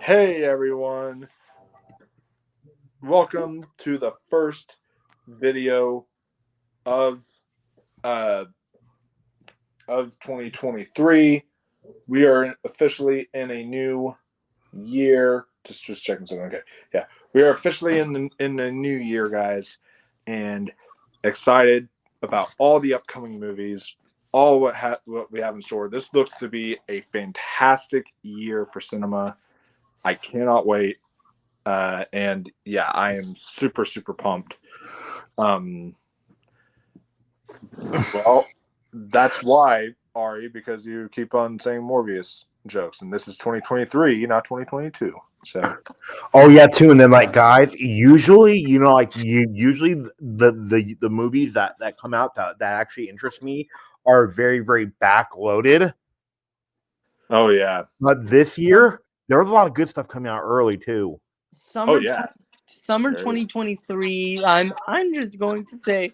Hey everyone, welcome to the first video of uh, of 2023. We are officially in a new year. Just checking something. Okay, yeah, we are officially in the new year, guys, and excited about all the upcoming movies, all what we have in store. This looks to be a fantastic year for cinema. I cannot wait. And yeah, I am super pumped. Um, well, that's why Ari, because you keep on saying Morbius jokes, and this is 2023, not 2022. So, Oh yeah, too. And then guys, usually usually the movies that come out that actually interest me are very backloaded. oh yeah, But this year there was a lot of good stuff coming out early too. oh Summer yeah, summer 2023. I'm just going to say,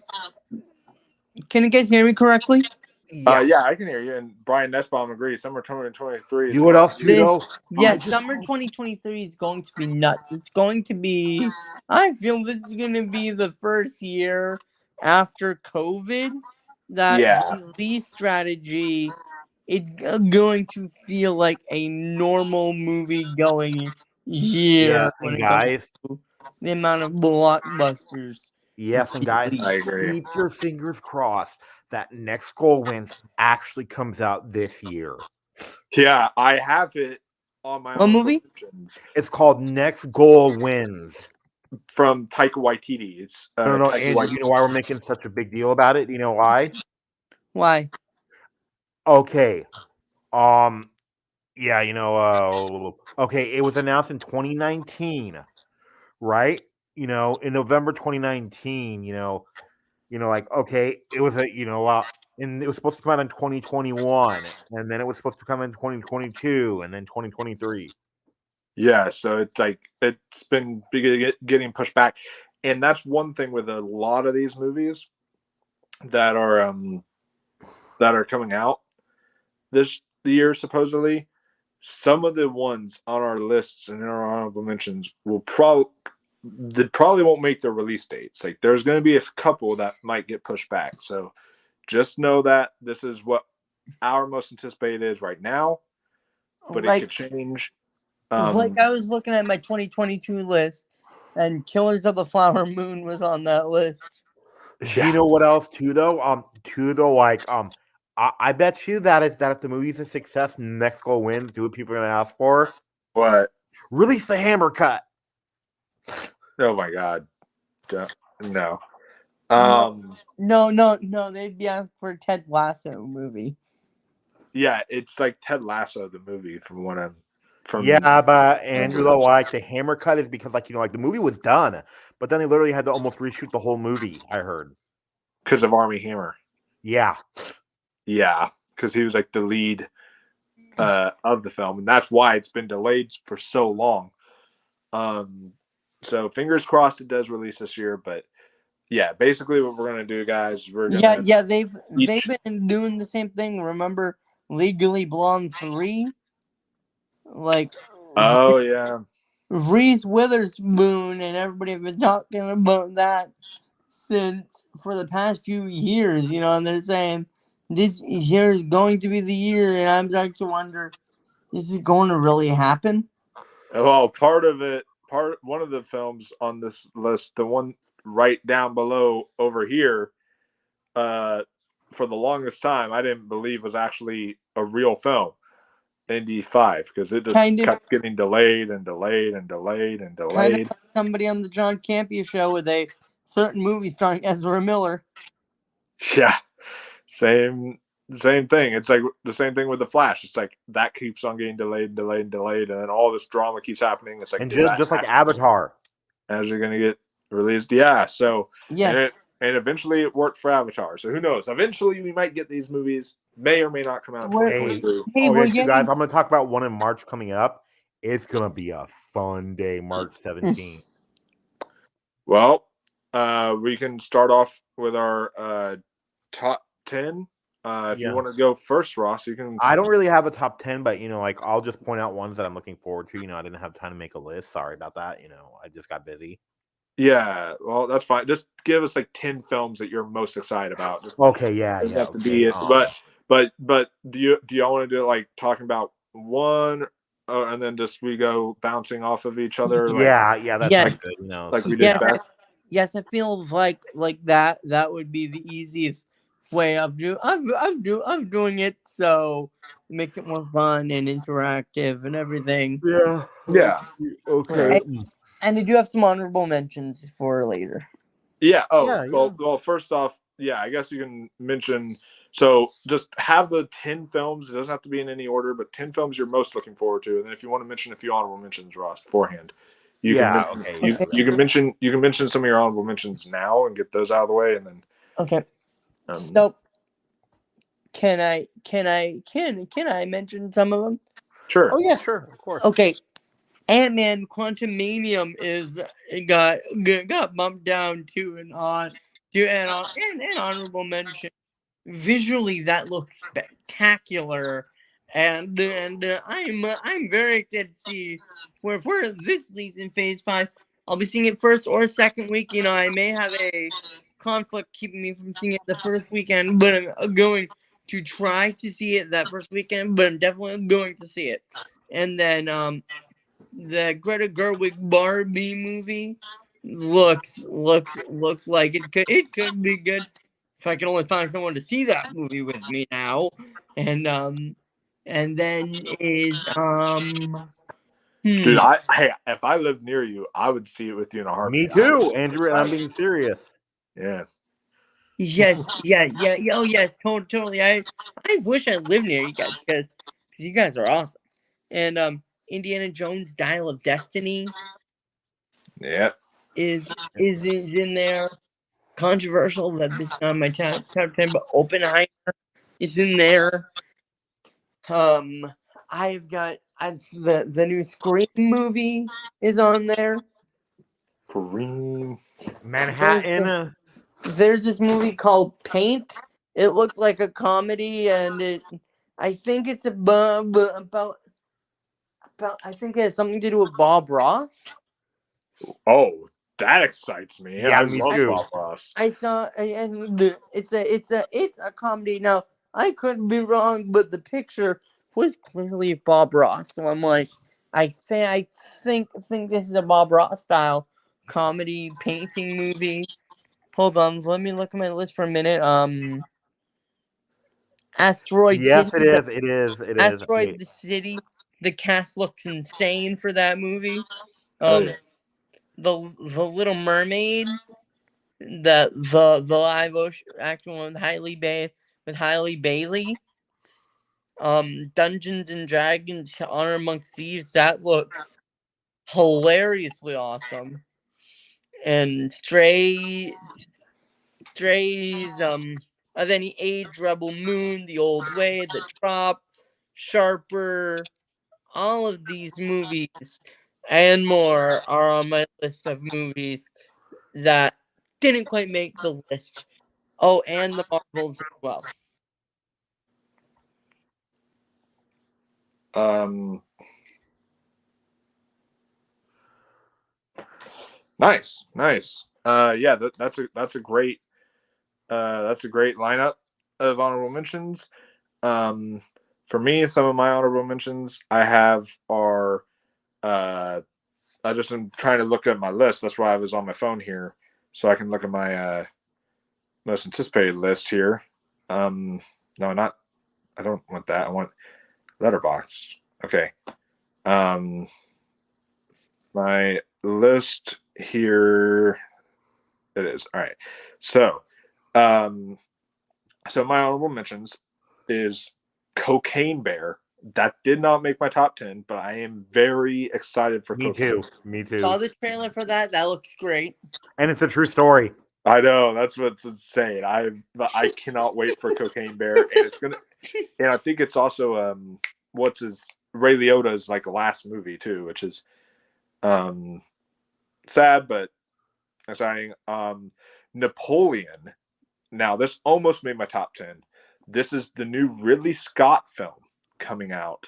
can you guys hear me correctly? yeah, I can hear you. And Brian Nussbaum agrees. Summer 2023 is You know what else too though? Yes, summer 2023 is going to be nuts. It's going to be. I feel this is going to be the first year after COVID that Yeah. the release strategy it's going to feel like a normal movie going year Yes, when and it comes guys, to the amount of blockbusters. yes, and guys, I agree. keep your fingers crossed that Next Goal Wins actually comes out this year. Yeah, I have it on my What own movie? It's called Next Goal Wins. From Taika Waititi. It's No, Taika Andrew, you know why we're making such a big deal about it? You know why? Why? Okay. Yeah, okay, it was announced in 2019, right? In November 2019, okay, it was and it was supposed to come out in 2021, and then it was supposed to come in 2022, and then 2023. Yeah, so it's been getting pushed back, and that's one thing with a lot of these movies that are coming out this year supposedly. Some of the ones on our lists and in our honorable mentions will probably won't make their release dates. Like there's going to be a couple that might get pushed back. So just know that this is what our most anticipated is right now, but it could change. Like I was looking at my 2022 list, and Killers of the Flower Moon was on that list. You know what else too though? I bet you that if the movie's a success, Next Goal Wins. Do what people are gonna ask for? What? Release the hammer cut. Oh my god, no. No. They'd be asking for a Ted Lasso movie. Yeah, it's like Ted Lasso the movie from what I'm from. Yeah, but Andrew, though, the hammer cut is because the movie was done, but then they literally had to almost reshoot the whole movie. I heard because of Armie Hammer. Yeah, because he was like the lead of the film, and that's why it's been delayed for so long. So fingers crossed it does release this year, but yeah, basically what we're gonna do, guys, we're gonna they've been doing the same thing. Remember Legally Blonde 3? Oh yeah, Reese Witherspoon and everybody have been talking about that since for the past few years, and they're saying this year is going to be the year, and I'm starting to wonder, is it going to really happen? Well, one of the films on this list, the one right down below over here, for the longest time, I didn't believe was actually a real film. Indy 5, because it just kept getting delayed and delayed and delayed and delayed. Kind of like somebody on the John Campea show with a certain movie starring Ezra Miller. Yeah, same thing. It's like the same thing with The Flash. It's like that keeps on getting delayed, and then all this drama keeps happening. It's like, and just like Avatar, as you're gonna get released. Yeah, so yes, and eventually it worked for Avatar. So who knows? Eventually we might get these movies. May or may not come out. Hey, guys, I'm gonna talk about one in March coming up. It's gonna be a fun day, March 17th. Well, we can start off with our top 10 If Yeah. you want to go first, Ross, you can. I don't really have a top 10, but like I'll just point out ones that I'm looking forward to. I didn't have time to make a list. Sorry about that. I just got busy. Yeah, well, that's fine. Just give us like 10 films that you're most excited about. Okay, yeah, Doesn't yeah. have to be it, but do y'all want to do it like talking about one, and then just we go bouncing off of each other? yeah, that's Yes. good. Like we did Yes, best. yes, it feels like that would be the easiest way of doing it, so it makes it more fun and interactive and everything. Yeah. Yeah. Okay. And I do have some honorable mentions for later. Yeah. Oh, Yeah, well. First off, yeah, I guess you can mention. So just have the 10 films. It doesn't have to be in any order, but 10 films you're most looking forward to. And then if you want to mention a few honorable mentions, Ross, beforehand, you can mention, okay. you can mention some of your honorable mentions now and get those out of the way, and then. Okay. So can I mention some of them? Sure. Oh yeah, sure, of course. Okay. Ant-Man Quantumanium got bumped down to an honorable mention. Visually, that looks spectacular, and I'm very excited to see where this leads in Phase 5. I'll be seeing it first or second week. I may have a conflict keeping me from seeing it the first weekend, but I'm going to try to see it that first weekend. But I'm definitely going to see it, and then the Greta Gerwig Barbie movie looks like it could be good if I can only find someone to see that movie with me now. And then is Dude, if I lived near you, I would see it with you in a heartbeat. Me too, Andrew, and I'm being serious. Yeah. yes, yeah. Oh yes, totally. I wish I lived near you guys because you guys are awesome. And Indiana Jones Dial of Destiny Yeah. is in there. Controversial that this is not my top 10, but Oppenheimer is in there. I've the new Scream movie is on there. Kareem. Manhattan. There's this movie called Paint. It looks like a comedy, and I think it's about I think it has something to do with Bob Ross. Oh, that excites me. Yeah, I me love too. Bob Ross. I saw, and it's a comedy. Now I could be wrong, but the picture was clearly Bob Ross. So I'm like, I think this is a Bob Ross style comedy painting movie. Hold on, let me look at my list for a minute. Asteroid Yes, City. it is. Asteroid Wait. the City. The cast looks insane for that movie. Oh, yeah. The Little Mermaid. The live action one with Hailey Bailey. Dungeons and Dragons Honor Amongst Thieves, that looks hilariously awesome. And Strays, then he Age, Rebel Moon, The Old Way, The Trop, Sharper, all of these movies and more are on my list of movies that didn't quite make the list. Oh, and the Marvels as well. Nice. Yeah, that's a great lineup of honorable mentions. For me, some of my honorable mentions I have are I just am trying to look at my list. That's why I was on my phone here, so I can look at my most anticipated list here. No, not. I don't want that. I want Letterboxd. Okay. My list here. It is all right. So, so my honorable mentions is Cocaine Bear. That did not make my top 10, but I am very excited for Me Cocaine. too. Saw the trailer for that. That looks great. And it's a true story. I know, that's what's insane. I cannot wait for Cocaine Bear, and it's gonna, and I think it's also what's his Ray Liotta's like last movie too, which is sad but exciting. Napoleon. Now this almost made my top 10, this is the new Ridley Scott film coming out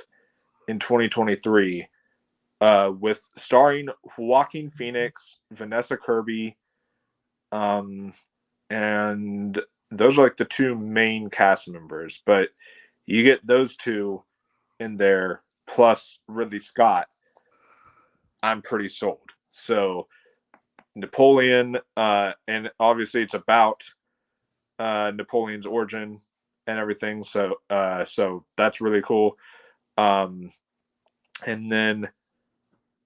in 2023, with starring Joaquin Phoenix, Vanessa Kirby, and those are like the two main cast members. But you get those two in there plus Ridley Scott, I'm pretty sold. So Napoleon, and obviously it's about Napoleon's origin and everything. So that's really cool. And then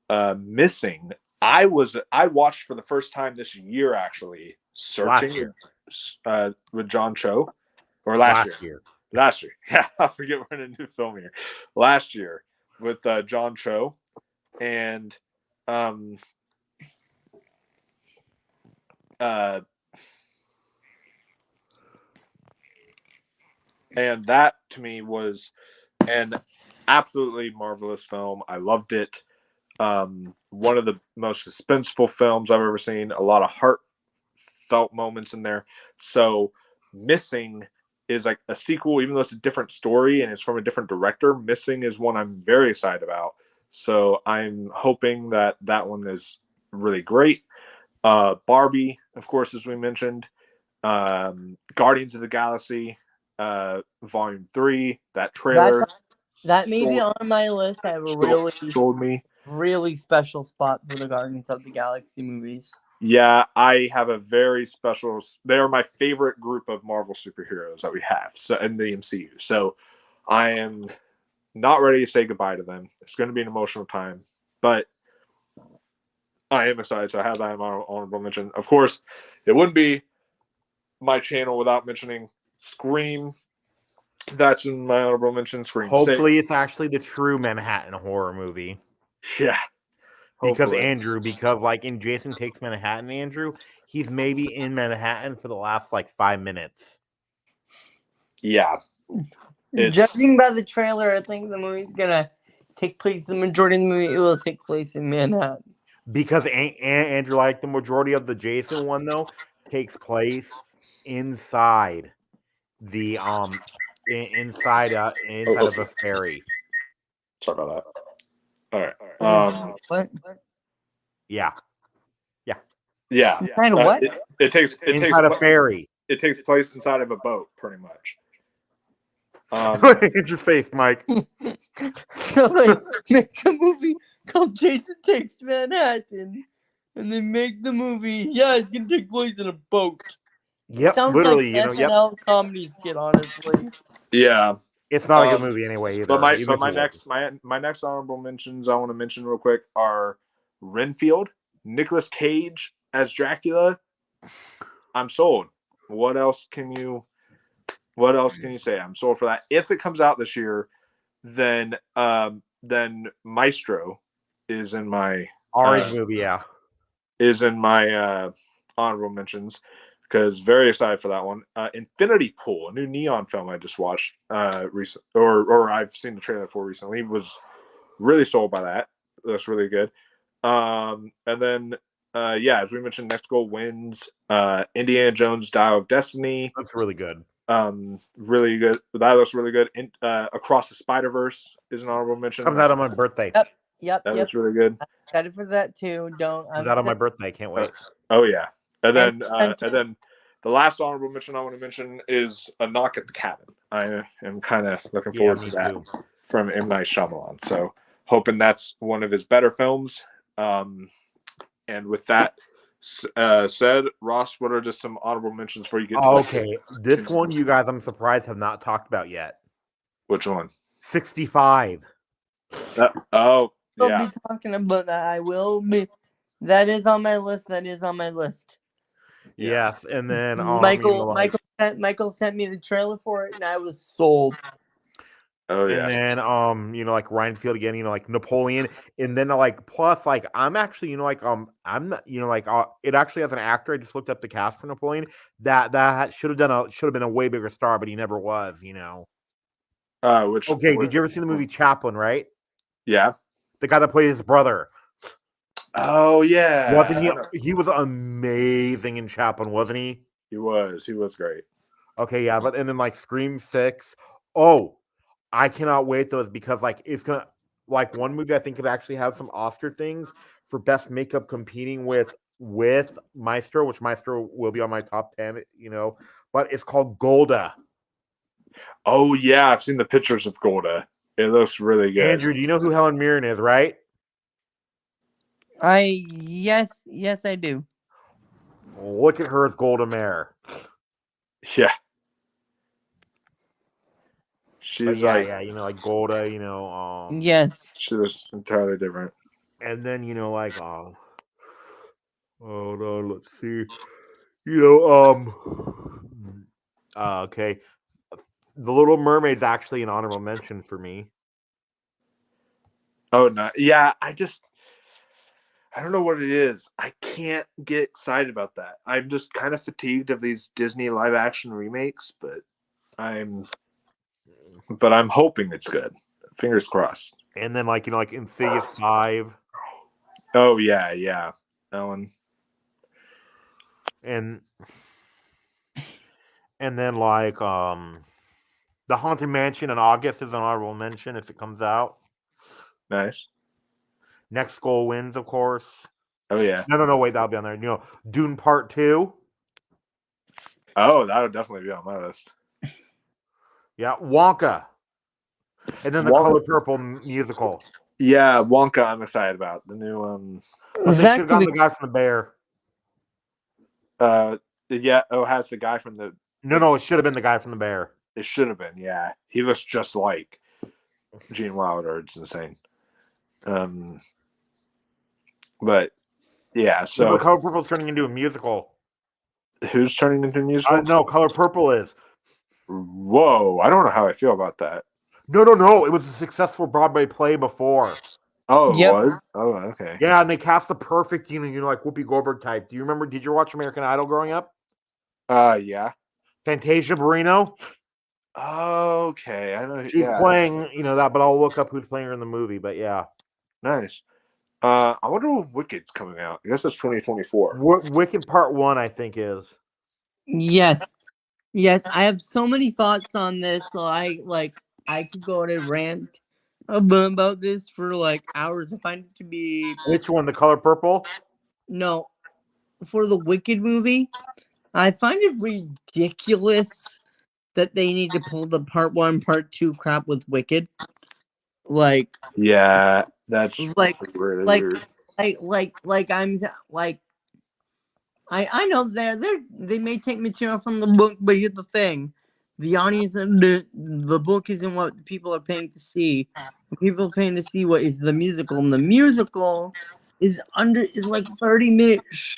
Missing, I watched for the first time this year, actually, Searching with John Cho, or last year. Last year. Yeah, I forget we're in a new film here. Last year with John Cho, and and that to me was an absolutely marvelous film. I loved it. One of the most suspenseful films I've ever seen. A lot of heartfelt moments in there. So Missing is like a sequel, even though it's a different story and it's from a different director. Missing is one I'm very excited about. So I'm hoping that one is really great. Barbie, of course, as we mentioned. Guardians of the Galaxy, Volume 3, that trailer. That may be on my list. I have a sold me. Really special spot for the Guardians of the Galaxy movies. Yeah, I have a very special. They are my favorite group of Marvel superheroes that we have, so in the MCU. So I am not ready to say goodbye to them. It's going to be an emotional time, but I am excited. So I have that in my honorable mention. Of course, it wouldn't be my channel without mentioning Scream. That's in my honorable mention. Scream. Hopefully, it's actually the true Manhattan horror movie. Yeah. Because like in Jason Takes Manhattan, Andrew, he's maybe in Manhattan for the last like 5 minutes. Yeah. Judging by the trailer, I think the movie's gonna take place. The majority of the movie will take place in Manhattan. Because Andrew, like the majority of the Jason one though, takes place inside the inside of the ferry. Sorry about that. All right. What? Yeah. Inside of what? It takes inside a ferry. It takes place inside of a boat, pretty much. It's your face, Mike. So they make a movie called Jason Takes Manhattan, and they make the movie. Yeah, it's gonna take place in a boat. Yep, Sounds literally. like SNL comedy skit, honestly. Yeah. It's not a good movie anyway either. But my next honorable mentions I want to mention real quick are Renfield, Nicolas Cage as Dracula. I'm sold. What else can you say? I'm sold for that. If it comes out this year, then Maestro is in my orange movie, is in my honorable mentions. Because very excited for that one. Infinity Pool, a new Neon film I just watched recently, or I've seen the trailer for recently. Was really sold by that. That's really good. And then as we mentioned, Next Goal Wins. Indiana Jones: Dial of Destiny. That's really good. Really good. That looks really good. Across the Spider-Verse is an honorable mention. Comes out on my birthday. Yep. That looks really good. I'm excited for that too. Comes out on my birthday. Can't wait. Oh yeah. And then the last honorable mention I want to mention is A Knock at the Cabin. I am kind of looking forward to that from M. Night Shyamalan. So hoping that's one of his better films. And with that said, Ross, what are just some honorable mentions for you? Okay, this one you guys, I'm surprised, have not talked about yet. Which one? 65. I'll be talking about that. I will be. That is on my list. Yes, and then Michael sent me the trailer for it, and I was sold. Oh yeah. And then like Renfield again, like Napoleon, and then like plus like I'm actually I'm not it actually has an actor. I just looked up the cast for Napoleon that should have been a way bigger star, but he never was. Did you ever see the movie Chaplin? Right? Yeah. The guy that played his brother. Oh yeah. Wasn't he? He was amazing in Chaplin, wasn't he? He was great. Okay, yeah, but and then like Scream 6. Oh, I cannot wait those because like it's gonna like one movie I think could actually have some Oscar things for best makeup competing with Maestro, which Maestro will be on my top 10, but it's called Golda. Oh yeah, I've seen the pictures of Golda. It looks really good. Andrew, do you know who Helen Mirren is, right? Yes, I do. Look at her as Golda Meir. Yeah. But She's yeah, like, yeah, like Golda, Yes. she was entirely different. and then like oh no, let's see, okay, The Little Mermaid's actually an honorable mention for me. Oh no, yeah. I don't know what it is. I can't get excited about that. I'm just kind of fatigued of these Disney live action remakes, but I'm hoping it's good. Fingers crossed. And then like Insidious 5. Oh yeah. That one. And then like The Haunted Mansion in August is an honorable mention if it comes out. Nice. Next Goal Wins, of course. Oh yeah. No, wait, that'll be on there. Dune Part 2. Oh, that would definitely be on my list. Yeah, Wonka. And then the Wonka. Color Purple musical. Yeah, Wonka. I'm excited about the new. But they should have gotten the guy from The Bear. Yeah. Oh, has the guy from the. No, it should have been the guy from The Bear. It should have been. Yeah, he looks just like Gene Wilder. It's insane. But yeah. So Color Purple's turning into a musical. who's turning into a musical? No, Color Purple is. Whoa, I don't know how I feel about that. No. It was a successful Broadway play before. Oh, Yep. it was? Oh, okay. Yeah, and they cast the perfect, like Whoopi Goldberg type. Do you remember? Did you watch American Idol growing up? Yeah. Fantasia Barrino. Okay, I know. She's playing, that, but I'll look up who's playing her in the movie. But yeah, Nice. I wonder when Wicked's coming out. I guess it's 2024. Wicked Part 1, I think, is. Yes. I have so many thoughts on this. So I could go on a rant about this for like hours. I find it to be Which one? The Color Purple? no, for the Wicked movie. I find it ridiculous that they need to pull the Part 1, Part 2 crap with Wicked. Like, Yeah, that's like, really like, weird. I know they may take material from the book, but here's the thing: the audience and the book isn't what the people are paying to see. People are paying to see what is the musical, and the musical is like 30 minutes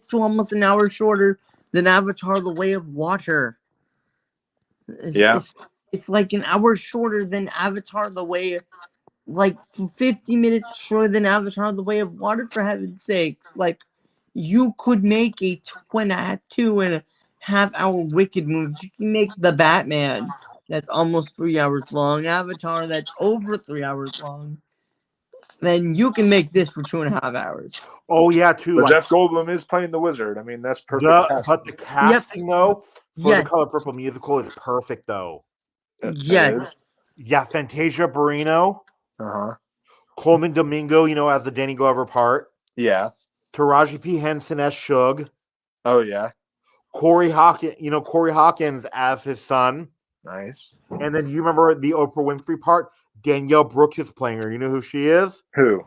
to almost an hour shorter than Avatar: The Way of Water. It's like an hour shorter than Avatar: The Way, like 50 minutes shorter than Avatar: The Way of Water, for heaven's sakes. Like, you could make a 2.5-hour Wicked movie. You can make The Batman that's almost 3 hours long, Avatar that's over 3 hours long. Then you can make this for 2.5 hours. Oh yeah, too. But Jeff Goldblum is playing the wizard. I mean, that's perfect. But the casting though for the Color Purple musical is perfect though. Yes. Yeah, Fantasia Barrino. Uh-huh. Coleman Domingo, as the Danny Glover part. Yeah. Taraji P. Henson as Suge. Oh yeah. Corey Hawkins as his son. Nice. And then you remember the Oprah Winfrey part? Danielle Brooks is playing her. You know who she is? Who?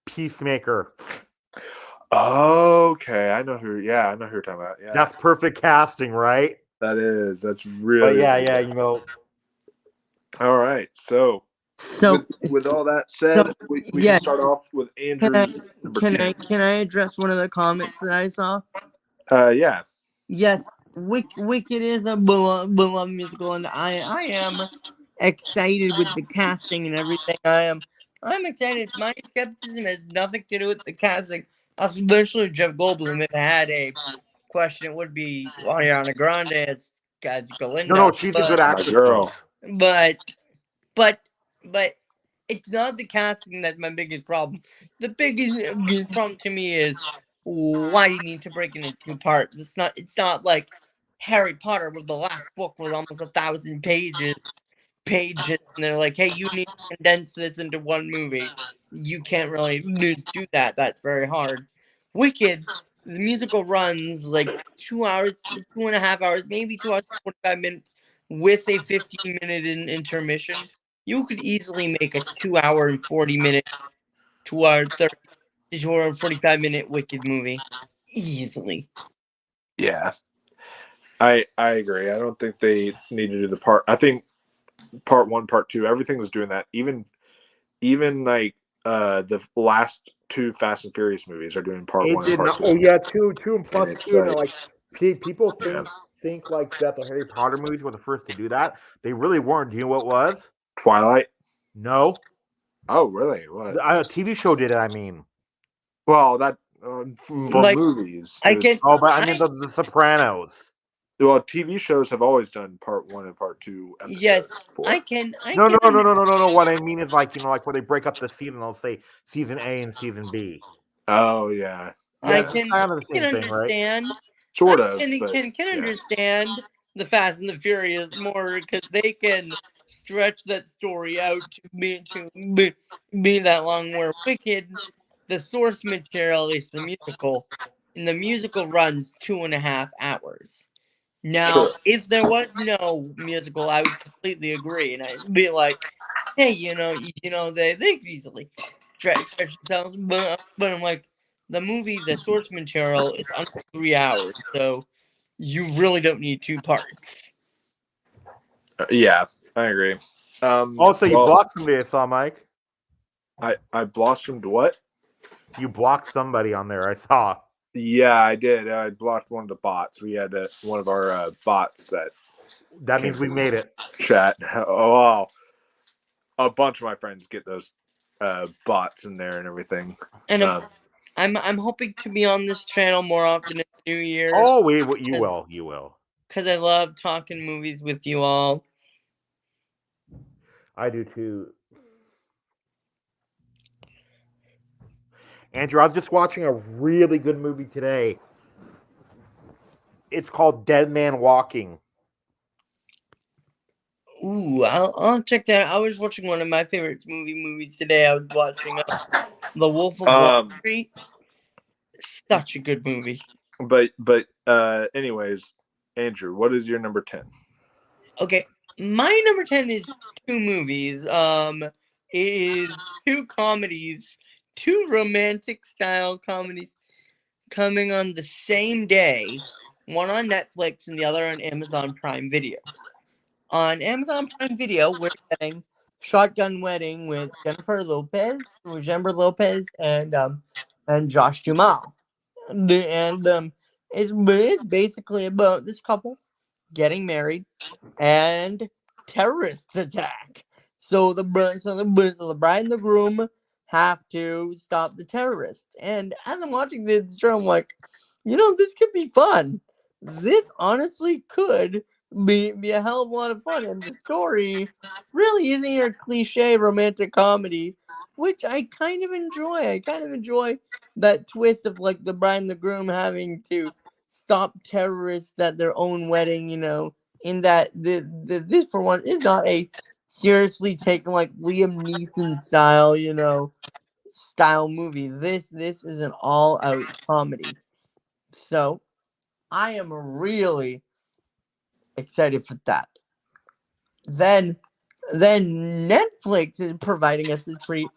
Peacemaker. Okay, I know who. Yeah, I know who you're talking about. Yeah, that's perfect casting, right? That is. That's really. But yeah. All right, so with all that said, we can start off with Andrew. Can I address one of the comments that I saw? Yeah. Yes, Wicked is a beloved musical, and I am excited with the casting and everything. I'm excited. My skepticism has nothing to do with the casting, especially Jeff Goldblum. If I had a question, it would be Ariana Grande as Galinda. No, she's a good actress, girl. But it's not the casting that's my biggest problem. The biggest problem to me is why do you need to break it into two parts? It's not like Harry Potter, where the last book was almost 1,000 pages, and they're like, hey, you need to condense this into one movie. You can't really do that. That's very hard. Wicked, the musical runs like 2 hours, 2.5 hours, maybe 2 hours, 45 minutes with a 15-minute intermission. You could easily make a 2 hour and 40-minute, 2 hour 30, 2 hour and 45-minute Wicked movie. Easily. Yeah. I agree. I don't think they need to do the part. I think part 1, part 2, everything was doing that. Even like the last 2 Fast and Furious movies are doing part 1 and did part not. 2. Oh yeah, two and plus it's two, and like- people Yeah. think like that the Harry Potter movies were the first to do that. They really weren't. Do you know what it was? Twilight. No, Oh, really? What? a TV show did it. I mean, Well, that for Like, movies. I it was- can. oh, but I mean the Sopranos. Well, TV shows have always done part 1 and part 2 episodes. Yes, before. I can. No. What I mean is like like where they break up the season. They'll say season A and season B. Oh yeah, I Yeah, can. kind of the I can same thing, right? understand. sort I of. but, can yeah. understand the Fast and the Furious more because they can stretch that story out to be that long. Where Wicked, the source material is the musical, and the musical runs 2.5 hours. Now, Sure. if there was no musical, I would completely agree, and I'd be like, "Hey, they could easily stretch themselves," but I'm like, the movie, the source material is under 3 hours, so you really don't need 2 parts. Yeah, I agree. Also, you well, blocked somebody. I saw, Mike. I blossomed what? You blocked somebody on there. I saw. Yeah, I did. I blocked one of the bots. We had one of our bots That means we made it. chat. Oh, wow. A bunch of my friends get those bots in there and everything. And I'm hoping to be on this channel more often in the new year. Oh, you will. Because I love talking movies with you all. I do too. Andrew, I was just watching a really good movie today. It's called Dead Man Walking. Ooh, I'll check that out. I was watching one of my favorite movies today. I was watching The Wolf of Wall Street. Such a good movie. But anyways, Andrew, what is your number 10? Okay, my number 10 is 2 movies. It is 2 comedies, 2 romantic style comedies coming on the same day. One on Netflix and the other on Amazon Prime Video. On Amazon Prime Video, we're getting Shotgun Wedding with Jennifer Lopez, and Josh Duhamel. And it's basically about this couple getting married and terrorists attack. So the bride and the groom have to stop the terrorists. And as I'm watching this show, I'm like, this could be fun. This honestly could be a hell of a lot of fun. And the story really isn't your cliche romantic comedy, which I kind of enjoy. I kind of enjoy that twist of like the bride and the groom having to stop terrorists at their own wedding, in that this for one is not a seriously taken like Liam Neeson style movie. This is an all out comedy. So I am really excited for that. Then Netflix is providing us a treat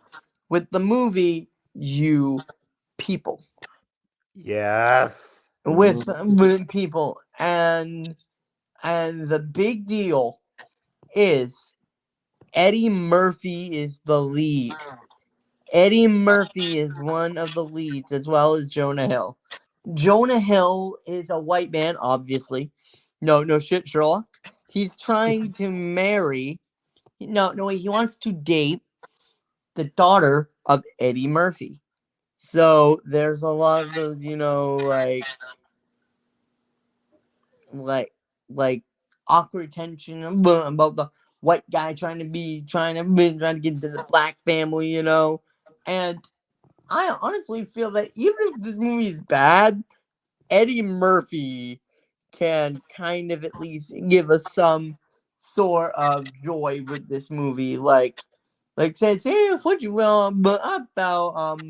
with the movie You People. Yes. With people, and the big deal is Eddie Murphy is the lead. Eddie Murphy is one of the leads, as well as Jonah Hill. Jonah Hill is a white man, obviously. No shit, Sherlock. He's trying to marry. No, he wants to date the daughter of Eddie Murphy. So there's a lot of those, like awkward tension about the white guy trying to get into the black family, And I honestly feel that even if this movie is bad, Eddie Murphy can kind of at least give us some sort of joy with this movie. Like say what you will about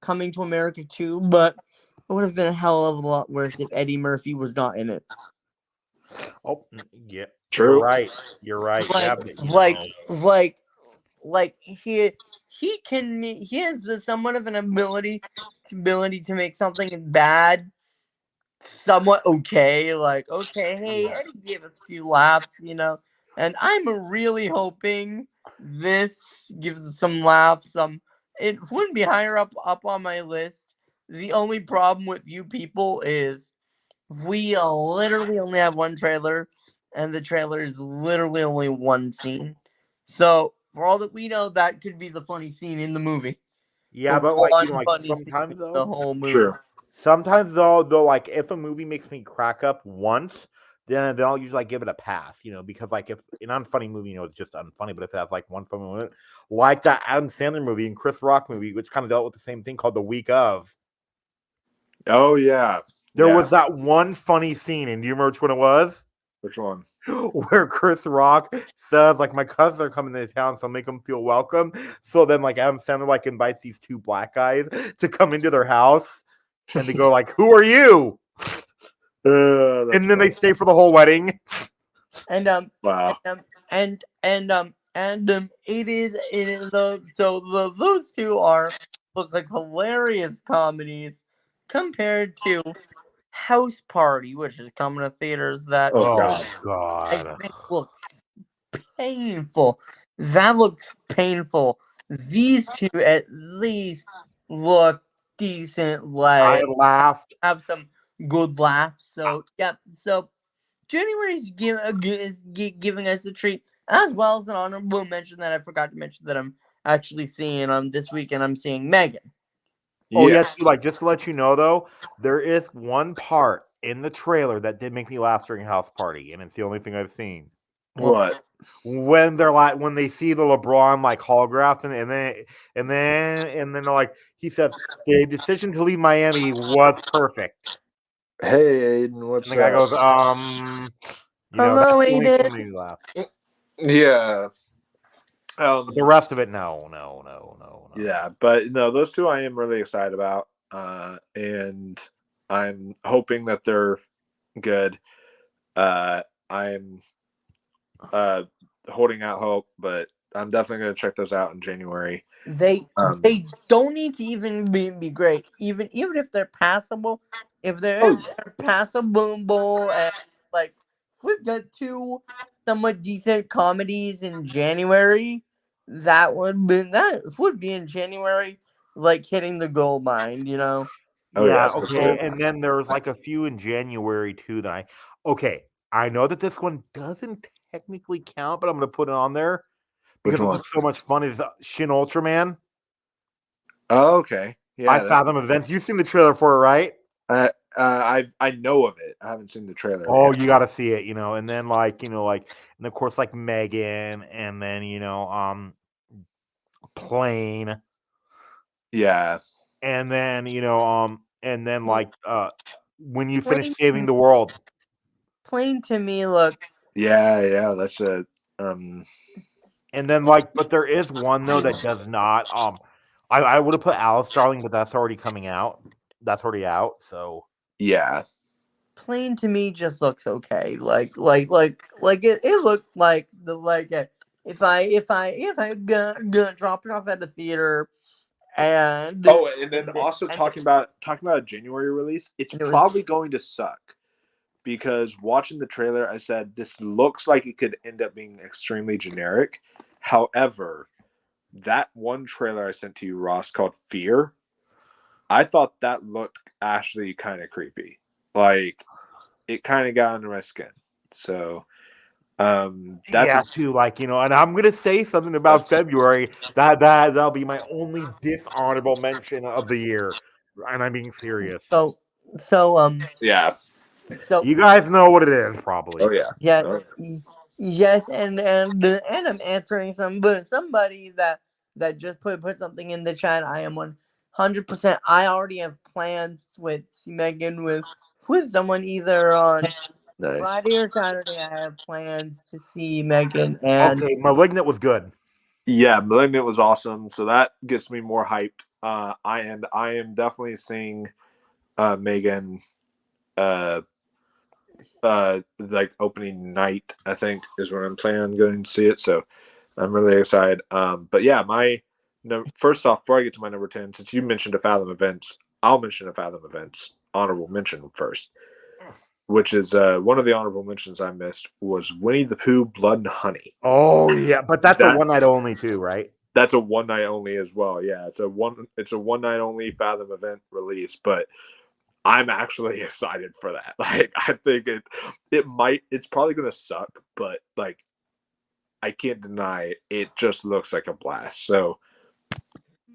Coming to America 2, but it would have been a hell of a lot worse if Eddie Murphy was not in it. Oh, yeah, you're True. right. You're right. Yeah, Like but, he has somewhat of an ability to make something bad somewhat okay. Like, okay, hey, Yeah. Eddie gave us a few laughs, and I'm really hoping this gives us some laughs. It wouldn't be higher up on my list. The only problem with you people is we literally only have one trailer, and the trailer is literally only one scene. So for all that we know, that could be the funny scene in the movie. Yeah, The but one like funny scene sometimes in the though, whole movie. True. sometimes though, like if a movie makes me crack up once, then I'll usually like give it a pass, because like if an unfunny movie, it's just unfunny. But if it has like one funny moment, like that Adam Sandler movie and Chris Rock movie, which kind of dealt with the same thing called The Week of. Oh yeah. There Yeah. was that one funny scene, and do you remember which one it was? Which one? Where Chris Rock says, like, my cousins are coming to town, so make them feel welcome. So then, like, Adam Sandler, like, invites these two black guys to come into their house, and they go, like, who are you? And then they stay for the whole wedding. And Wow. it is those two look like hilarious comedies compared to House Party, which is coming to theaters that Oh, God. I God. think looks painful. That looks painful. These two at least look decent. I Like laughed. have some good laughs. So yeah. So January is giving us a treat, as well as an honorable mention that I forgot to mention that I'm actually seeing this weekend. I'm seeing Megan. Oh, Yeah. yes, like, just to let you know, though, there is one part in the trailer that did make me laugh during House Party, and it's the only thing I've seen. What? When they see the LeBron like holograph and then they're like, he said the decision to leave Miami was perfect. Hey, Aiden, what's And the guy up? goes, Hello, that's the only thing that Aiden. made me laugh. Yeah. But the rest of it, no. Yeah, but no, those two I am really excited about, and I'm hoping that they're good. I'm holding out hope, but I'm definitely going to check those out in January. They don't need to even be great. Even if they're passable, if they're passable, and like if we've got two somewhat decent comedies in January, that would be in January, like hitting the gold mine, Oh, Yeah, yeah, for okay. sure. And then there's like a few in January too that I know that this one doesn't technically count, but I'm gonna put it on there Which because it one? looks so much fun. Is Shin Ultraman? Oh, okay. Yeah, I Fathom Events. You've seen the trailer for it, right? I know of it. I haven't seen the trailer. Oh, yet. you got to see it, and then and of course like Megan, and then Plane, Yeah. and then and then like when you finish Plane, saving the world. Plane to me looks Yeah. That's a And then but there is one though that does not. I would have put Alice Darling, but that's already coming out. That's already out. So yeah. Plane to me just looks okay. It looks like if I gonna drop it off at the theater and And then also and talking about a January release, it's it was probably going to suck because watching the trailer, I said this looks like it could end up being extremely generic. However, that one trailer I sent to you, Ross, called Fear, I thought that looked actually kind of creepy. Like it kind of got under my skin. So that's too, and I'm gonna say something about February that'll be my only dishonorable mention of the year, and I'm being serious. so yeah. so You guys know what it is, probably. Oh yeah. yeah Oh, yes, and I'm answering somebody that just put something in the chat. I am 100%. I already have plans with Megan with with someone either on Nice. Friday or Saturday. I have plans to see Megan, and Okay, Malignant was good. Yeah, Malignant was awesome, so that gets me more hyped. I am definitely seeing Megan like opening night, I think, is when I'm planning on going to see it. So I'm really excited. But yeah, first off, before I get to my number 10, since you mentioned a Fathom Events, I'll mention a Fathom Events honorable mention first, which is one of the honorable mentions I missed was Winnie the Pooh, Blood and Honey. Oh yeah, but that's a one night only too, right? That's a one night only as well. Yeah, it's a one night only Fathom event release, but I'm actually excited for that. Like, I think it's probably gonna suck, but like, I can't deny it just looks like a blast. So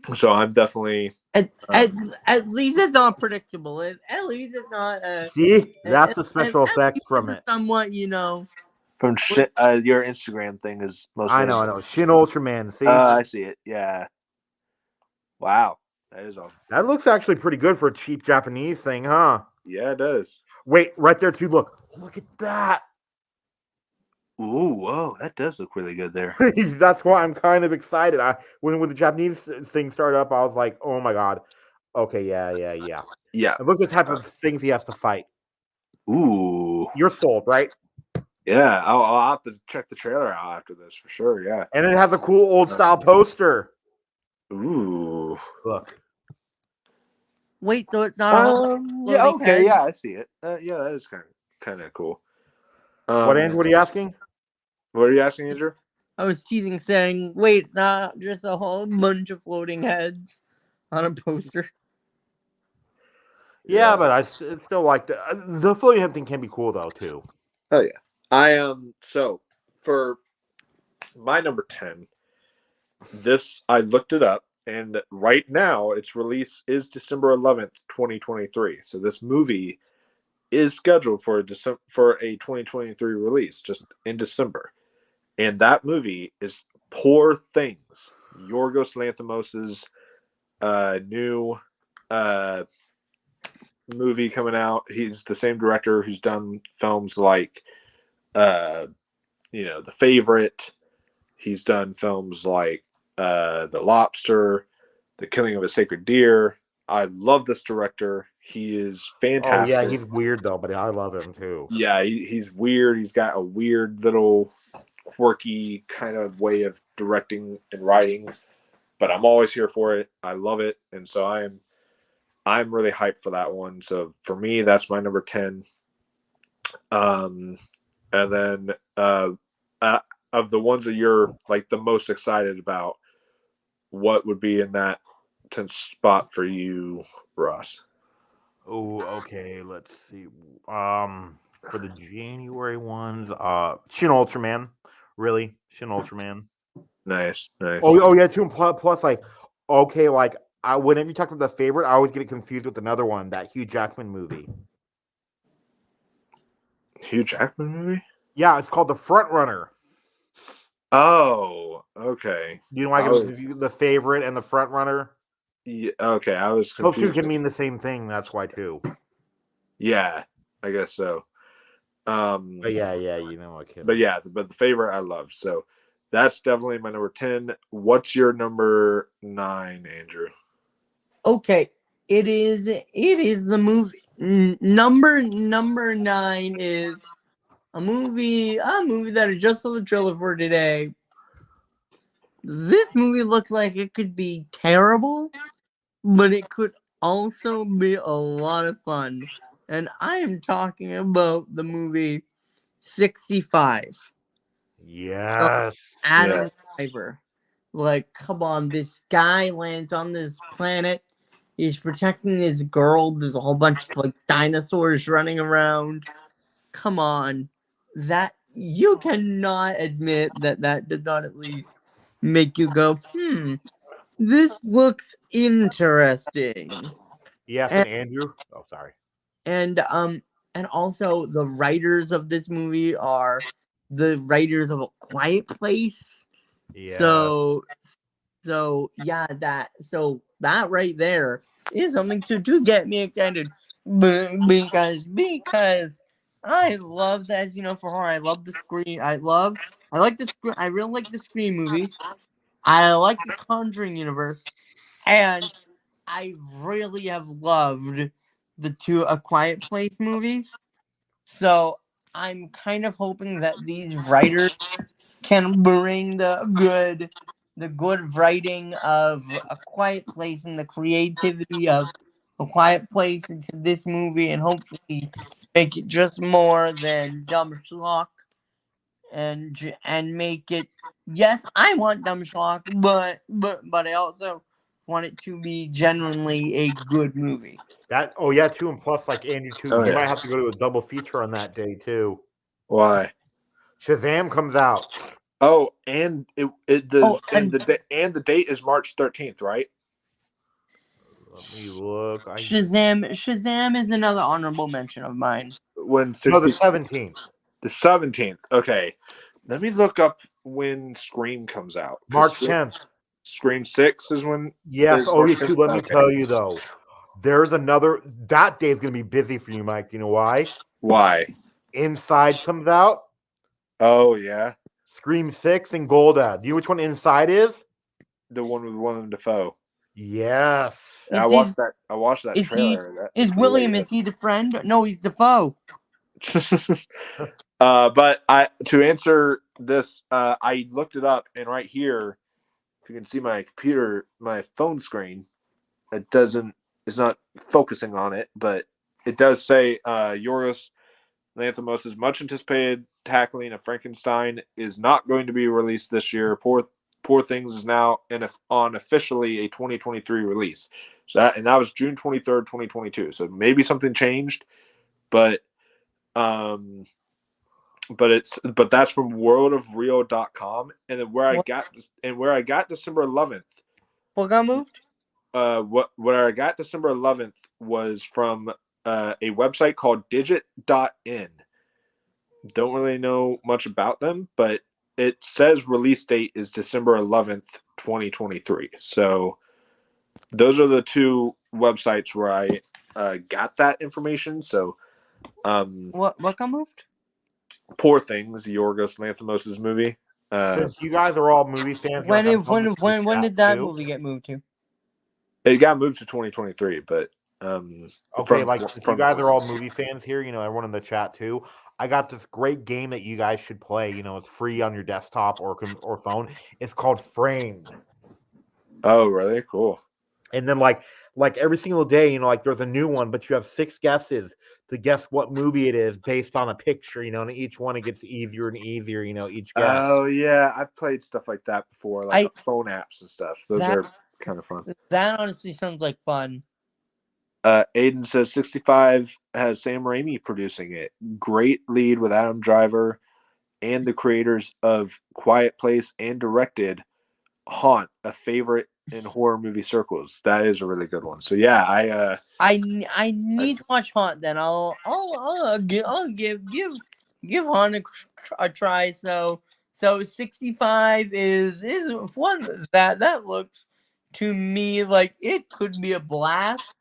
I'm definitely at least it's not predictable. At least it's not. See, that's the special at effect least from it's it. somewhat, From your Instagram thing is most. I know. Shin Ultraman. See, I see it. Yeah. Wow, that is awesome. that looks actually pretty good for a cheap Japanese thing, huh? yeah, it does. Wait, right there too. Look at that. Ooh, whoa, that does look really good there. That's why I'm kind of excited. When the Japanese thing started up, I was like, oh my god. Okay, yeah. Yeah. And look at the type of things he has to fight. Ooh, You're sold, right? Yeah, I'll have to check the trailer out after this for sure. Yeah. And it has a cool old style poster. Ooh. Look. Wait, so it's not yeah, floating okay, head? yeah, I see it. Yeah, that is kind of cool. Andrew? What are you asking? What are you asking, Andrew? I was teasing, saying, "Wait, it's not just a whole bunch of floating heads on a poster." Yeah, but I still like the floating head thing can be cool though too. Oh yeah. I so for my number 10, this I looked it up, and right now its release is December 11th, 2023. So this movie is scheduled for a 2023 release just in December. And that movie is Poor Things, Yorgos Lanthimos' new movie coming out. He's the same director who's done films like The Favorite. He's done films like The Lobster, The Killing of a Sacred Deer. I love this director. He is fantastic. Oh yeah, he's weird though, but I love him too. Yeah, he's weird. He's got a weird little quirky kind of way of directing and writing, but I'm always here for it. I love it, and so I'm really hyped for that one. So for me, that's my number 10. And then of the ones that you're like the most excited about, what would be in that 10th spot for you, Ross? Oh, okay. Let's see. For the January ones, Shin Ultraman. Really, Shin Ultraman. Nice. Oh yeah, too. Plus, like, okay, like whenever you talk about The Favorite, I always get it confused with another one, that Hugh Jackman movie. Hugh Jackman movie? Yeah, it's called The Front Runner. Oh, okay. You know, I can The Favorite and The Front Runner. Yeah, okay, I was Those confused. two can mean the same thing. That's why too. Yeah, I guess so. But yeah, you know, I can. But yeah, but The Favorite I love. So that's definitely my number 10. What's your number 9, Andrew? Okay, it is the movie number 9 is a movie that I just saw the trailer for today. This movie looks like it could be terrible, but it could also be a lot of fun. And I am talking about the movie 65. Yes. Adam Driver. Like, come on, this guy lands on this planet. He's protecting his girl. There's a whole bunch of like dinosaurs running around. Come on. That you cannot admit that did not at least make you go, this looks interesting. Yes, and Andrew. Oh, sorry. And also the writers of this movie are the writers of A Quiet Place. Yeah. So yeah, that right there is something to get me excited. because I love that, as you know, for horror. I love the Scream. I like the Scream. I really like the Scream movies. I like the Conjuring universe, and I really have loved the two A Quiet Place movies. So I'm kind of hoping that these writers can bring the good writing of A Quiet Place and the creativity of A Quiet Place into this movie, and hopefully make it just more than Dumb Schlock, and make it. Yes, I want Dumb Schlock, but I also want it to be genuinely a good movie. That yeah, too, and plus like Andrew too, Oh, you yeah. might have to go to a double feature on that day too. Why? Shazam comes out. Oh, and And the date is March 13th, right? Let me look. Shazam is another honorable mention of mine. When No, the 17th. The 17th. Okay. Let me look up when Scream comes out. 'Cause March 10th. Scream 6 is when. Yes. is Oh, yeah, March too. 10th? Let me Okay. tell you though. There's another. That day is going to be busy for you, Mike. You know why? Why? Inside comes out. Oh, yeah. Scream 6 and Golda. Do you know which one Inside is? The one with Willem Dafoe. Yes. I watched that Is he? trailer. That Is looked William? really Is he the friend? No, he's Defoe. good. But to answer this, I looked it up, and right here, if you can see my computer, my phone screen, it's not focusing on it, but it does say Yorgos Lanthimos' much anticipated tackling of Frankenstein is not going to be released this year. Poor Things is now on officially a 2023 release. So that was June 23rd, 2022. So maybe something changed, but but that's from worldofreal.com, and then where I got December 11th. What got moved? Where I got December 11th was from a website called digit.in. Don't really know much about them, but it says release date is December 11th, 2023. So those are the two websites where I got that information. So What got moved? Poor Things, Yorgos Lanthimos' movie. Since you guys are all movie fans, When you know, when did that movie get moved to? It got moved to 2023, but okay, if you guys are all movie fans here, you know, everyone in the chat too. I got this great game that you guys should play. You know, it's free on your desktop or phone. It's called Framed. Oh, really? Cool. And then like every single day, you know, like there's a new one, but you have 6 guesses to guess what movie it is based on a picture, you know, and each one it gets easier and easier, you know, each guess. Oh yeah, I've played stuff like that before, like on phone apps and stuff. Those are kind of fun. That honestly sounds like fun. Aiden says 65 has Sam Raimi producing it. Great lead with Adam Driver and the creators of Quiet Place, and directed Haunt, a favorite in horror movie circles. That is a really good one. So yeah, I need to watch Haunt. Then I'll give Haunt a try. So 65 is one that looks to me like it could be a blast.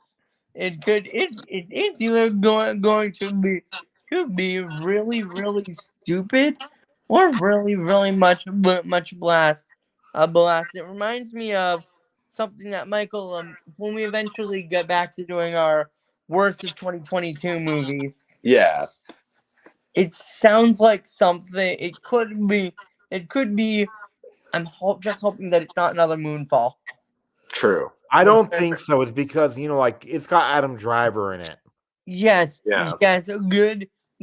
It's either going to be really stupid or really much blast. A blast. It reminds me of something that Michael, when we eventually get back to doing our worst of 2022 movies. yeah. It sounds like something. It could be. I'm just hoping that it's not another Moonfall. True. I don't think so. It's because, you know, like it's got Adam Driver in it. Yes. Yeah. Yes.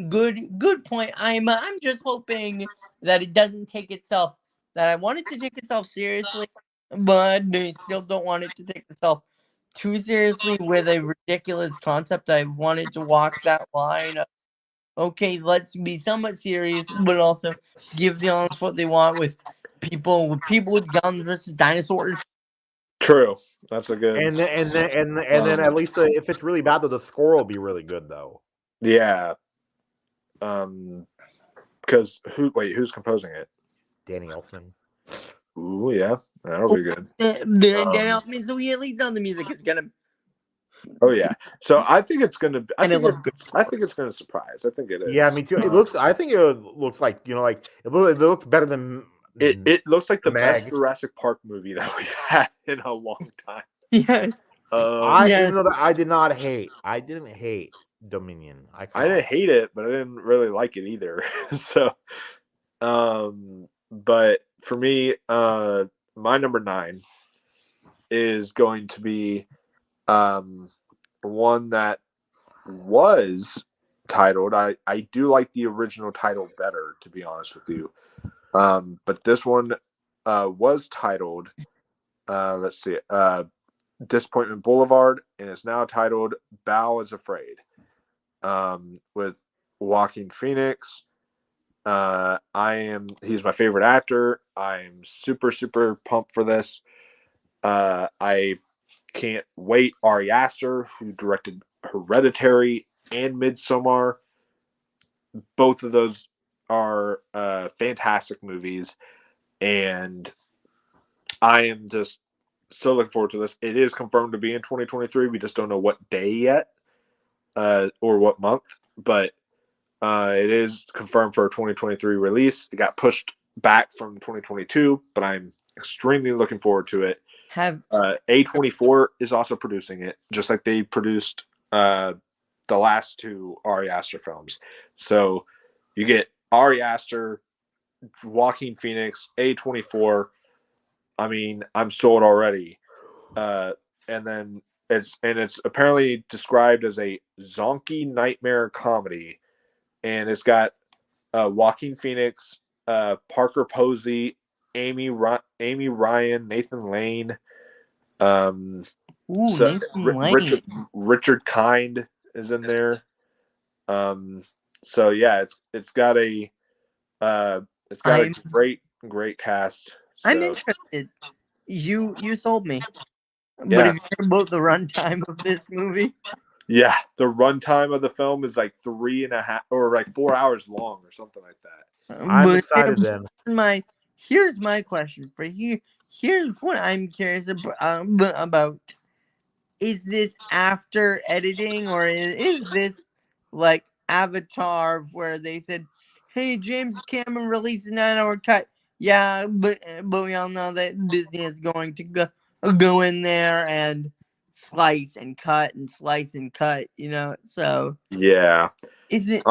Good point. I'm just hoping that it doesn't take itself. That I want it to take itself seriously, but I still don't want it to take itself too seriously with a ridiculous concept. I wanted to walk that line of, okay, let's be somewhat serious, but also give the audience what they want with people with guns versus dinosaurs. True. That's a good. And then at least if it's really bad, though, the score will be really good though. Yeah. Because who's composing it? Danny Elfman. Ooh, yeah, that'll be good. Then that means that we at least know the music is gonna Oh yeah. So I think it's gonna. And it looked good. I think it's gonna surprise. I think it is. Yeah, me too. It looks. I think it looks like like it looks better than It looks like the Meg. best Jurassic Park movie that we've had in a long time. Yes. I Yes. even though I didn't hate Dominion. I didn't hate it, but I didn't really like it either. So, but for me, my number 9 is going to be one that was titled. I do like the original title better, to be honest with you. But this one was titled. Let's see. Disappointment Boulevard, and is now titled Bao is Afraid, with Joaquin Phoenix. He's my favorite actor. I'm super, super pumped for this. I can't wait. Ari Aster, who directed Hereditary and Midsommar, both of those are fantastic movies, and I am just so looking forward to this. It is confirmed to be in 2023. We just don't know what day yet, or what month, but it is confirmed for a 2023 release. It got pushed back from 2022, but I'm extremely looking forward to it. A24 is also producing it, just like they produced the last 2 Ari Aster films. So you get Ari Aster, Joaquin Phoenix, A24. I mean, I'm sold already. And then it's apparently described as a zonky nightmare comedy, and it's got Joaquin Phoenix, Parker Posey, Amy Ryan, Nathan Lane, Nathan Lane. Richard Kind is in there. So yeah, it's got a great cast. So. I'm interested. You sold me. Yeah. But have you heard about the runtime of this movie? Yeah, the runtime of the film is like 3.5 or like 4 hours long or something like that. I'm excited then. Here's my question for you. Here's what I'm curious about. Is this after editing, or is this like Avatar, where they said, "Hey, James Cameron released a 9-hour cut"? Yeah, but we all know that Disney is going to go in there and slice and cut and slice and cut. So yeah. Is it?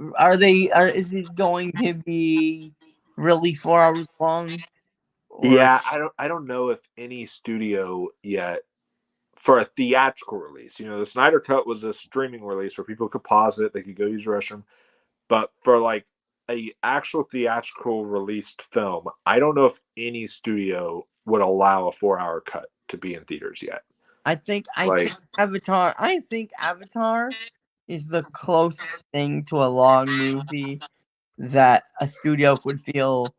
Is it going to be really 4 hours long? Yeah, I don't know if any studio yet for a theatrical release. The Snyder Cut was a streaming release where people could pause it, they could go use the restroom. But for like a actual theatrical released film, I don't know if any studio would allow a 4-hour cut to be in theaters yet. I think Avatar. I think Avatar is the closest thing to a long movie that a studio would feel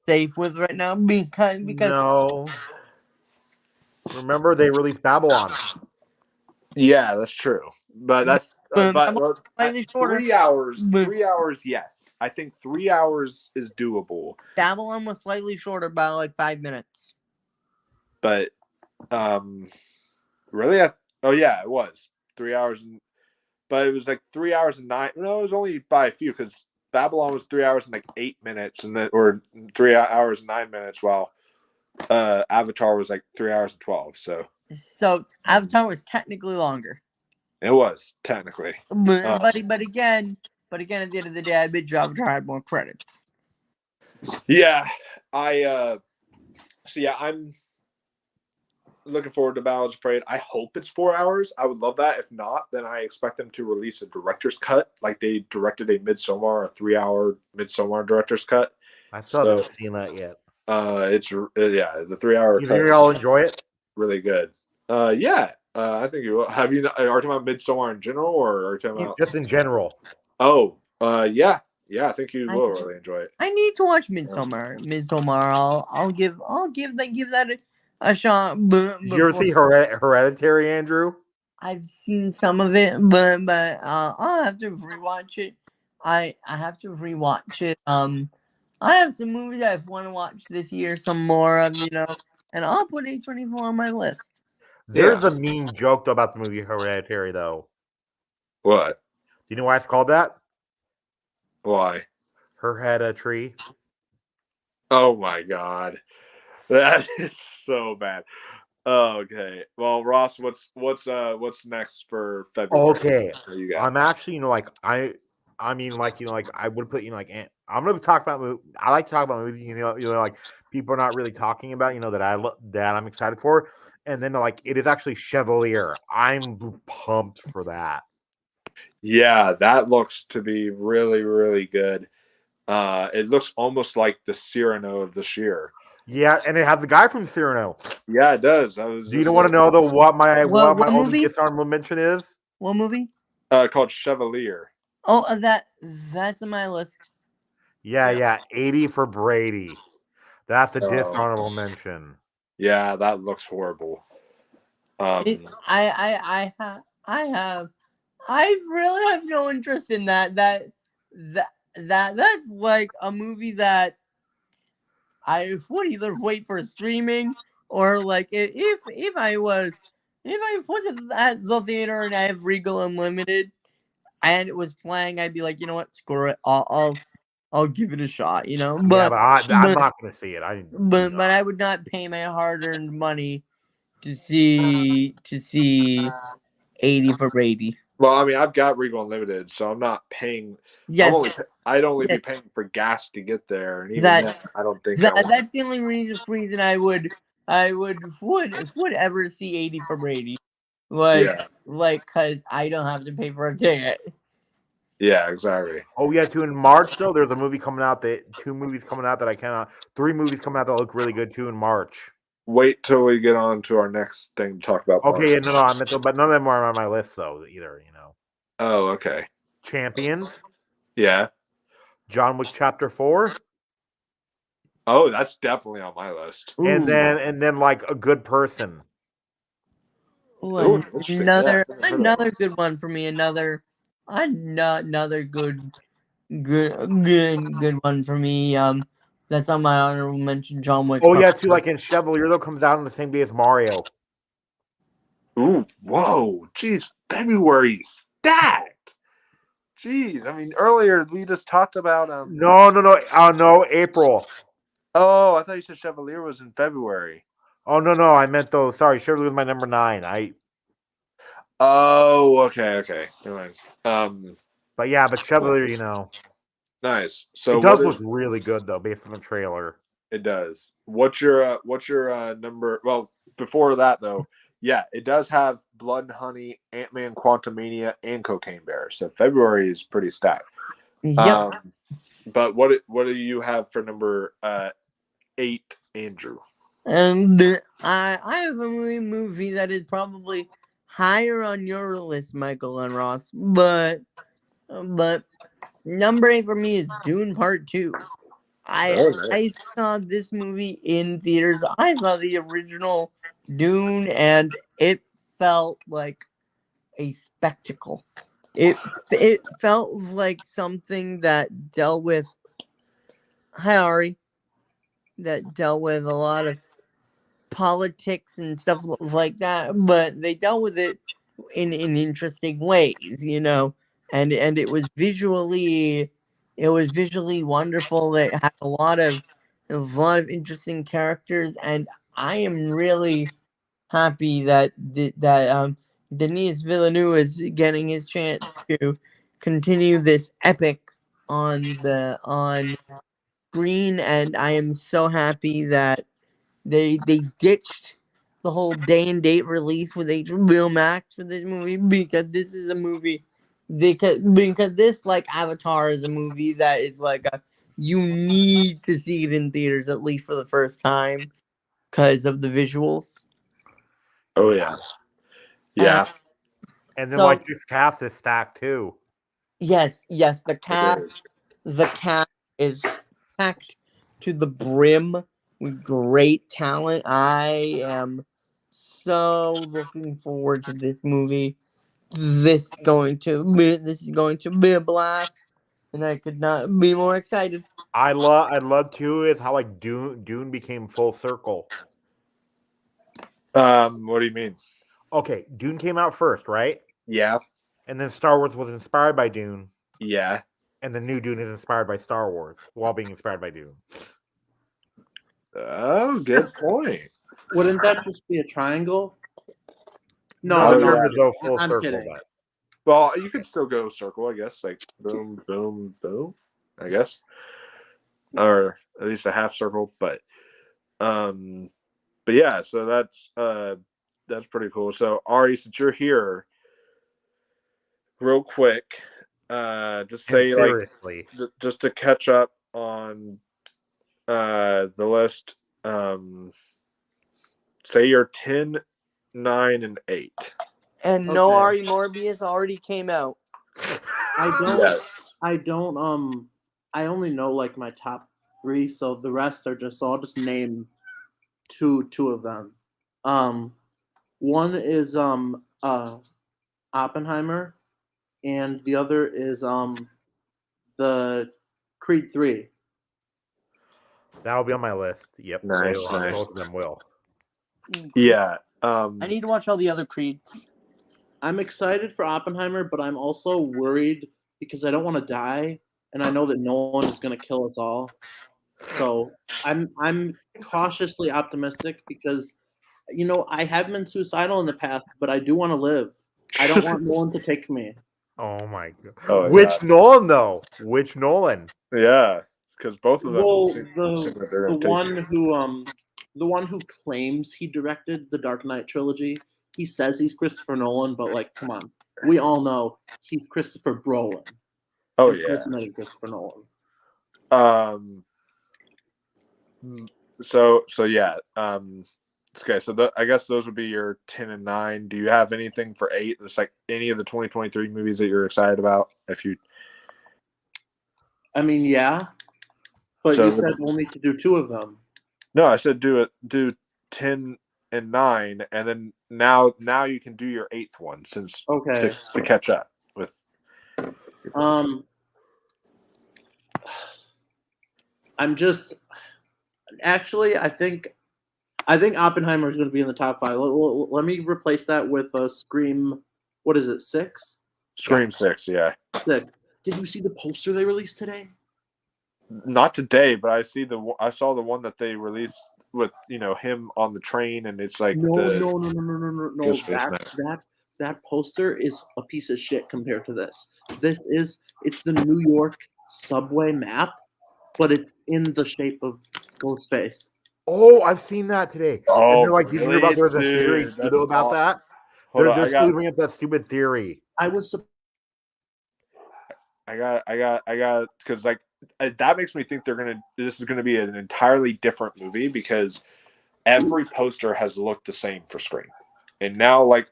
safe with right now, because no. Remember, they released Babylon. Yeah, that's true. But that's slightly shorter. 3 hours. 3 hours, yes. I think 3 hours is doable. Babylon was slightly shorter by like 5 minutes. But really, oh yeah, it was 3 hours, but it was like 3 hours and 9. No, it was only by a few, because Babylon was 3 hours and like 8 minutes, and then or 3 hours and 9 minutes, while Avatar was like 3 hours and 12. So Avatar was technically longer. It was technically, but again, at the end of the day, I bet you Avatar had more credits. Yeah, I'm looking forward to Bao is Afraid. I hope it's 4 hours. I would love that. If not, then I expect them to release a director's cut, like they directed a Midsommar, a 3-hour Midsommar director's cut. I still haven't seen that yet. It's the 3-hour. You think y'all enjoy it? Really good. Yeah. I think you will. Are you talking about Midsommar in general, or are you talking about just in general? Oh, yeah. Yeah, I think you will really enjoy it. I need to watch Midsommar. I'll give that a shot. Did you ever see Hereditary, Andrew? I've seen some of it, but I'll have to rewatch it. I have to rewatch it. I have some movies I want to watch this year, some more of, and I'll put A24 on my list. There's Yeah. a mean joke though about the movie Hereditary, though. What? Do you know why it's called that? Why? Her had a tree. Oh my god, that is so bad. Okay, well, Ross, what's next for February? Okay, What you got? I'm actually, like I mean, like like I would put, like I'm gonna talk about. I like to talk about movies. Like people are not really talking about. That I'm excited for, and then like it is actually Chevalier. I'm pumped for that. Yeah, that looks to be really, really good. It looks almost like the Cyrano of this year. Yeah, and it has the guy from Cyrano. Yeah, it does. Do you want to know though what my What only movie? dishonorable mention is? What movie? Called Chevalier. Oh, that's on my list. Yeah, 80 for Brady. That's a Oh. dishonorable mention. Yeah, that looks horrible. I really have no interest in that. That's like a movie that I would either wait for streaming or like if I was at the theater and I have Regal Unlimited and it was playing, I'd be like, you know what, screw it, I'll give it a shot, Yeah, But but I'm not gonna see it. but I would not pay my hard-earned money to see 80 for Brady. Well, I mean, I've got Regal Unlimited, so I'm not paying. Yes, I'd only be yes. paying for gas to get there, and even That's- then, I don't think I want. that's the only reason I would ever see 80 for Brady. Yeah. Cause I don't have to pay for a ticket. Yeah, exactly. Oh yeah, too. In March though, there's a movie coming out that 3 movies coming out that look really good too in March. Wait till we get on to our next thing to talk about. Okay, no, I meant to, but none of them are on my list though either. Oh, okay. Champions, Yeah. John Wick Chapter 4, Oh, that's definitely on my list. and Ooh. then like A Good Person. Ooh, Ooh, interesting. another Yeah, I've never heard of that. good one for me. Another good one for me. That's on my honorable mention. John Wick. Oh yeah, too. Like in Chevalier though comes out on the same day as Mario. Ooh, whoa, jeez, February stacked. Jeez, I mean, earlier we just talked about No, April. Oh, I thought you said Chevalier was in February. Oh no, I meant though. Sorry, Chevalier was my number 9. Oh, okay. Never mind. But yeah, but Chevalier, Nice. So it does look really good though, based on the trailer. It does. What's your number? Well, before that though, yeah, it does have Blood and Honey, Ant-Man, Quantumania, and Cocaine Bear. So February is pretty stacked. Yep. But what do you have for number 8, Andrew? And I have a movie that is probably higher on your list, Michael and Ross, but number 8 for me is Dune Part 2. I saw this movie in theaters. I saw the original Dune, and it felt like a spectacle. It felt like something that dealt with a lot of politics and stuff like that, but they dealt with it in interesting ways, and it was visually wonderful. It had a lot of interesting characters, and I am really happy that Denis Villeneuve is getting his chance to continue this epic on screen, and I am so happy that they ditched the whole day and date release with HBO Max for this movie, because this is a movie because this, like Avatar, is a movie that is like you need to see it in theaters at least for the first time because of the visuals. Oh yeah. And then like this cast is stacked too. Yes, the cast is packed to the brim with great talent. I am so looking forward to this movie. This is going to be a blast, and I could not be more excited. I love too is how like Dune became full circle. What do you mean? Okay, Dune came out first, right? Yeah. And then Star Wars was inspired by Dune, Yeah. and the new Dune is inspired by Star Wars while being inspired by Dune. Oh, good point. Wouldn't that just be a triangle? No, Oh, the term yeah. is go full I'm circle, kidding. but Well, you could still go circle, I guess. Like boom, boom, boom. I guess, or at least a half circle. But yeah. So that's pretty cool. So Ari, since you're here, real quick, just and say like seriously, just to catch up on the list. Say you're 10, 9, and 8. And no Okay. Ari Morbius already came out. I don't. Yes. I don't. I only know like my top 3, so the rest are just. So I'll just name two of them. One is Oppenheimer, and the other is the Creed 3. that'll be on my list. Yep, Nice, they will. nice. Both of them will. Yeah. I need to watch all the other Creeds. I'm excited for Oppenheimer, but I'm also worried because I don't want to die, and I know that Nolan is going to kill us all. So I'm cautiously optimistic because I have been suicidal in the past, but I do want to live. I don't want Nolan to take me. Oh my god! Oh, Which God. Nolan though? Which Nolan? Yeah, because both of them Well, seem that they're the gonna take the one who claims he directed the Dark Knight trilogy, he says he's Christopher Nolan, but like, come on, we all know he's Christopher Brolin. Oh impersonating Christopher Nolan. So yeah. Okay, so I guess those would be your 10 and 9. Do you have anything for 8? It's like any of the 2023 movies that you're excited about? I mean, yeah, but So you said only to do 2 of them. No, I said do 10 and 9, and then now you can do your 8th one since Okay. to catch up with. I'm just actually I think Oppenheimer is going to be in the top 5. Let me replace that with a Scream. What is it? 6? Scream 6, yeah. 6. Did you see the poster they released today? Not today, but I saw the one that they released with him on the train, and it's like No. Ghostface That poster is a piece of shit compared to this. It's the New York subway map, but it's in the shape of Ghostface. Oh, I've seen that today. Oh, and they're like, did you hear about there's a theory Dude, that's about awesome. that? Hold They're on, just bringing up that stupid theory. I was. I got because like that makes me think this is gonna be an entirely different movie because every poster has looked the same for Scream, and now like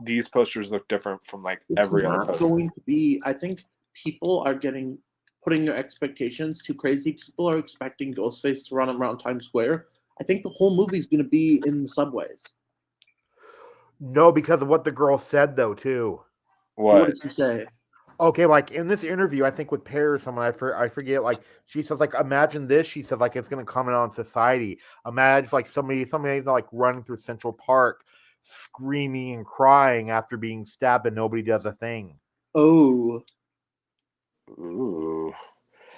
these posters look different from like every other poster. Going to be. I think people are putting their expectations too crazy. People are expecting Ghostface to run around Times Square. I think the whole movie is going to be in the subways. No, because of what the girl said though too. What did she say? Okay, like in this interview, I think with Pear or someone, I forget. Like she says, like imagine this. She said, like it's gonna come in on society. Imagine like somebody like running through Central Park, screaming and crying after being stabbed, and nobody does a thing. Oh, Ooh.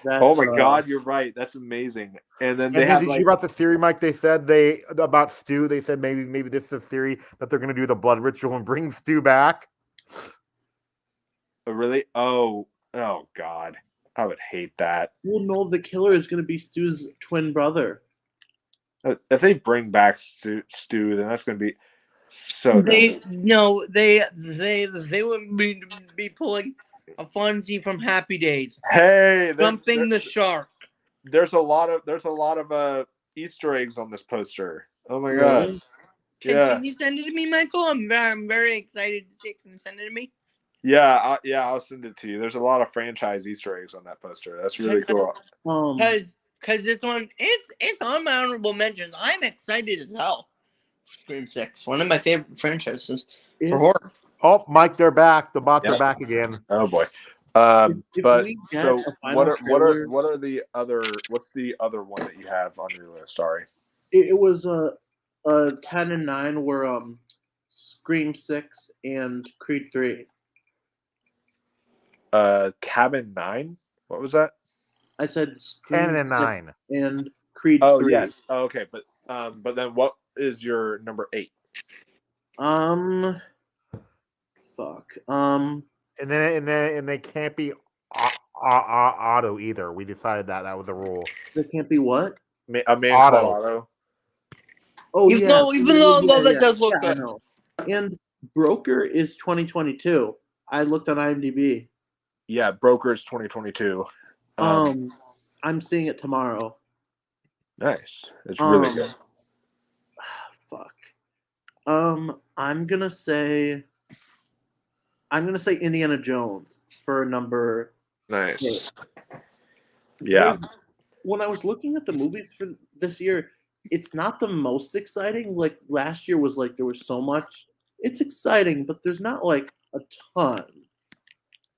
that's, Oh my God, you're right. That's amazing. And then they have did you hear about the theory, Mike? They said about Stu. They said maybe this is a theory that they're gonna do the blood ritual and bring Stu back. Really? Oh God, I would hate that. Well, no, the killer is going to be Stu's twin brother. If they bring back Stu, then that's going to be so. They would be pulling a Fonzie from Happy Days, Hey, jumping the shark. There's a lot of Easter eggs on this poster. Oh my God! Can you send it to me, Michael? I'm very excited to see it. Can you send it to me? Yeah, I'll send it to you. There's a lot of franchise Easter eggs on that poster. That's really cool. Because it's on my honorable mentions. I'm excited as hell. Scream 6, one of my favorite franchises for horror. Oh, Mike, they're back. The bots are back again. Oh boy. If But we get so a final trailer- what's the other one that you have on your list? Sorry. It was a 10 and 9 were Scream 6, and Creed 3. Cabin 9. What was that? I said Scream 10 and 6 9. and Creed Oh 3. yes. Oh, okay, but then what is your number 8? Fuck. And they can't be auto either. We decided that was a rule. There can't be what? A Man Auto. Called Otto. Oh Even yeah. though that does look I good. know. And Broker is 2022. I looked on IMDb. Yeah, Brokers 2022. I'm seeing it tomorrow. Nice. It's really good. Fuck. I'm gonna say Indiana Jones for number. Nice. 8. Yeah. When I was looking at the movies for this year, it's not the most exciting. Like last year was like there was so much. It's exciting, but there's not like a ton.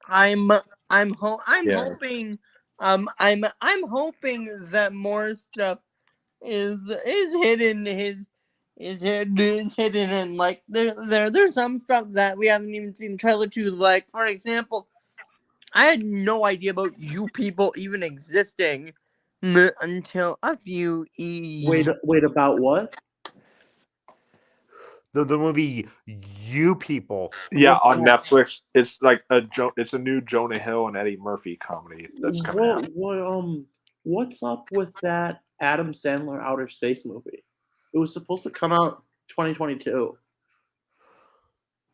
I'm Yeah. hoping I'm hoping that more stuff is hidden is hidden and like there's some stuff that we haven't even seen the trailer to, like for example, I had no idea about You People even existing until a few Wait, about what? The movie You People. Yeah, What's on that? Netflix. It's like it's a new Jonah Hill and Eddie Murphy comedy that's coming out. What's up with that Adam Sandler outer space movie? It was supposed to come out 2022.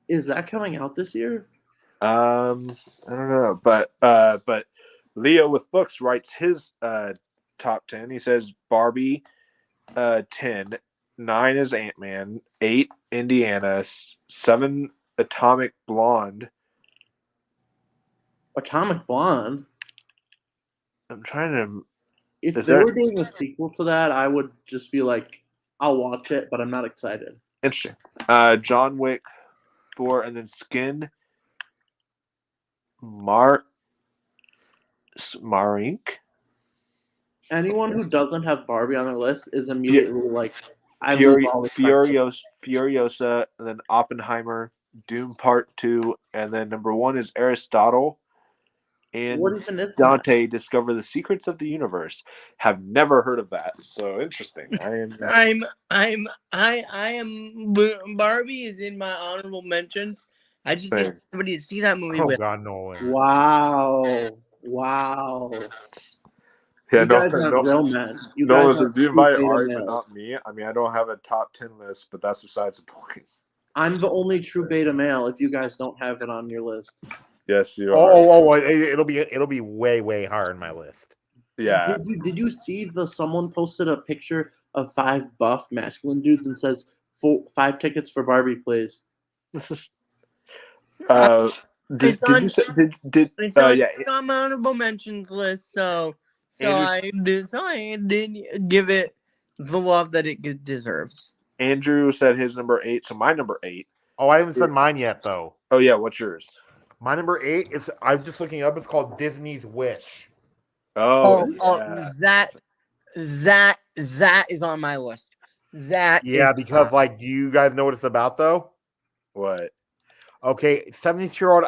Is that coming out this year? I don't know, but Leo with Books writes his top 10. He says Barbie, 10, 9 is Ant-Man, 8 Indiana, 7 Atomic Blonde. Atomic Blonde. I'm trying to. If Is they there- were doing a sequel to that, I would just be like, I'll watch it, but I'm not excited. Interesting. John Wick 4, and then Skin. Marink. Anyone who doesn't have Barbie on their list is immediately like, I lose all respect. Furiosa, and then Oppenheimer, Doom Part 2, and then number 1 is Aristotle. And What even is that? Dante Discover the Secrets of the Universe. Have never heard of that. So interesting. I am Barbie is in my honorable mentions. I just need Same. somebody to see that movie Oh with. God, Nolan. Wow. Yeah, You guys are real men. You no, guys listen, are you invite true Ari, beta but not males. me. I mean, I don't have a top 10 list, but that's besides the point. I'm the only true beta male if you guys don't have it on your list. Yes, you are. It'll be way higher in my list. Yeah. Did you see someone posted a picture of 5 buff masculine dudes and says 5 tickets for Barbie, please? Did you say It's on yeah, some honorable mentions list, so Andrew- I did give it the love that it deserves. Andrew said his number 8, so my number 8. Oh, I haven't said mine yet though. Oh yeah, what's yours? My number 8 is I was just looking up. It's called Disney's Wish. That is on my list. Because like, do you guys know what it's about though? What? Okay, 72-year-old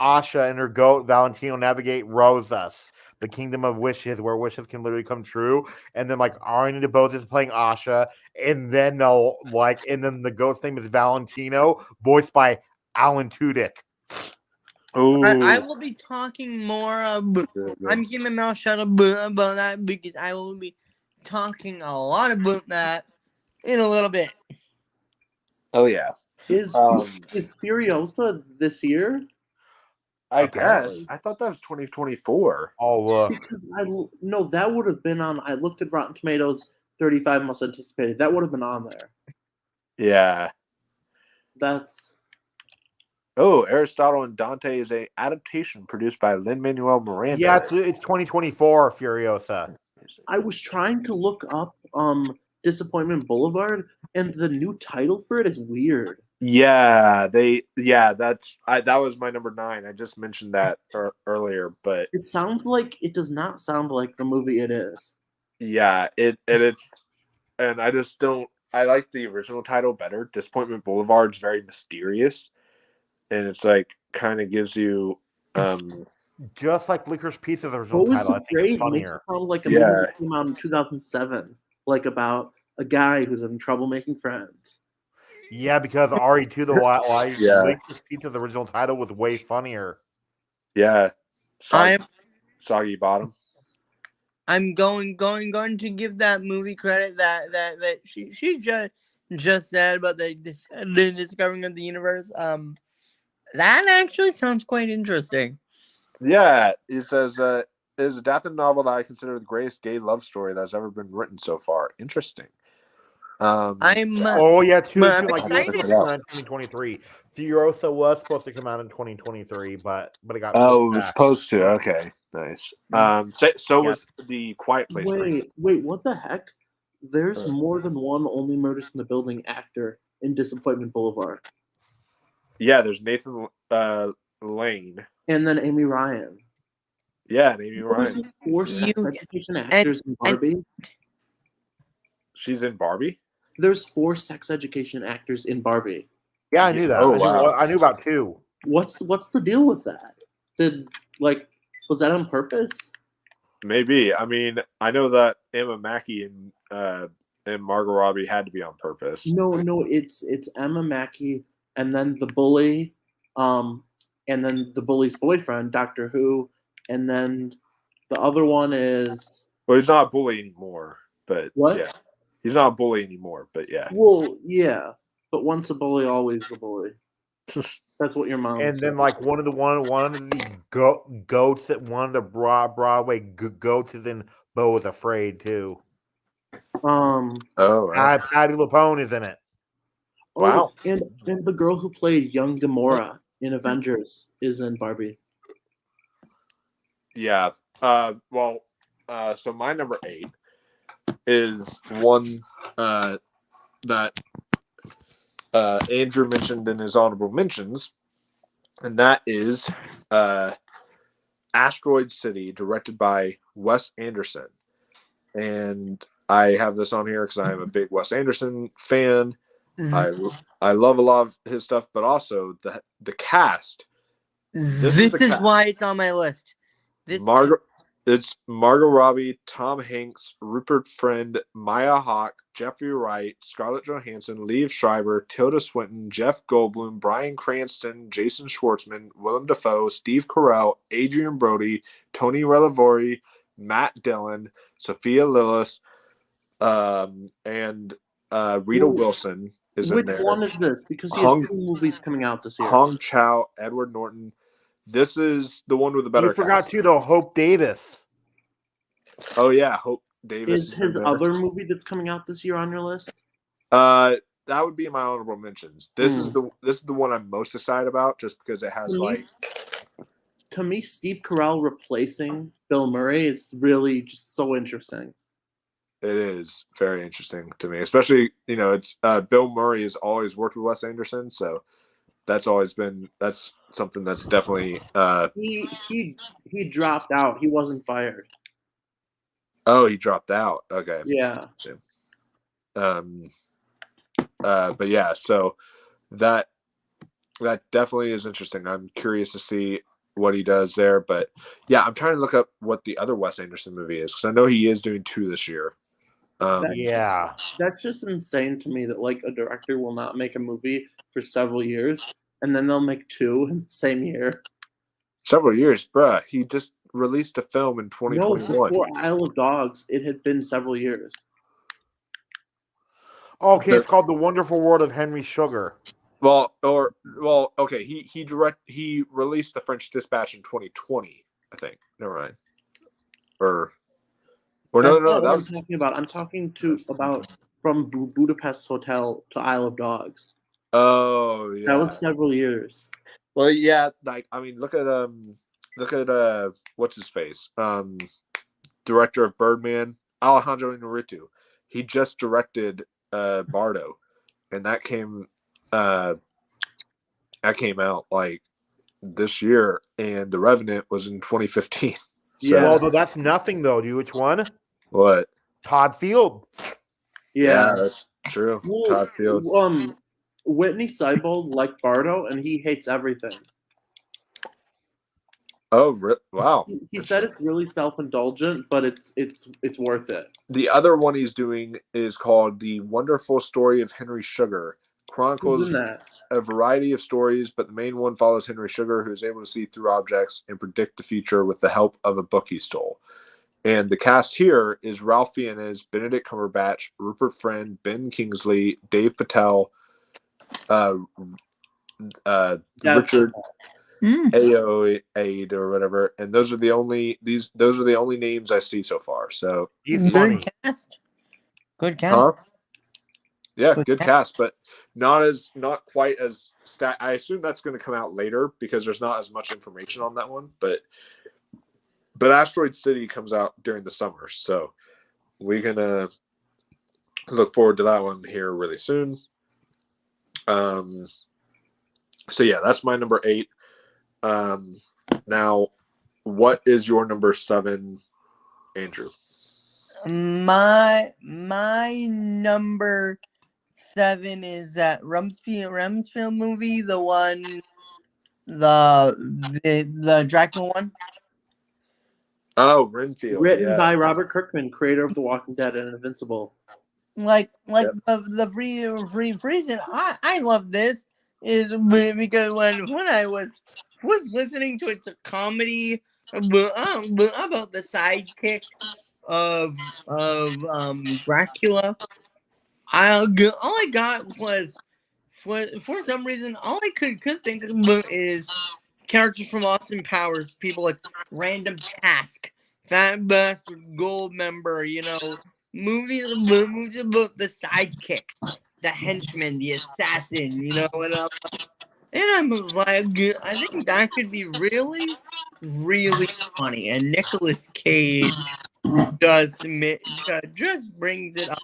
Asha and her goat Valentino navigate Rosas, the kingdom of wishes, where wishes can literally come true. And then like Arnie DeBose is playing Asha, and then the goat's name is Valentino, voiced by Alan Tudyk. I will be talking more. I'm keeping my mouth shut about that because I will be talking a lot about that in a little bit. Oh yeah. Is Furiosa this year? I guess. I thought that was 2024. Oh look. Because that would have been on. I looked at Rotten Tomatoes, 35 most anticipated. That would have been on there. Yeah. That's. Oh, Aristotle and Dante is a adaptation produced by Lin-Manuel Miranda. Yeah, it's 2024 Furiosa. I was trying to look up Disappointment Boulevard, and the new title for it is weird. Yeah, that was my number 9. I just mentioned that earlier, but it does not sound like the movie it is. yeah, it's and I just don't I like the original title better. Disappointment Boulevard is very mysterious, and it's like kind of gives you Just like Licorice Pizza's original What was title, I think it's afraid makes funnier. it sound like a Yeah. movie that came out in 2007, like about a guy who's having trouble making friends. Yeah, because RE2 the why Yeah. Licorice Pizza's original title was way funnier. yeah, I'm soggy bottom. I'm going to give that movie credit that she just said about the discovering of the universe. That actually sounds quite interesting. Yeah, he says it is adapted novel that I consider the greatest gay love story that's ever been written so far. Interesting. I'm Oh yeah, too. I'm Like excited. supposed to come out in 2023. Furiosa was supposed to come out in 2023, but it got Oh, pushed it was back. supposed to. Okay, nice. So Yeah. was the Quiet Place. version. Wait, what the heck? There's Uh. more than one Only Murders in the Building actor in Disappointment Boulevard. Yeah, there's Nathan Lane. And then Amy Ryan. Yeah, and Amy There's Ryan. like 4 sex education actors in Barbie. She's in Barbie. There's 4 sex education actors in Barbie. Yeah, I knew that. Oh, I knew, wow. I knew about 2. What's the deal with that? Was that on purpose? Maybe. I mean, I know that Emma Mackey and Margot Robbie had to be on purpose. No, it's Emma Mackey and then the bully, and then the bully's boyfriend, Doctor Who, and then the other one is Well, he's not a bully anymore, but What? yeah. He's not a bully anymore, but yeah. well, yeah, but once a bully, always the bully. That's what your mom. And said. then like one of the goats that one of the Broadway goats is in Beau is Afraid too. Oh, wow. Patty LuPone is in it. Wow. And the girl who played young Gamora in Avengers is in Barbie. Yeah. So my number 8 is one that Andrew mentioned in his honorable mentions, and that is Asteroid City, directed by Wes Anderson. And I have this on here because I am a big Wes Anderson fan. I love a lot of his stuff, but also the cast. This is the is cast. why it's on my list. It's Margot Robbie, Tom Hanks, Rupert Friend, Maya Hawke, Jeffrey Wright, Scarlett Johansson, Liev Schreiber, Tilda Swinton, Jeff Goldblum, Bryan Cranston, Jason Schwartzman, Willem Dafoe, Steve Carell, Adrian Brody, Tony Revolori, Matt Dillon, Sophia Lillis, and Rita Wilson is in Which there. one is this? Because he has 2 movies coming out this year. Hong Chow, Edward Norton. This is the one with the better. You forgot cast. too though, Hope Davis. Oh yeah, Hope Davis. Is his other movie that's coming out this year on your list? That would be my honorable mentions. This is the one I'm most excited about, just because it has To me, Steve Carell replacing Bill Murray is really just so interesting. It is very interesting to me, especially it's Bill Murray has always worked with Wes Anderson, so that's something that's definitely. He dropped out. He wasn't fired. Oh, he dropped out. Okay. Yeah. But yeah, so that definitely is interesting. I'm curious to see what he does there, but yeah, I'm trying to look up what the other Wes Anderson movie is because I know he is doing 2 this year. That's just insane to me that like a director will not make a movie for several years and then they'll make 2 in the same year. Several years, bruh. He just released a film in 2021. No, before Isle of Dogs, it had been several years. Okay, it's called The Wonderful World of Henry Sugar. Okay. He released The French Dispatch in 2020, I think. Never mind. Or That's no. not what I'm talking about. I'm talking about from Budapest Hotel to Isle of Dogs. Oh yeah. That was several years. Well, yeah. Like I mean, look at what's his face? Director of Birdman, Alejandro Inarritu. He just directed Bardo, and that came out like this year, and The Revenant was in 2015. So, Yeah. Although that's nothing though, dude. Which one? What? Todd Field. Yeah. True. Well, Todd Field. Whitney Seibold liked Bardo, and he hates everything. Oh, wow. He said it's really self-indulgent, but it's worth it. The other one he's doing is called The Wonderful Story of Henry Sugar. Who's Chronicles in that? a variety of stories, but the main one follows Henry Sugar, who is able to see through objects and predict the future with the help of a book he stole. And the cast here is Ralph Fiennes, Benedict Cumberbatch, Rupert Friend, Ben Kingsley, Dave Patel, Richard Ayoade or whatever, and those are the only names I see so far. So He's funny. Good cast. Good cast. huh? Yeah, Good good cast. cast, but not quite as I assume that's going to come out later because there's not as much information on that one. But Asteroid City comes out during the summer, so we're gonna look forward to that one here really soon. So yeah, that's my number 8. Now, what is your number 7, Andrew? My number 7 is that Rumsfeld movie, the one, the Dracula one. Oh, Renfield. Written by Robert Kirkman, creator of The Walking Dead and Invincible. Like the reason I love this is because when I was listening to it's a comedy about the sidekick of Dracula. All I got was for some reason all I could think of is characters from Austin Powers, people like Random Task, Fat Bastard, Goldmember, movies about the sidekick, the henchman, the assassin, and I'm like, I think that could be really, really funny. And Nicolas Cage just brings it up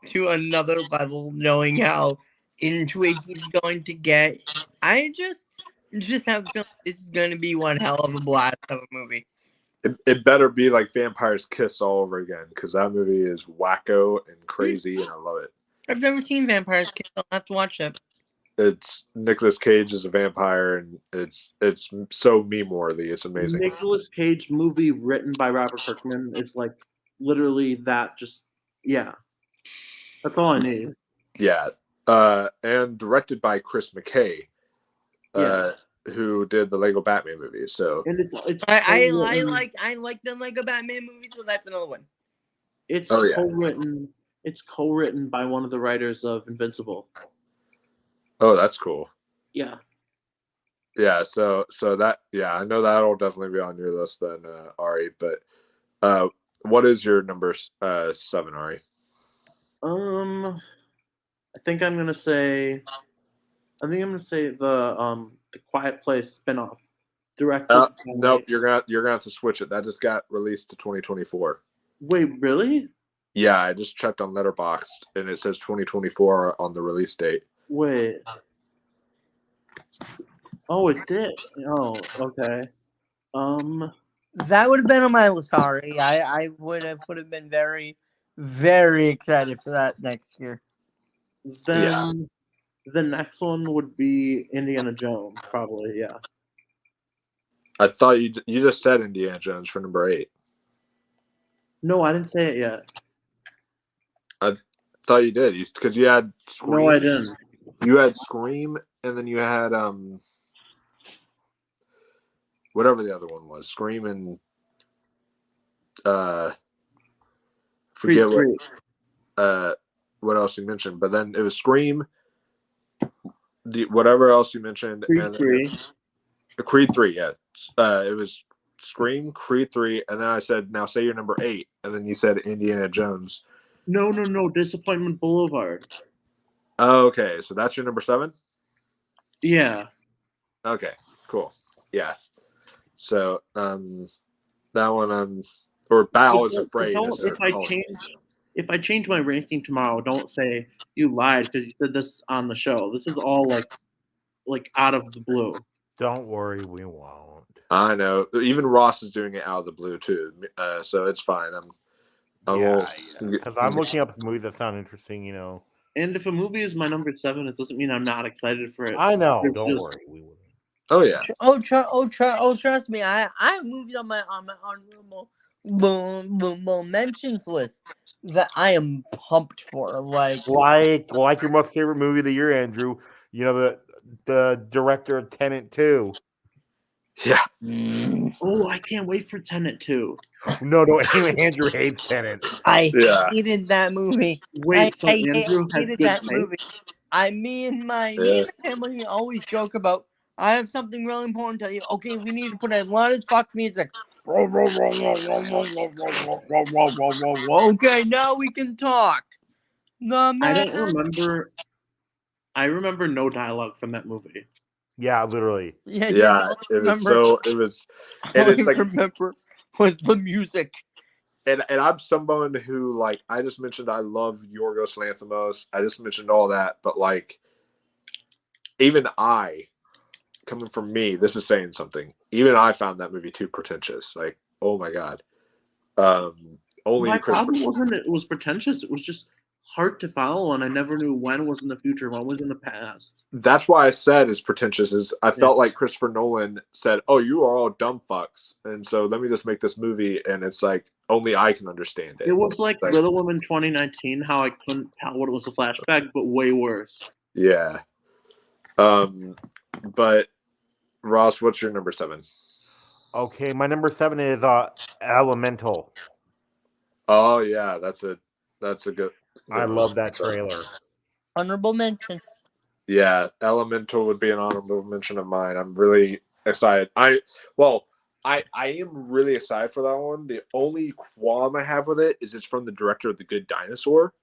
to another level, knowing how into it he's going to get. I just have a feeling this is going to be one hell of a blast of a movie. It better be like Vampire's Kiss all over again, because that movie is wacko and crazy, and I love it. I've never seen Vampire's Kiss. I'll have to watch it. It's Nicolas Cage as a vampire, and it's so meme worthy. It's amazing. Nicolas Cage movie written by Robert Kirkman is like literally that. Just that's all I need. Yeah, and directed by Chris McKay, who did the Lego Batman movies. So and it's I like the Lego Batman movies, so that's another one. It's co-written. It's co-written by one of the writers of Invincible. Oh, that's cool. Yeah. Yeah. So that I know that'll definitely be on your list then, Ari. But what is your number 7, Ari? I think I'm gonna say the Quiet Place spinoff. Directed. Nope, you're gonna have to switch it. That just got released to 2024. Wait, really? Yeah, I just checked on Letterboxd and it says 2024 on the release date. Wait. Oh, it did. Oh, okay. That would have been on my list, sorry. I would have been very, very excited for that next year. Then the next one would be Indiana Jones, probably. Yeah. I thought you just said Indiana Jones for number 8. No, I didn't say it yet. I thought you did, because you had Scream. No, I didn't. You had Scream, and then you had whatever the other one was. Scream and forget what else you mentioned, but then it was Scream, whatever else you mentioned, Creed 3. Creed 3, yeah. It was Scream, Creed 3, and then I said, now say your number 8, and then you said Indiana Jones. No, Disappointment Boulevard. Oh, okay, so that's your number 7? Yeah. Okay, cool. Yeah. So that one or Bao is afraid. If I change my ranking tomorrow, don't say you lied because you said this on the show. This is all like out of the blue. Don't worry, we won't. I know. Even Ross is doing it out of the blue too, so it's fine. Because I'm looking up movies that sound interesting. And if a movie is my number 7, it doesn't mean I'm not excited for it. I know. It's Don't just- worry. We wouldn't. Oh yeah. Trust me. I have movies on my honorable boom mentions list that I am pumped for. Like Like your most favorite movie of the year, Andrew. You know the director of Tenet 2. Yeah. Oh, I can't wait for Tenet 2. No, Andrew hates Tenet. I Yeah. hated that movie. Wait, so I Andrew has hated good that taste? movie. Me and my family always joke about. I have something really important to tell you. Okay, we need to put a lot of fuck music. Okay, now we can talk. The man. I don't remember. I remember no dialogue from that movie. Yeah, literally. Yeah, Yeah. all I It was remember- so. It was. And all it's I like. remember was the music. And I'm someone who, like, I just mentioned I love Yorgos Lanthimos. I just mentioned all that, but like, even I, coming from me, this is saying something. Even I found that movie too pretentious. Like, oh my god. Only My Christopher. problem wasn't it was pretentious. It was just hard to follow, and I never knew when was in the future, when was in the past. That's why I said it's pretentious. Is I felt like Christopher Nolan said, "Oh, you are all dumb fucks," and so let me just make this movie, and it's like only I can understand it. It was like Like- Little Women 2019, how I couldn't tell what it was a flashback, but way worse. Yeah. But Ross, what's your number 7? Okay, my number 7 is Elemental. Oh yeah, that's a good. I love that trailer. Honorable mention. Yeah, Elemental would be an honorable mention of mine. I'm really excited. I am really excited for that one. The only qualm I have with it is it's from the director of The Good Dinosaur,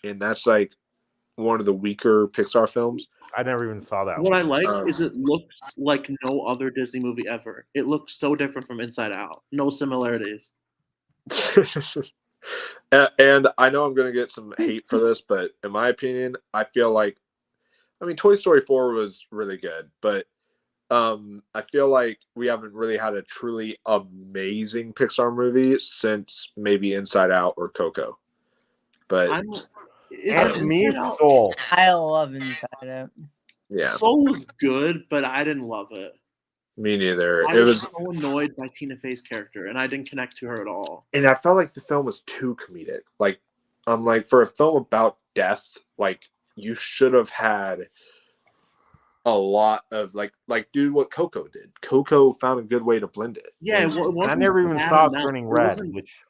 and that's like one of the weaker Pixar films. I never even saw that What one. I like is it looks like no other Disney movie ever. It looks so different from Inside Out. No similarities. And I know I'm going to get some hate for this, but in my opinion, I feel like, I mean, Toy Story 4 was really good, but I feel like we haven't really had a truly amazing Pixar movie since maybe Inside Out or Coco. But And me, Inside Out- Soul. I love Inside Out. yeah, Soul was good, but I didn't love it. me neither. I It was was, so annoyed by Tina Fey's character, and I didn't connect to her at all. and I felt like the film was too comedic. Like, for a film about death, like you should have had a lot of like do what Coco did. Coco found a good way to blend it. Yeah, And- it wasn't. I never even sad saw enough. Turning It Red, wasn't- which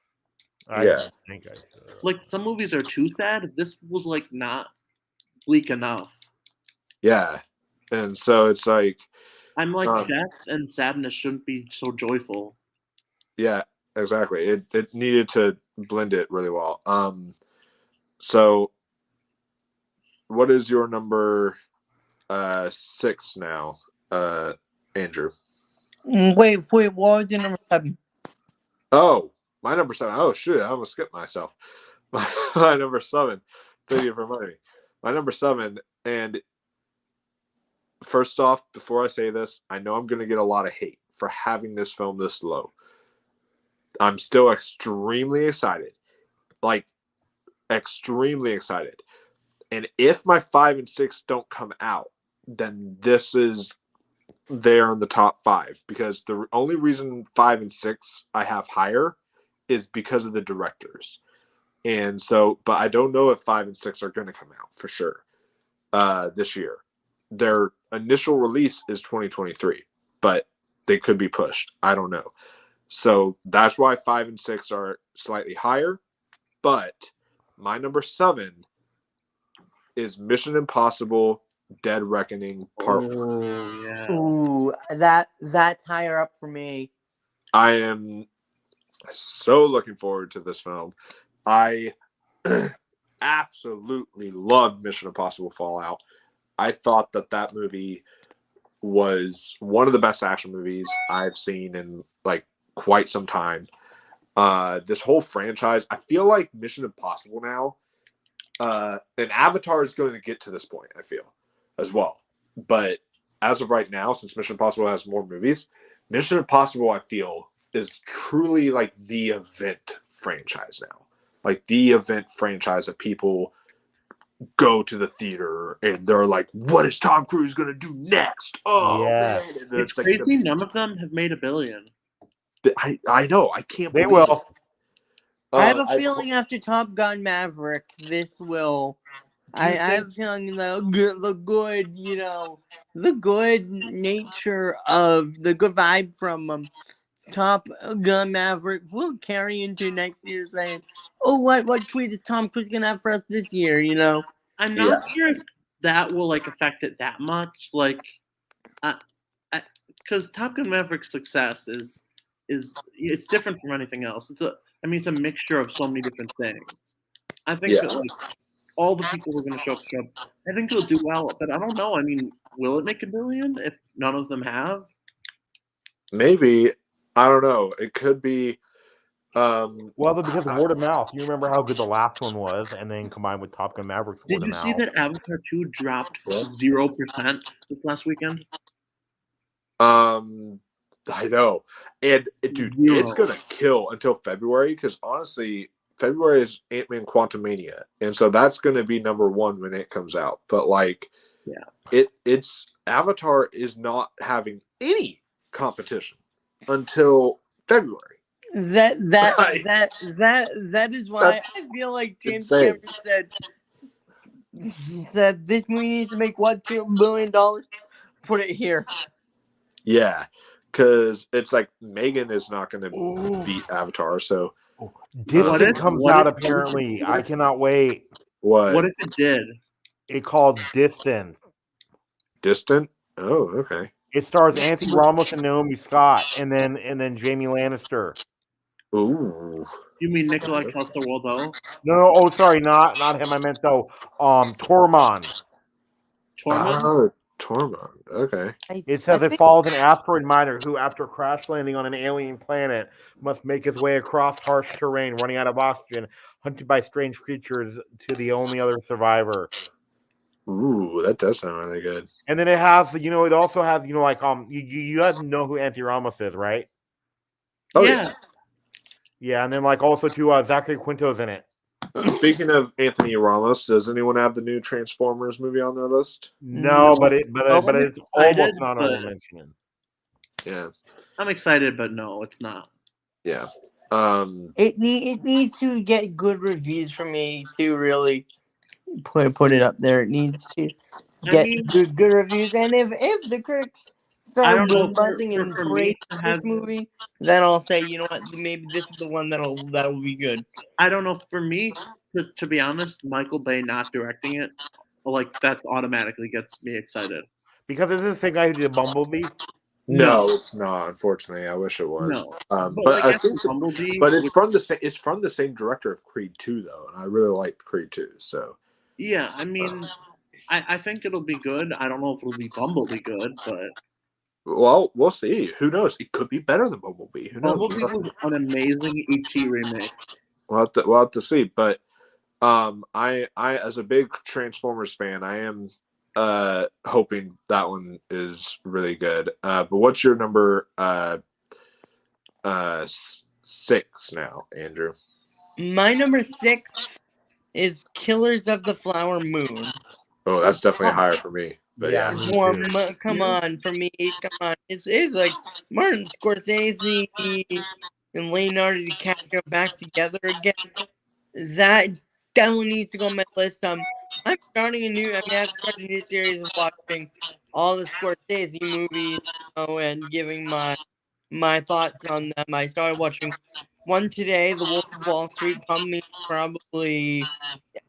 I Yeah. think I should. like some movies are too sad. This was like not bleak enough. yeah, and so it's like, I'm like Um, death and sadness shouldn't be so joyful. yeah, exactly. It needed to blend it really well. So what is your number 6 now, Andrew? Wait, what was your number 7? Oh, my number 7. Oh shoot, I almost skipped myself. My number 7. Thank you for reminding me. My number 7, and first off, before I say this, I know I'm going to get a lot of hate for having this film this low. I'm still extremely excited. Like, extremely excited. And if my 5 and 6 don't come out, then this is there in the top 5. Because the only reason 5 and 6 I have higher is because of the directors. And so, but I don't know if 5 and 6 are going to come out for sure this year. Their initial release is 2023, but they could be pushed. I don't know. So that's why 5 and 6 are slightly higher. But my number 7 is Mission Impossible Dead Reckoning Part 1. Oh yeah. Ooh, that's higher up for me. I am so looking forward to this film. I absolutely love Mission Impossible Fallout. I thought that movie was one of the best action movies I've seen in like quite some time. This whole franchise, I feel like Mission Impossible now, and Avatar is going to get to this point, I feel, as well. But as of right now, since Mission Impossible has more movies, Mission Impossible, I feel, is truly like the event franchise now. Like the event franchise that people go to the theater and they're like, "What is Tom Cruise gonna do next?" Oh Yes. man, and It's it's like crazy. None of them have made $1 billion. I know, I can't They believe will. I have a I- feeling after Top Gun Maverick, this will. I have a feeling the good nature of the good vibe from Top Gun Maverick will carry into next year, saying, "Oh, what tweet is Tom Cruise gonna have for us this year?" You know. I'm not sure if that will like affect it that much. Like, because Top Gun Maverick's success is it's different from anything else. It's a mixture of so many different things. I think that like all the people who are going to show up, I think it'll do well. But I don't know. I mean, will it make $1 billion if none of them have? maybe, I don't know. It could be. Well, because of word of mouth. You remember how good the last one was, and then combined with Top Gun Maverick's Did word of you see mouth. that Avatar 2 dropped Yes. 0% this last weekend? I know, and dude, Zero. it's gonna kill until February because honestly, February is Ant-Man Quantumania, and so that's gonna be number one when it comes out. But like, it's Avatar is not having any competition until February. That Right. is why I feel like James insane. Cameron said this movie needs to make what $2 billion. Put it here. Yeah, because it's like Megan is not going to beat Avatar. So Distant comes what out if- apparently. I cannot wait. What if it did? It called Distant. Distant? Oh, okay. It stars Anthony Ramos and Naomi Scott, and then Jamie Lannister. Ooh. You mean Nikolai Coster-Waldau? No, oh, sorry, not him. I meant though, Tormund. Tormund? Oh, Tormund. Okay. It says it follows an asteroid miner who, after crash landing on an alien planet, must make his way across harsh terrain, running out of oxygen, hunted by strange creatures to the only other survivor. Ooh, that does sound really good. And then it has, it also has, like you guys know who Anthony Ramos is, right? Oh Yeah. Yeah, and then like also too, Zachary Quinto's in it. Speaking of Anthony Ramos, does anyone have the new Transformers movie on their list? No, but it's excited, almost not but- honorable mention. Yeah. I'm excited, but no, it's not. Yeah. It needs to get good reviews for me to really put it up there. It needs to get good reviews, and if the critics I start don't know, buzzing for and me praising to this have- movie, then I'll say, you know what, maybe this is the one that'll be good. I don't know. For me, to be honest, Michael Bay not directing it, like that's automatically gets me excited. Because is this the same guy who did Bumblebee? No, it's not. Unfortunately, I wish it was. No. But like I after think, Bumblebee, but it's from the same. It's from the same director of Creed 2, though, and I really liked Creed 2. So yeah, I mean, I think it'll be good. I don't know if it'll be Bumblebee good, but well, we'll see. Who knows? It could be better than Bumblebee. Who knows? Bumblebee was an amazing ET remake. We'll have to see. But I as a big Transformers fan, I am hoping that one is really good. But what's your number 6 now, Andrew? My number 6 is Killers of the Flower Moon. Oh, that's definitely higher for me. But Yeah, yeah. me too. Come on, for me, come on. It's like Martin Scorsese and Leonardo DiCaprio back together again. That one needs to go on my list. I'm starting I've started a new series of watching all the Scorsese movies, and giving my thoughts on them. I started watching one today, The Wolf of Wall Street, coming probably,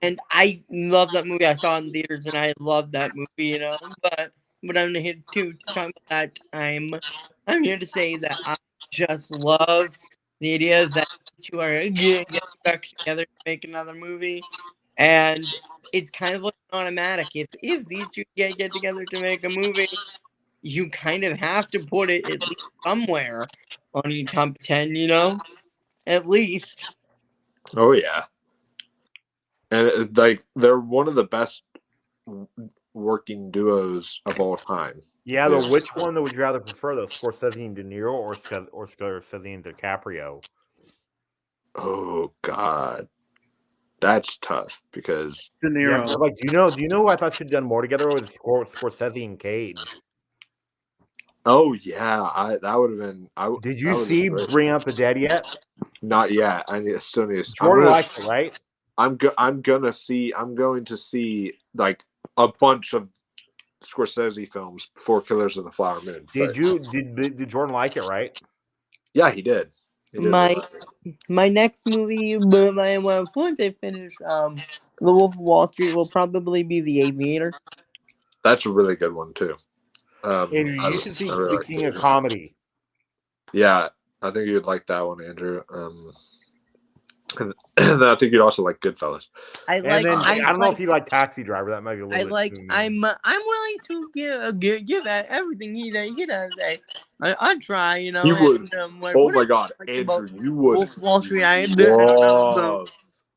and I love that movie. I saw it in theaters, and I love that movie, But I'm here to talk about that. I'm here to say that I just love the idea that these two are getting back together to make another movie, and it's kind of like an automatic. If these two get together to make a movie, you kind of have to put it at least somewhere on your top 10, at least. Oh yeah. And like they're one of the best working duos of all time. Yeah, though, which one would you rather prefer, though, Scorsese and De Niro or Scorsese and DiCaprio? Oh God. That's tough because De Yeah, Niro. but, like, do you know who I thought should have done more together was Scorsese and Cage. oh yeah, that would have been. Did that you would've see been great. Bring Out the Dead yet? Not yet. I still need. Jordan liked it, right? I'm going to see like a bunch of Scorsese films before Killers of the Flower Moon. Did but- you did Jordan like it, right? Yeah, he did. He did My really. my next movie, but once I finish The Wolf of Wall Street, will probably be The Aviator. That's a really good one too. And I- you should see I really The like King it. of Comedy. Yeah, I think you'd like that one, Andrew. And then I think you'd also like Goodfellas. I And like. then I don't know like, if you like Taxi Driver. That might be a little I bit like. too mean. I'm willing to give at everything he does. I'll try. You know. You would. And, Oh what my I God, like Andrew, about you would Wolf of Wall Street. I don't know. love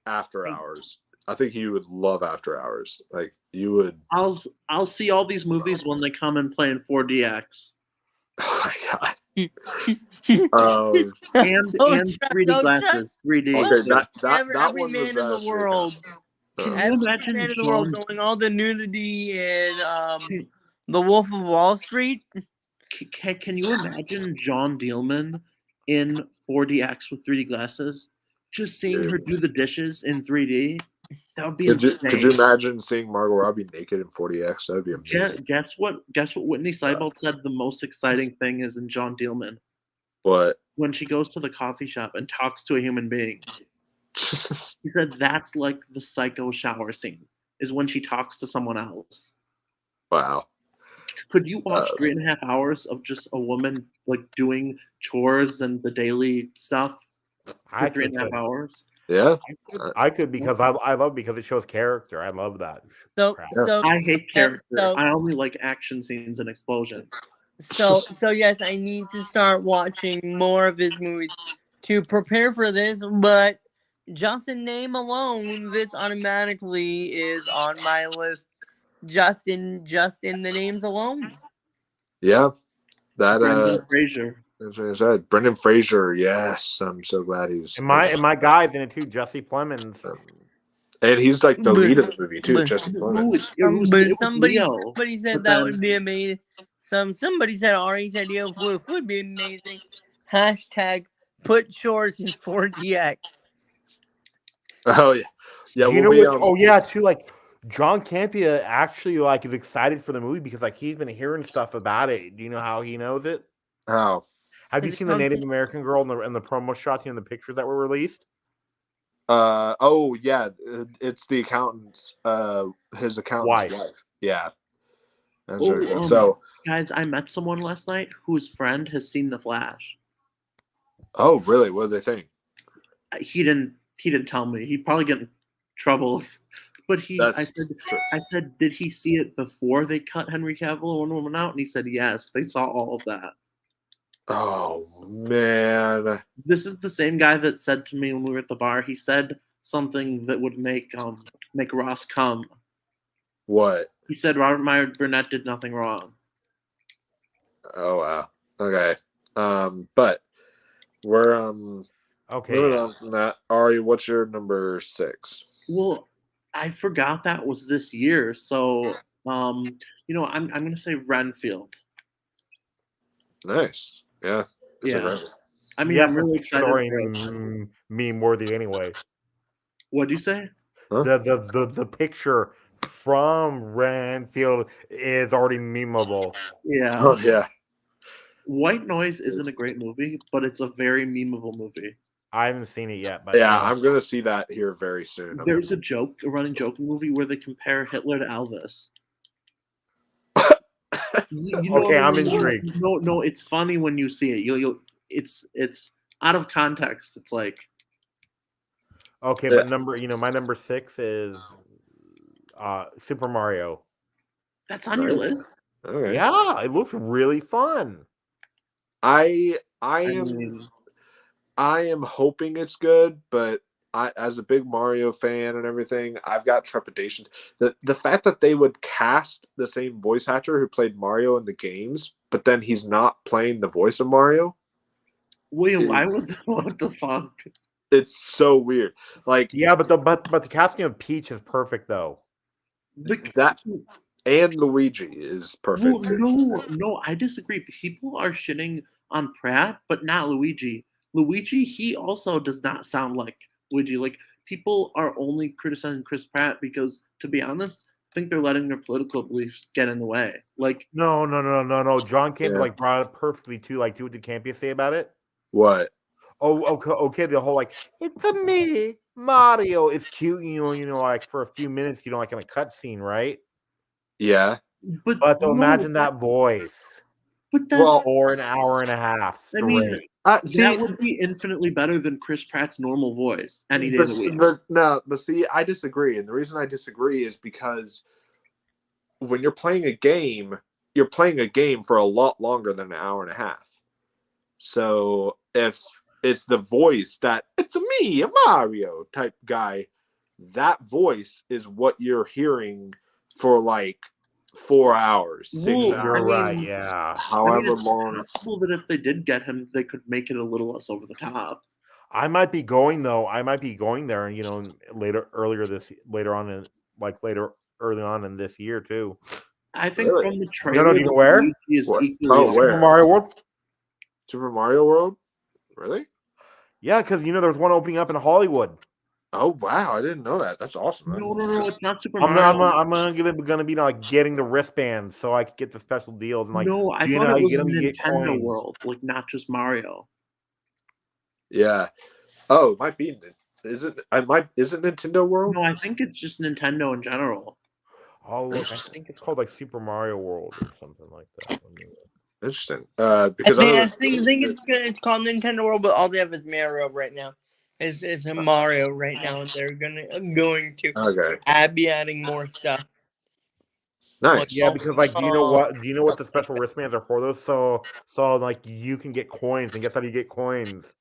After Hours. I think you would love After Hours. Like you would. I'll see all these movies when they come and play in 4DX Oh my God. and Don't and trust- 3D don't glasses. trust 3D. Okay, that every one man was in the actually world. Can good. you Every imagine man in the world John? doing all the nudity and The Wolf of Wall Street. Can you imagine John Dielman in 4DX with 3D glasses? Just seeing her do the dishes in 3D. That would be Could insane. you imagine seeing Margot Robbie naked in 40X? That would be amazing. Guess what Whitney Seibel said the most exciting thing is in John Dielman? But When she goes to the coffee shop and talks to a human being. He said that's like the Psycho shower scene, is when she talks to someone else. wow. Could you watch 3.5 hours of just a woman like doing chores and the daily stuff for I 3.5 could. hours? Yeah. I could because I love because it shows character. I love that. So crap. so I hate character. So, I only like action scenes and explosions. so yes, I need to start watching more of his movies to prepare for this. But just in name alone, this automatically is on my list. Just in the names alone. Yeah. That Brendan Fraser. that's what I said. Brendan Fraser, yes. I'm so glad he's And my guy's in it too, Jesse Plemons. and he's like the But- lead of the movie too, but- Jesse Who Plemons. was- it was But Leo. somebody said But that then- would be amazing. Somebody said Ari said it would be amazing. Hashtag put shorts in 4DX. Oh yeah. Yeah, you know we'll be, which? Oh yeah, too. Like John Campia actually like is excited for the movie because like he's been hearing stuff about it. Do you know how he knows it? how? Have you Is it seen the Native something- American girl in the promo shots and the pictures that were released? Oh yeah, it's the accountant's his accountant's Wife. wife. Yeah. That's Oh, very good. um, So Guys, I met someone last night whose friend has seen The Flash. oh really? What do they think? He didn't tell me. He'd probably get in trouble. But I said, did he see it before they cut Henry Cavill and Wonder Woman out? And he said yes. They saw all of that. Oh man. This is the same guy that said to me when we were at the bar. He said something that would make Ross come. What? He said Robert Meyer Burnett did nothing wrong. Oh wow. Okay. But we're Okay. moving yeah. on from that. Ari, what's your number 6? Well, I forgot that was this year. So I'm gonna say Renfield. Nice. Yeah. It's a Yeah. great one. I mean, Yes, I'm really it's excited. already For it. meme worthy anyway. What'd you say? Huh? The picture from Renfield is already memeable. Yeah. Oh yeah. White Noise isn't a great movie, but it's a very memeable movie. I haven't seen it yet, but Yeah, I'm gonna see that here very soon. There's a running joke in the movie where they compare Hitler to Elvis. You know Okay, what I I'm mean? intrigued. No, it's funny when you see it. It's out of context. It's like okay, Yeah. but my number 6 is Super Mario. that's on your Nice. list. Okay. Yeah, it looks really fun. I I am mean, I am hoping it's good, but as a big Mario fan and everything, I've got trepidations. The fact that they would cast the same voice actor who played Mario in the games, but then he's not playing the voice of Mario. wait, why would what the fuck? It's so weird. Like Yeah, but the casting of Peach is perfect though. that, and Luigi is perfect. Well, no, I disagree. People are shitting on Pratt, but not Luigi. Luigi, he also does not sound like Luigi. Like people are only criticizing Chris Pratt because, to be honest, I think they're letting their political beliefs get in the way. Like, No. John Campbell Yeah. like brought it perfectly too. Like, what did Campbell say about it? What? Oh, okay. The whole like, it's a me, Mario is cute. Like for a few minutes, like in a cutscene, right? Yeah. But to no, imagine that voice but that's. Well, for an hour and a half I mean, straight. see, that would be infinitely better than Chris Pratt's normal voice any day of the week. but see, I disagree, and the reason I disagree is because when you're playing a game for a lot longer than an hour and a half. So if it's the voice that it's me, a Mario type guy, that voice is what you're hearing for like 4 hours, 6 Well, hours, You're right. Yeah. however it's long. possible that if they did get him, they could make it a little less over the top. I might be going though. I might be going there, later early on in this year too. I think Really? from the trailer, do you know where? Luigi is What? equally. Oh, as where? Super Mario World. Super Mario World? Really? Yeah, because there's one opening up in Hollywood. Oh wow, I didn't know that. That's awesome. No, it's not Super I'm Mario. gonna be like getting the wristbands so I could get the special deals and like. No, I do you thought know how it you was get them? You get Nintendo coins. World, like not just Mario. Yeah. Oh, it might be. Is it? Is it Nintendo World? No, I think it's just Nintendo in general. Oh look, I think it's called like Super Mario World or something like that. Interesting. I Because think it's good. It's called Nintendo World, but all they have is Mario right now. It's a Mario right now, and they're going to okay. be adding more stuff. Nice. Yeah, because like, do you know what? Do you know what the special wristbands are for? Those so like you can get coins, and guess how you get coins?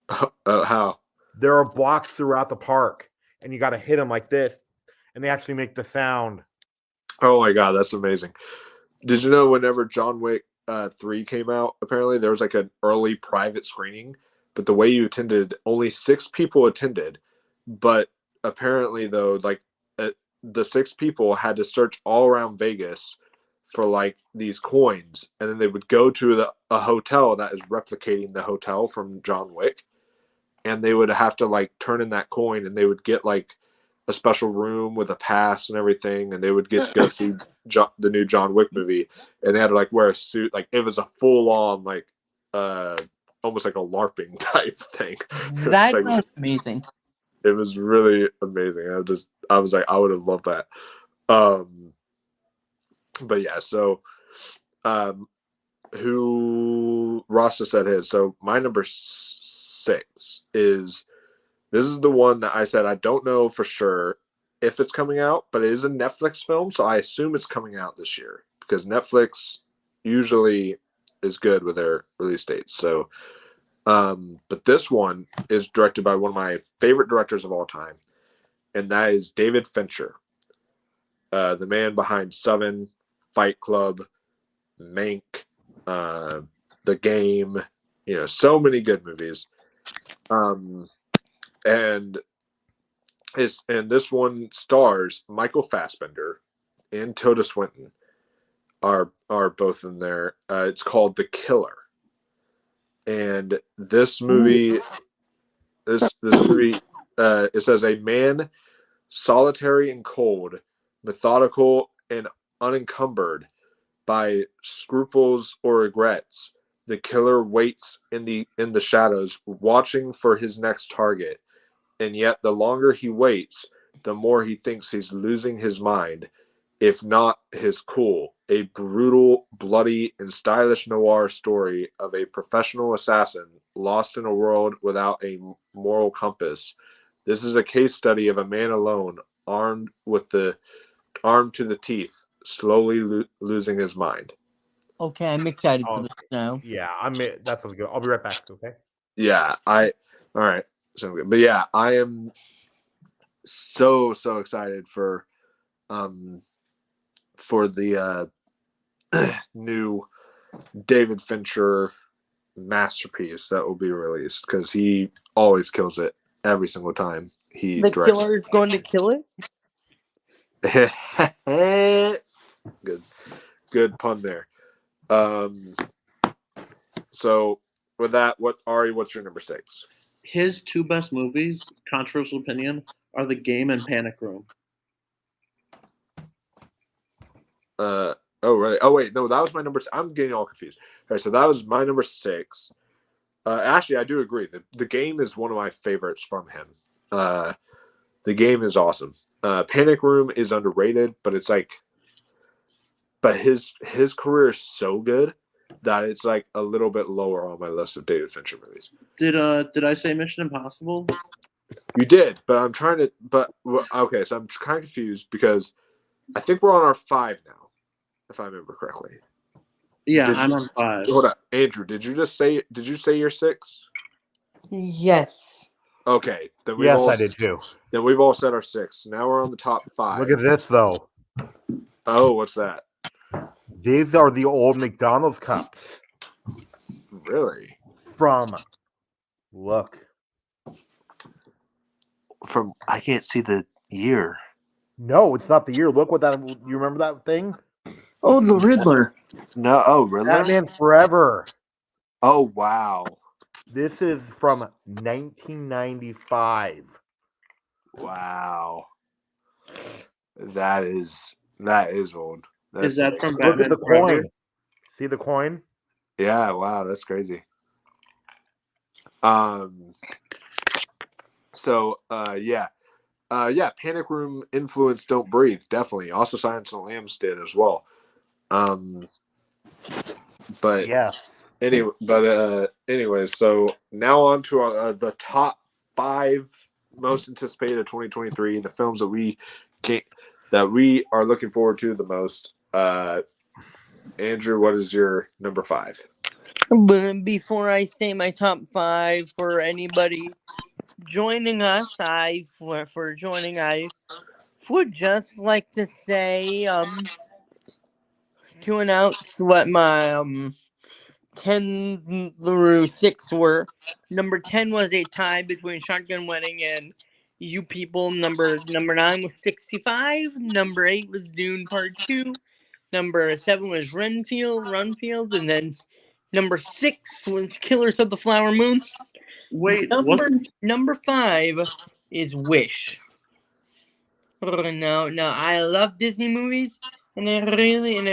How? There are blocks throughout the park, and you got to hit them like this, and they actually make the sound. Oh my god, that's amazing. Did you know whenever John Wick 3 came out, apparently there was like an early private screening, but the way you attended, only 6 people attended, but apparently though, like the 6 people had to search all around Vegas for like these coins, and then they would go to a hotel that is replicating the hotel from John Wick, and they would have to like turn in that coin, and they would get like a special room with a pass and everything, and they would get to go see the new John Wick movie, and they had to like wear a suit, like it was a full on like almost like a LARPing type thing. That like, sounds amazing. it was really amazing. I was like, I would have loved that. But yeah, so who Rasta said his. So my number 6 is, this is the one that I said I don't know for sure if it's coming out, but it is a Netflix film, so I assume it's coming out this year because Netflix usually is good with their release dates. So, but this one is directed by one of my favorite directors of all time, and that is David Fincher, the man behind Seven, Fight Club, Mank, The Game, so many good movies. And this one stars Michael Fassbender and Tilda Swinton are both in there. It's called The Killer, and this movie, it says a man solitary and cold, methodical and unencumbered by scruples or regrets. The killer waits in the shadows, watching for his next target. And yet the longer he waits, the more he thinks he's losing his mind, if not his cool. A brutal, bloody, and stylish noir story of a professional assassin lost in a world without a moral compass. This is a case study of a man alone, armed to the teeth, slowly losing his mind. Okay, I'm excited for this now. Yeah, that sounds good. I'll be right back. Okay. Yeah, all right. So good. But yeah, I am so excited for the new David Fincher masterpiece that will be released, because he always kills it every single time he The directs. killer is going to kill it. Good pun there. So with that, what's your number 6? His two best movies, controversial opinion, are The Game and Panic Room. Oh right. Oh wait, no, that was my number. I'm getting all confused. All right, so that was my number 6. Actually, I do agree. The Game is one of my favorites from him. The Game is awesome. Panic Room is underrated, but it's like, but his career is so good that it's like a little bit lower on my list of David Fincher movies. Did I say Mission Impossible? You did, but I'm trying to. But okay, so I'm kind of confused because I think we're on our 5 now, if I remember correctly. Yeah, I'm on 5. Hold on, Andrew. Did you say your 6? Yes. Okay, then Yes, I did too. Then we've all said our 6. Now we're on the top 5. Look at this though. Oh, what's that? These are the old McDonald's cups Really? from. Look. From I can't see the year. No, it's not the year. Look what that. You remember that thing? Oh, the Riddler. No, oh really? Batman Forever. Oh wow. This is from 1995. Wow. That is old. Is that from Look Batman at the Forever? coin. See the coin? Yeah, wow, that's crazy. So yeah. Panic Room influenced Don't Breathe, definitely. Also Silence of the Lambs did as well. But Yeah. anyways, so now on to the top 5 most anticipated of 2023, the films that we are looking forward to the most. Andrew, what is your number 5? But before I say my top 5 for anybody joining us, I would just like to say to announce what my 10 through 6 were. Number 10 was a tie between Shotgun Wedding and You People. Number 9 was 65. Number 8 was Dune Part 2. Number 7 was Runfield, and then number 6 was Killers of the Flower Moon. Wait, Number 5 is Wish. No, I love Disney movies, and I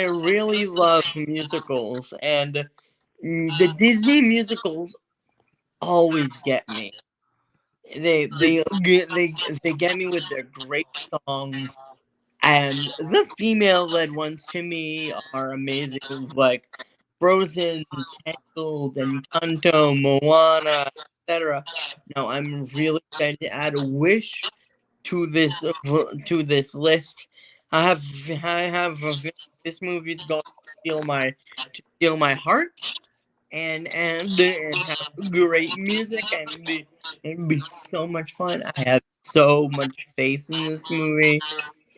really love musicals, and the Disney musicals always get me. They get me with their great songs, and the female-led ones to me are amazing, like Frozen, Tangled, Encanto, Moana, etc. Now I'm really excited to add a Wish to this list. I have a feeling this movie is going to steal my heart, and have great music, and be so much fun. I have so much faith in this movie,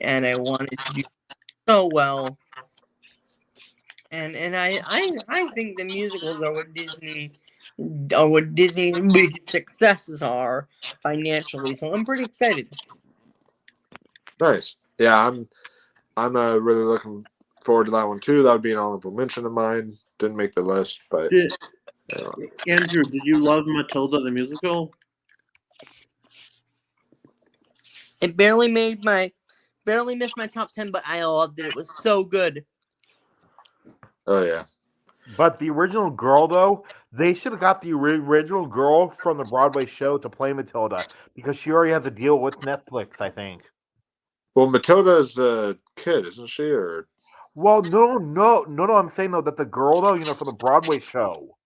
and I want it to do so well. And I think the musicals are what Disney's biggest successes are financially. So I'm pretty excited. Nice. Yeah, I'm really looking forward to that one too. That would be an honorable mention of mine. Didn't make the list, but Andrew, did you love Matilda the musical? It barely missed my top 10, but I loved it. It was so good. oh yeah. But the original girl, though, they should have got the original girl from the Broadway show to play Matilda because she already has a deal with Netflix, I think. Well, Matilda is the kid, isn't she? Or well, no. I'm saying though that the girl, though, for the Broadway show.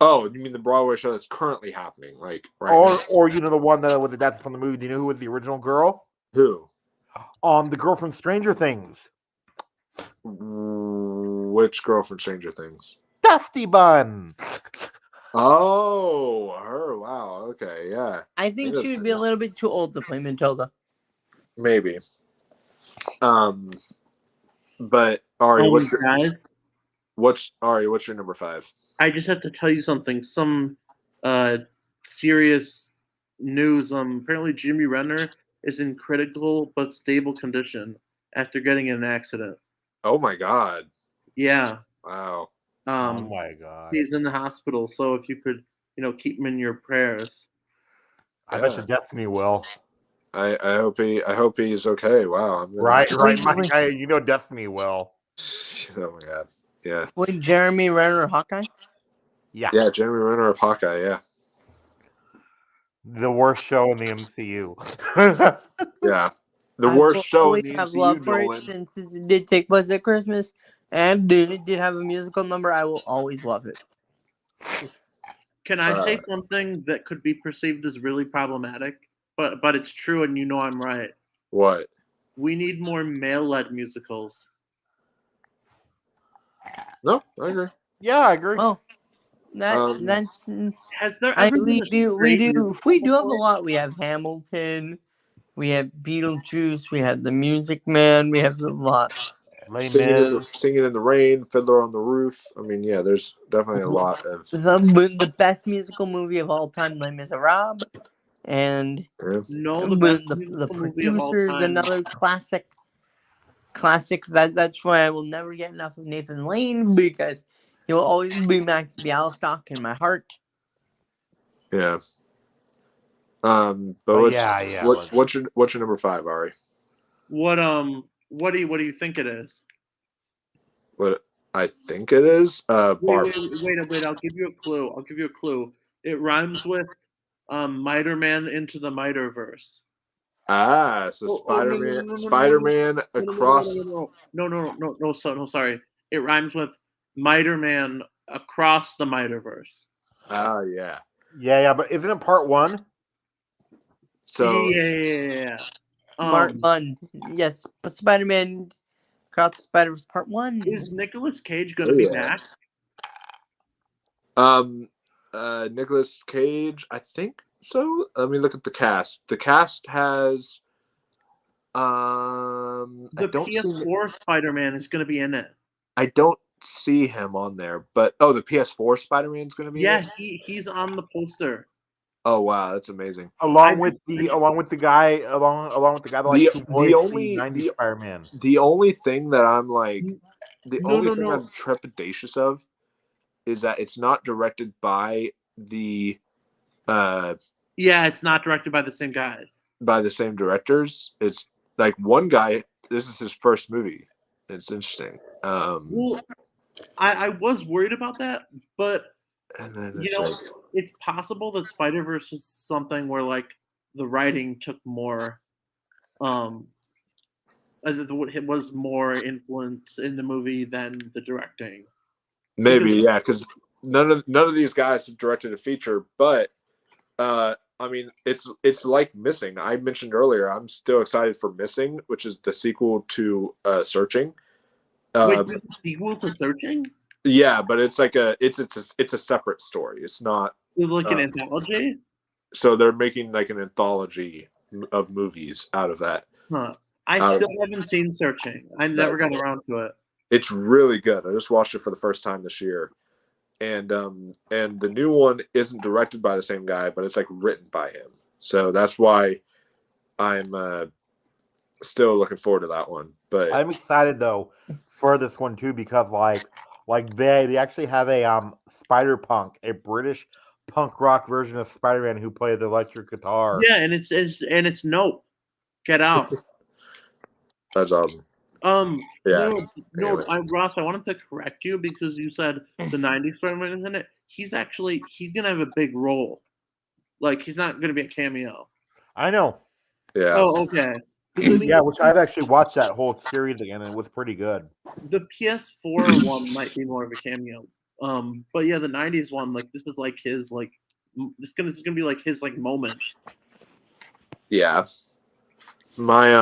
Oh, you mean the Broadway show that's currently happening, like right now? Or the one that was adapted from the movie. Do you know who was the original girl? Who? The girl from Stranger Things. Which girl from Stranger Things? Dusty Bun. Oh, her. Wow. Okay. Yeah. I think she would be a little bit too old to play Matilda. Maybe. But Ari, what's your number 5? I just have to tell you something. Some serious news. Apparently Jimmy Renner is in critical but stable condition after getting in an accident. Oh my God! Yeah. Wow. Oh Um, my god! he's in the hospital, so if you could, keep him in your prayers. I bet you Yeah. Destiny will. I hope he's okay. Wow. Right, Wait, Mike. wait. You know Destiny will. Oh my God. Yeah. Like Jeremy Renner, Hawkeye. Yeah, Yeah. Jeremy Renner of Hawkeye. Yeah. the worst show in the MCU. Yeah. The I worst will show in always the have MCU, love for it Nolan. since it did take place at Christmas, and it did have a musical number. I will always love it. Can I say Uh, something that could be perceived as really problematic, but it's true, and I'm right? What? We need more male-led musicals. No, I agree. yeah, I agree. Oh, that's Has there ever been we a do straight we musical do have a before? lot. We have Hamilton, we have Beetlejuice, we have The Music Man, we have a lot. Les Mis. Singing in the Rain, Fiddler on the Roof. I mean, yeah, there's definitely a lot of. The best musical movie of all time, Les Miserables, and Yeah. No, the best the musical movie of all Producers, time. another classic. That's why I will never get enough of Nathan Lane, because he will always be Max Bialystock in my heart. Yeah. But Oh, what's yeah. what's your number 5, Ari? What do you think it is? What I think it is, Barf. Wait! I'll give you a clue. It rhymes with Miter-Man into the Miterverse. Ah, so Spider-Man across. No, sorry. It rhymes with Miter-Man across the Miterverse. Ah, yeah. Yeah, but isn't it part 1? So Yeah. Part 1. Yes, but Spider-Man Across the Spider-Verse Part 1. Is Nicolas Cage gonna be back? Nicolas Cage, I think so. Let me look at the cast. The cast has The PS4 Spider-Man is gonna be in it. I don't see him on there, but the PS4 Spider-Man's gonna be in it? He's on the poster. Oh wow, that's amazing. Along with the guy that likes to voice the 90s Spider-Man. The only thing that I'm like I'm trepidatious of is that it's not directed by the it's not directed by the same guys. By the same directors. It's like one guy, this is his first movie. It's interesting. Well, I was worried about that, but and then it's possible that Spider-Verse is something where like the writing took more it was more influence in the movie than the directing. Maybe, because none of these guys have directed a feature, but I mean, it's like Missing. I mentioned earlier, I'm still excited for Missing, which is the sequel to Searching. Wait, there's a sequel to Searching? Yeah, but it's like it's a separate story. It's not like an anthology. So they're making like an anthology of movies out of that. Huh. I still haven't seen Searching. I never got around to it. It's really good. I just watched it for the first time this year, and the new one isn't directed by the same guy, but it's like written by him. So that's why I'm still looking forward to that one. But I'm excited though for this one too, because like they actually have a Spider-Punk, a British punk rock version of Spider-Man who plays the electric guitar. Yeah, and it's Nope. Get Out. That's awesome. Ross, I wanted to correct you because you said the 90s Spider-Man is in it. He's gonna have a big role. Like, he's not gonna be a cameo. I know. Yeah. Oh, okay. Yeah, which I've actually watched that whole series again, and it was pretty good. The PS4 one might be more of a cameo. But yeah, the 90s one, like, this is like his this is gonna be like his moment. Yeah. My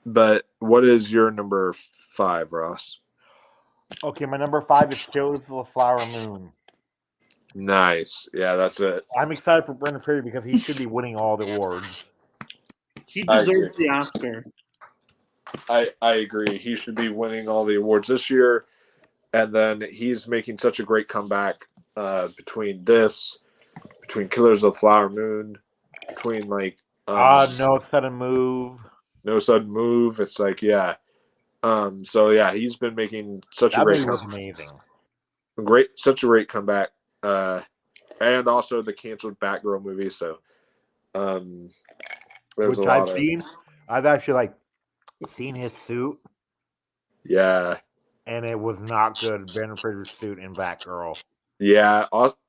But what is your number 5, Ross? Okay, my number 5 is Killers of the Flower Moon. Nice. Yeah, that's it. I'm excited for Brendan Fraser because he should be winning all the awards. He deserves the Oscar. I agree. He should be winning all the awards this year, and then he's making such a great comeback between this, between Killers of the Flower Moon, between like No Sudden Move. No Sudden Move. It's like so yeah, he's been making such a That great movie was amazing. such a great comeback. And also the canceled Batgirl movie. So there's Which a lot I've seen. I've actually seen his suit, Yeah. and it was not good. Brandon Fraser's suit in Batgirl. Yeah.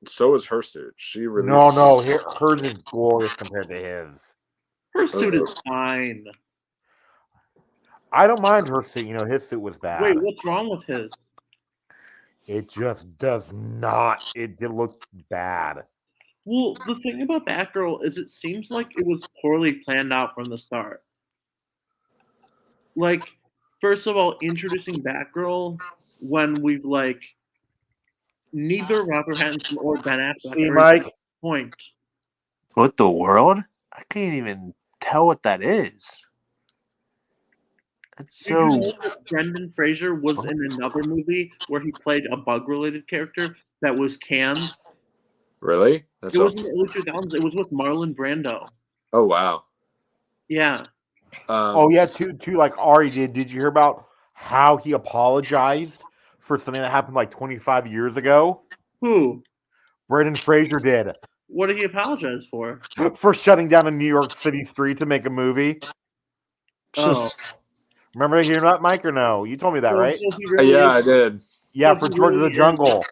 So is her suit. She released. No, hers is glorious compared to his. Her suit is fine. I don't mind her suit. His suit was bad. Wait, what's wrong with his? It just does not. It looked bad. Well, the thing about Batgirl is it seems like it was poorly planned out from the start. Like, first of all, introducing Batgirl when we've neither Robert Pattinson or Ben Affleck See, are Mike? at the point. What the world? I can't even tell what that is. That's Did you know that Brendan Fraser was in another movie where he played a bug-related character that was canned? Really? It was in the early 2000s. It was with Marlon Brando. Oh wow. Yeah. Oh yeah, too. Like Ari did. Did you hear about how he apologized for something that happened 25 years ago? Who? Brendan Fraser did. What did he apologize for? For shutting down a New York City street to make a movie. Oh. Remember hearing that, Mike, or no? You told me that, right? So he really Yeah, I is, did. Yeah, so for he George of really the Jungle.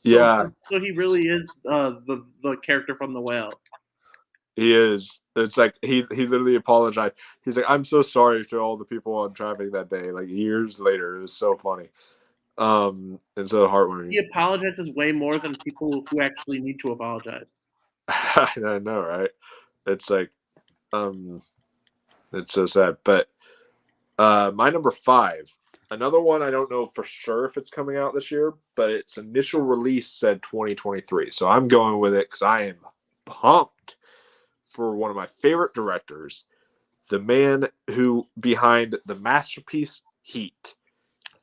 Yeah. So he really is the character from The Whale. He is. It's like he literally apologized. He's like, I'm so sorry to all the people on traffic that day. Like years later, it was so funny, and so heartwarming. He apologizes way more than people who actually need to apologize. I know, right? It's like, it's so sad. But my number 5, another one I don't know for sure if it's coming out this year, but its initial release said 2023. So I'm going with it because I am pumped for one of my favorite directors, the man who behind the masterpiece Heat,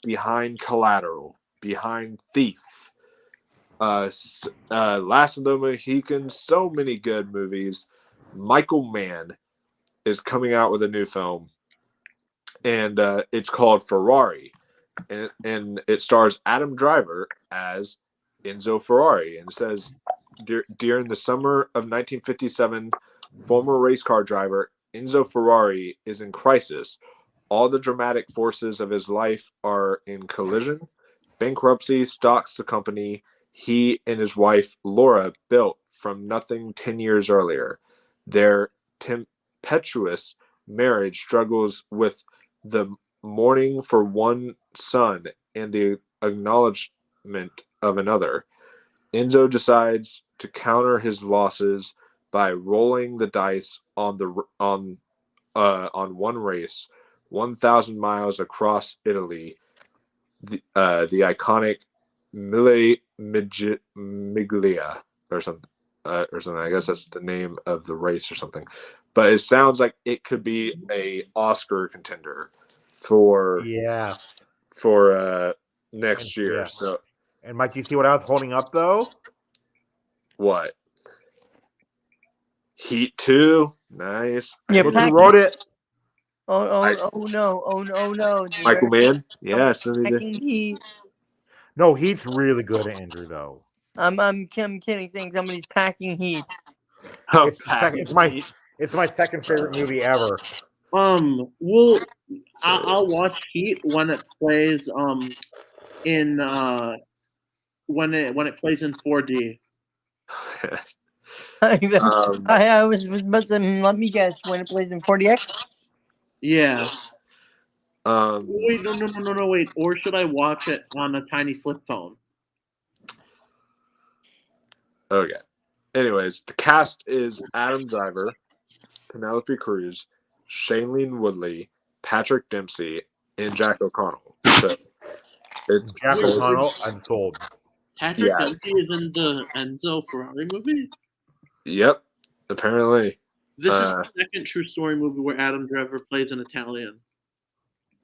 behind Collateral, behind Thief, Last of the Mohicans, so many good movies. Michael Mann is coming out with a new film, and it's called Ferrari, and it stars Adam Driver as Enzo Ferrari, and it says during the summer of 1957, former race car driver Enzo Ferrari is in crisis. All the dramatic forces of his life are in collision. Bankruptcy stalks the company he and his wife Laura built from nothing 10 years earlier. Their tempestuous marriage struggles with the mourning for one son and the acknowledgement of another. Enzo decides to counter his losses by rolling the dice on one race, 1,000 miles across Italy. The iconic Mille Miglia or something. I guess that's the name of the race or something. But it sounds like it could be a Oscar contender for next year. Yeah. So, and Mike, you see what I was holding up though? What? Heat 2, nice. Yeah, Look who wrote it. Oh no! Michael Mann. Yes. Packing Heat. No, Heat's really good, Andrew. Though I'm kidding, saying somebody's packing heat. Oh, it's my second favorite movie ever. Well, I'll watch Heat when it plays in when it plays in 4D. I was about to let me guess when it plays in 40X. Yeah. Wait, no, wait. Or should I watch it on a tiny flip phone? Okay. Anyways, the cast is Adam Driver, Penelope Cruz, Shailene Woodley, Patrick Dempsey, and Jack O'Connell. So it's Jack O'Connell. I'm sold. Patrick Dempsey is in the Enzo Ferrari movie? Yep. Apparently. This is the second true story movie where Adam Driver plays an Italian.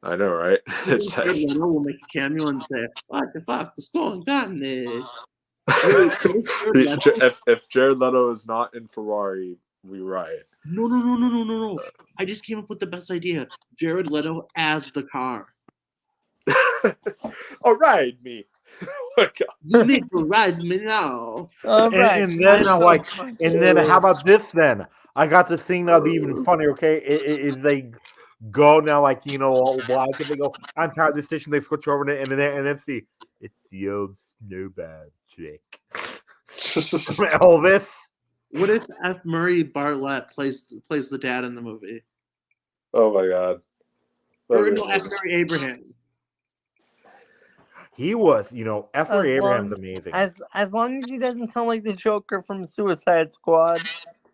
I know, right? We'll make a cameo and say, "What the fuck is going on there?" If Jared Leto is not in Ferrari, we riot. No. I just came up with the best idea. Jared Leto as the car. Oh, ride me. Oh, God. You need to ride me now. All right. And then I'm like, and then how about this then? I got this thing that'll be even funnier, okay? Is they go now, like, you know, why can they go, I'm tired of this station, they switch over to, and then see, it's the old snowball chick. Elvis. What if F. Murray Bartlett plays the dad in the movie? Oh my God. Or no, F. Murray Abraham. He was, you know, F. As Murray Abraham's long- amazing. As long as he doesn't sound like the Joker from Suicide Squad,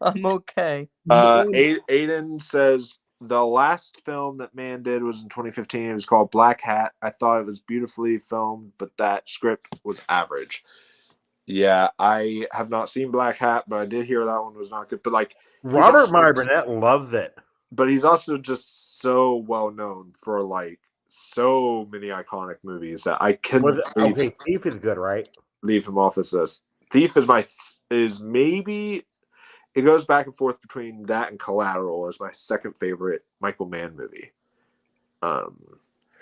I'm okay. Aiden says the last film that man did was in 2015. It was called Black Hat. I thought it was beautifully filmed, but that script was average. Yeah, I have not seen Black Hat, but I did hear that one was not good. But like Robert Meyer Burnett loves it. But he's also just so well known for like so many iconic movies that I couldn't Okay, Thief is good, right? leave him off this list. Thief is maybe it goes back and forth between that and Collateral as my second favorite Michael Mann movie.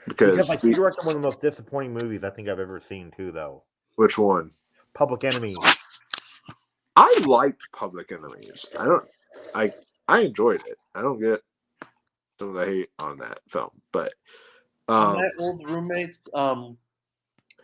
Because like he directed one of the most disappointing movies I think I've ever seen too, though. Which one? Public Enemy. I liked Public Enemies. I enjoyed it. I don't get some of the hate on that film, but my old roommates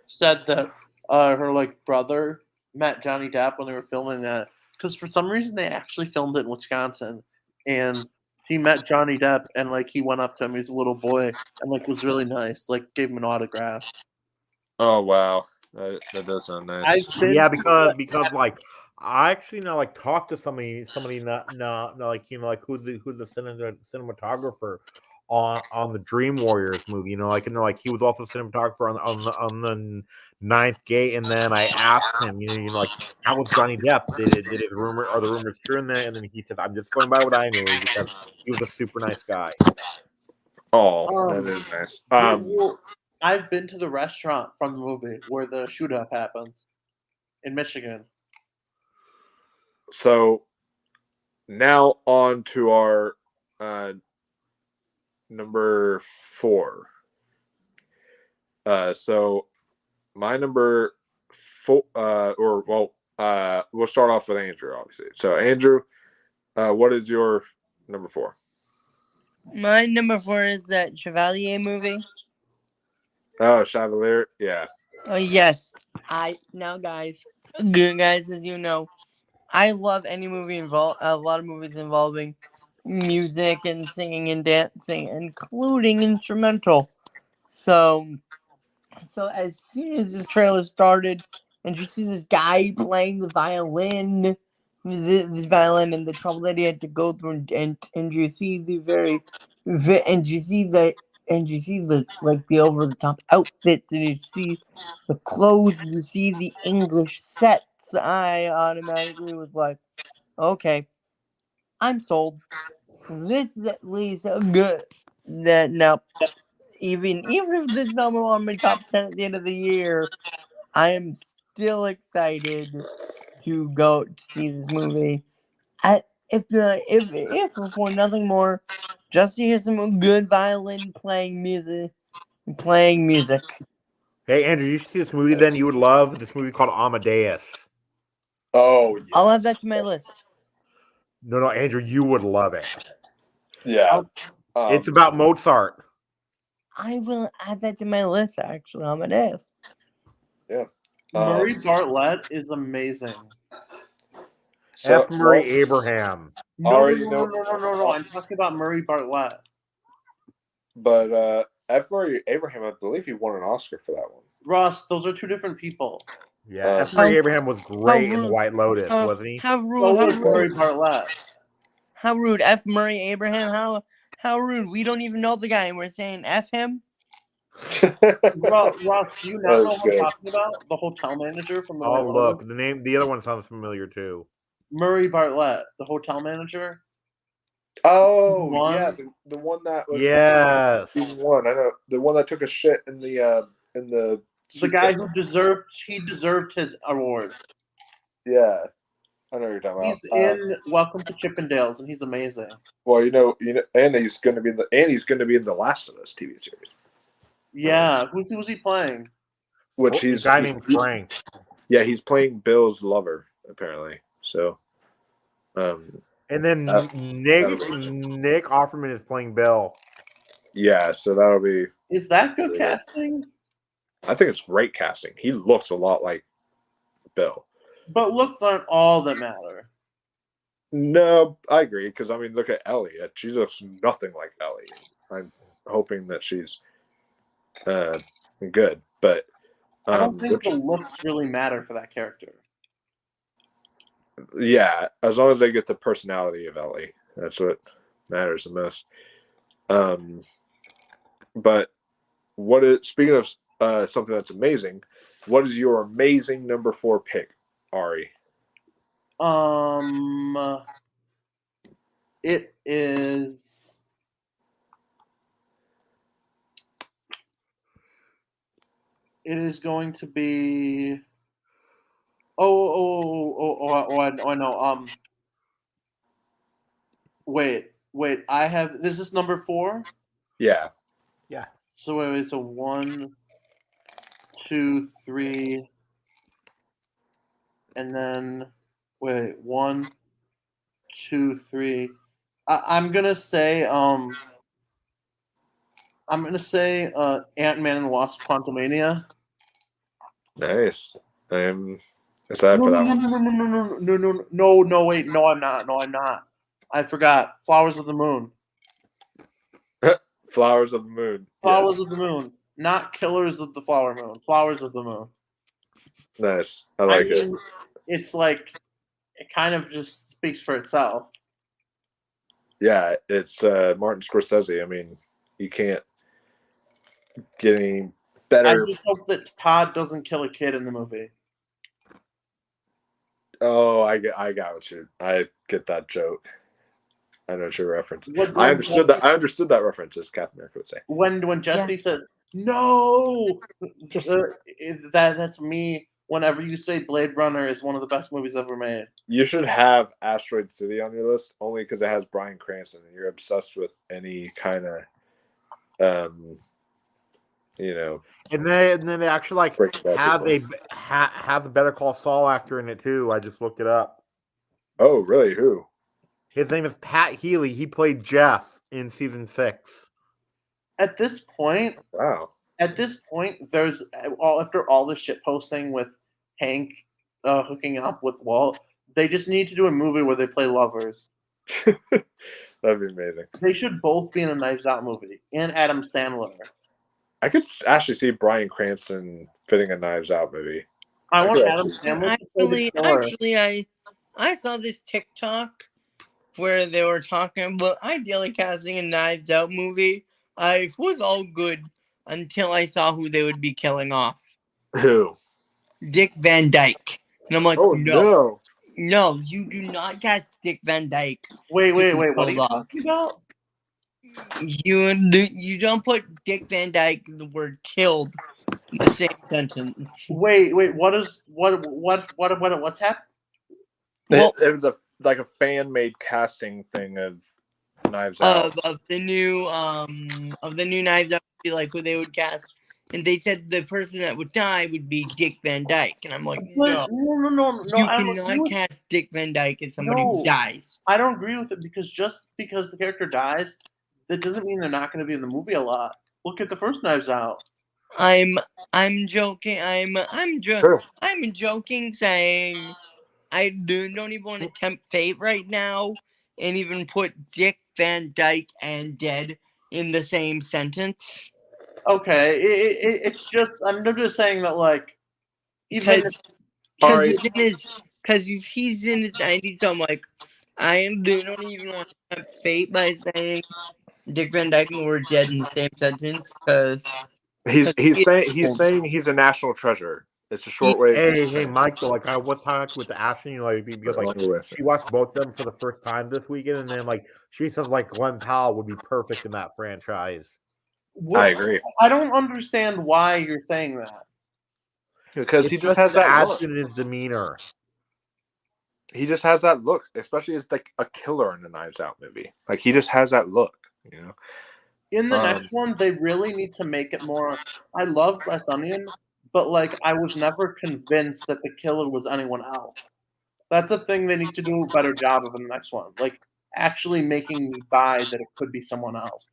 said that her like brother met Johnny Depp when they were filming that, because for some reason they actually filmed it in Wisconsin, and he met Johnny Depp and like he went up to him, he was a little boy, and like was really nice, like gave him an autograph. Oh wow, that does sound nice. Yeah, because like I actually now like talked to somebody not like, you know, like who's the cinematographer on the Dream Warriors movie, you know, like, and like he was also cinematographer on the Ninth Gate, and then I asked him, you know, like, how was Johnny Depp? Did his are the rumors true in that? And then he said, I'm just going by what I knew because he was a super nice guy. Oh, that is nice. I've been to the restaurant from the movie where the shoot up happens in Michigan. So now on to our number 4. So my number 4, we'll start off with Andrew, obviously. So Andrew, what is your number 4? My number 4 is that Chevalier movie. Oh, Chevalier, yeah. Oh yes, guys, as you know, I love any movie a lot of movies involving music and singing and dancing, including instrumental. So as soon as this trailer started, and you see this guy playing the violin, this violin, and the trouble that he had to go through, and you see and you see the like the over the top outfits, and you see the clothes, you see the English sets, I automatically was like, okay, I'm sold. This is at least a good. That now, even if this number on my top 10 at the end of the year, I am still excited to go to see this movie. If for nothing more, just to hear some good violin playing music. Hey Andrew, you should see this movie then. You would love this movie called Amadeus. Oh, yes. I'll add that to my list. No, Andrew, you would love it. Yeah. It's about Mozart. I will add that to my list, actually, Amadeus. Yeah. Murray Bartlett is amazing. F. Murray Abraham. No. I'm talking about Murray Bartlett. But F. Murray Abraham, I believe he won an Oscar for that one. Ross, those are two different people. Yeah, F. Murray Abraham was great in The White Lotus, wasn't he? How rude! Murray Bartlett. How rude! F. Murray Abraham. How rude! We don't even know the guy, and we're saying F him. Ross, do you not know what I'm talking about? The hotel manager from the White Lotus? The other one sounds familiar too. Murray Bartlett, the hotel manager. Oh, yeah, the one that was yes, season 1. I know the one that took a shit in the The guy who deserved his award. Yeah, I know what you're talking He's about. in Welcome to Chippendales, and he's amazing. Well, and he's going to be in the Last of Us TV series, Yeah, who's he playing? which A he's guy named Frank. Yeah, he's playing Bill's lover apparently. So, And then That'll Nick Offerman is playing Bill. yeah, so that'll be. Is that good Yeah. casting? I think it's great casting. He looks a lot like Bill. But looks aren't all that matter. No, I agree because I mean, look at Ellie. She looks nothing like Ellie. I'm hoping that she's good, but I don't think the looks really matter for that character. yeah, as long as they get the personality of Ellie, that's what matters the most. But speaking of something that's amazing, what is your amazing number 4 pick, Ari? It is. It is going to be. I know. Wait. I have. This is number 4. Yeah. So it's a 1, 2, 3, and then 1, 2, 3. I'm gonna say Ant-Man and the Wasp: Quantumania. Nice. I'm excited for that one. No, wait, no, I'm not. I forgot. Flowers of the Moon. Flowers of the Moon. Flowers of the Moon. Not Killers of the Flower Moon. Flowers of the Moon. Nice. I like it. It's like, it kind of just speaks for itself. Yeah, it's Martin Scorsese. I mean, you can't get any better. I just hope that Todd doesn't kill a kid in the movie. Oh, I get that joke. I know what you're referencing. I understood that reference, as Captain America would say. When Jesse says no, that's me. Whenever you say Blade Runner is one of the best movies ever made, you should have Asteroid City on your list only because it has Bryan Cranston, and you're obsessed with any kind of, And then they actually like have a Better Call Saul actor in it too. I just looked it up. Oh, really? Who? His name is Pat Healy. He played Jeff in season 6. At this point, wow. There's after all the shit posting with Hank hooking up with Walt, they just need to do a movie where they play lovers. That'd be amazing. They should both be in a Knives Out movie, and Adam Sandler. I could actually see Bryan Cranston fitting a Knives Out movie. I want Adam Sandler to play the killer. Actually, I saw this TikTok where they were talking about ideally casting a Knives Out movie. I was all good until I saw who they would be killing off. Who? Dick Van Dyke. And I'm like, oh, no, you do not cast Dick Van Dyke. Wait, what are you talking about? You don't put Dick Van Dyke the word killed in the same sentence. Wait, what's happened? Well, it was a fan made casting thing of Knives Out. Of the new Knives Out, like who they would cast, and they said the person that would die would be Dick Van Dyke, and I'm like, no, you cannot cast Dick Van Dyke as somebody who dies. I don't agree with it because just because the character dies, that doesn't mean they're not going to be in the movie a lot. Look at the first Knives Out. I'm joking. I'm joking, saying I don't even want to tempt fate right now and even put Dick Van Dyke and dead in the same sentence. Okay, it's just I'm just saying that like because he's in his 90s, so I'm like I don't even want to tempt fate by saying Dick Van Dyke and we're dead in the same sentence because he's saying he's a national treasure. It's a short way. Hey, Michael. Like I was talking with Ashley, because she watched both of them for the first time this weekend, and then like she says like Glenn Powell would be perfect in that franchise. I agree. I don't understand why you're saying that. because It's he just has his that look. accent and his demeanor. He just has that look, especially as like a killer in the Knives Out movie. Like he just has that look, you know. In the next one, they really need to make it more. I love Glass Onion, but like I was never convinced that the killer was anyone else. That's a thing they need to do a better job of in the next one. Like actually making me buy that it could be someone else.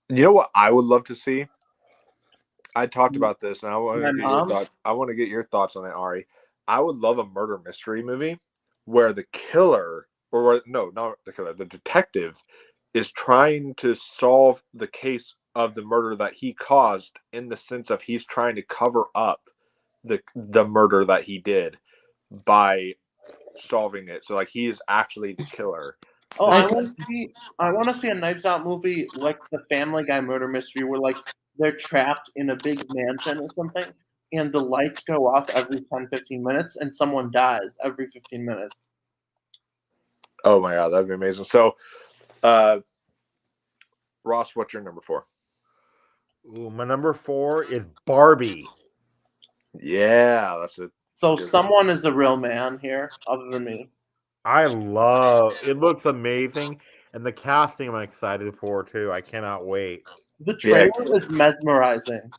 You know what I would love to see? I talked about this, and I want My to get your mom? thoughts. I want to get your thoughts on it, Ari. I would love a murder mystery movie where the killer, no, not the killer, the detective is trying to solve the case of the murder that he caused, in the sense of he's trying to cover up the murder that he did by solving it. So like he is actually the killer. Oh, I I want to see a Knives Out movie like the Family Guy murder mystery, where like they're trapped in a big mansion or something, and the lights go off every 10, 15 minutes, and someone dies every 15 minutes. Oh my god, that'd be amazing. So, Ross, what's your number 4? Ooh, my number 4 is Barbie. Yeah, that's it. So Good. someone is a real man here, other than me. I love it. Looks amazing, and the casting I'm excited for too. I cannot wait. The trailer is mesmerizing.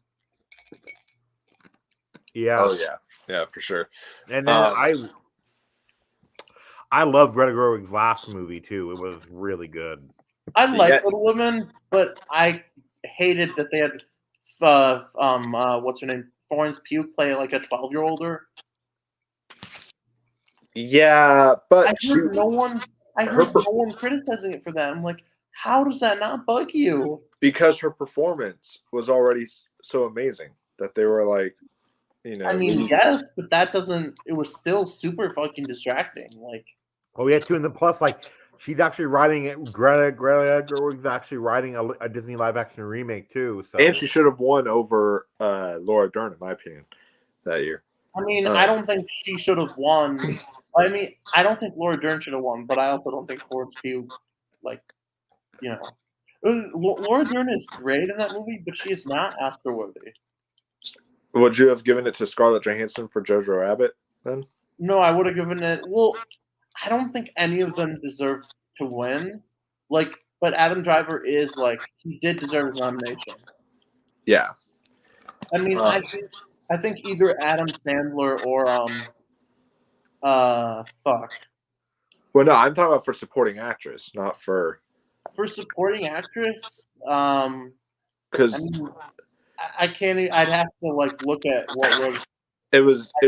Yeah. Oh yeah, for sure. And then I love Greta Gerwig's last movie too. It was really good. I like Yeah. Little Women, but I hated that they had what's her name? Florence Pugh play like a 12-year-older. Yeah, but I heard no one criticizing it for that. I'm like, how does that not bug you? because her performance was already so amazing that they were like, you know. I mean, yes, but that doesn't. It was still super fucking distracting. Like, Oh yeah, too. And the plus, like, she's actually writing it. Greta Gerwig's actually writing a Disney live action remake too. So and she should have won over Laura Dern, in my opinion, that year. I mean, I don't think she should have won. I mean, I don't think Laura Dern should have won, but I also don't think Florence Pugh, like, you know, Laura Dern is great in that movie, but she is not Oscar worthy. Would you have given it to Scarlett Johansson for Jojo Rabbit then? No, I would have given it. Well, I don't think any of them deserve to win. Like, but Adam Driver is like he did deserve his nomination. Yeah. I mean, I think either Adam Sandler or fuck. Well, no, I'm talking about for supporting actress, not for supporting actress. because I mean, I can't. I'd have to like look at what was. it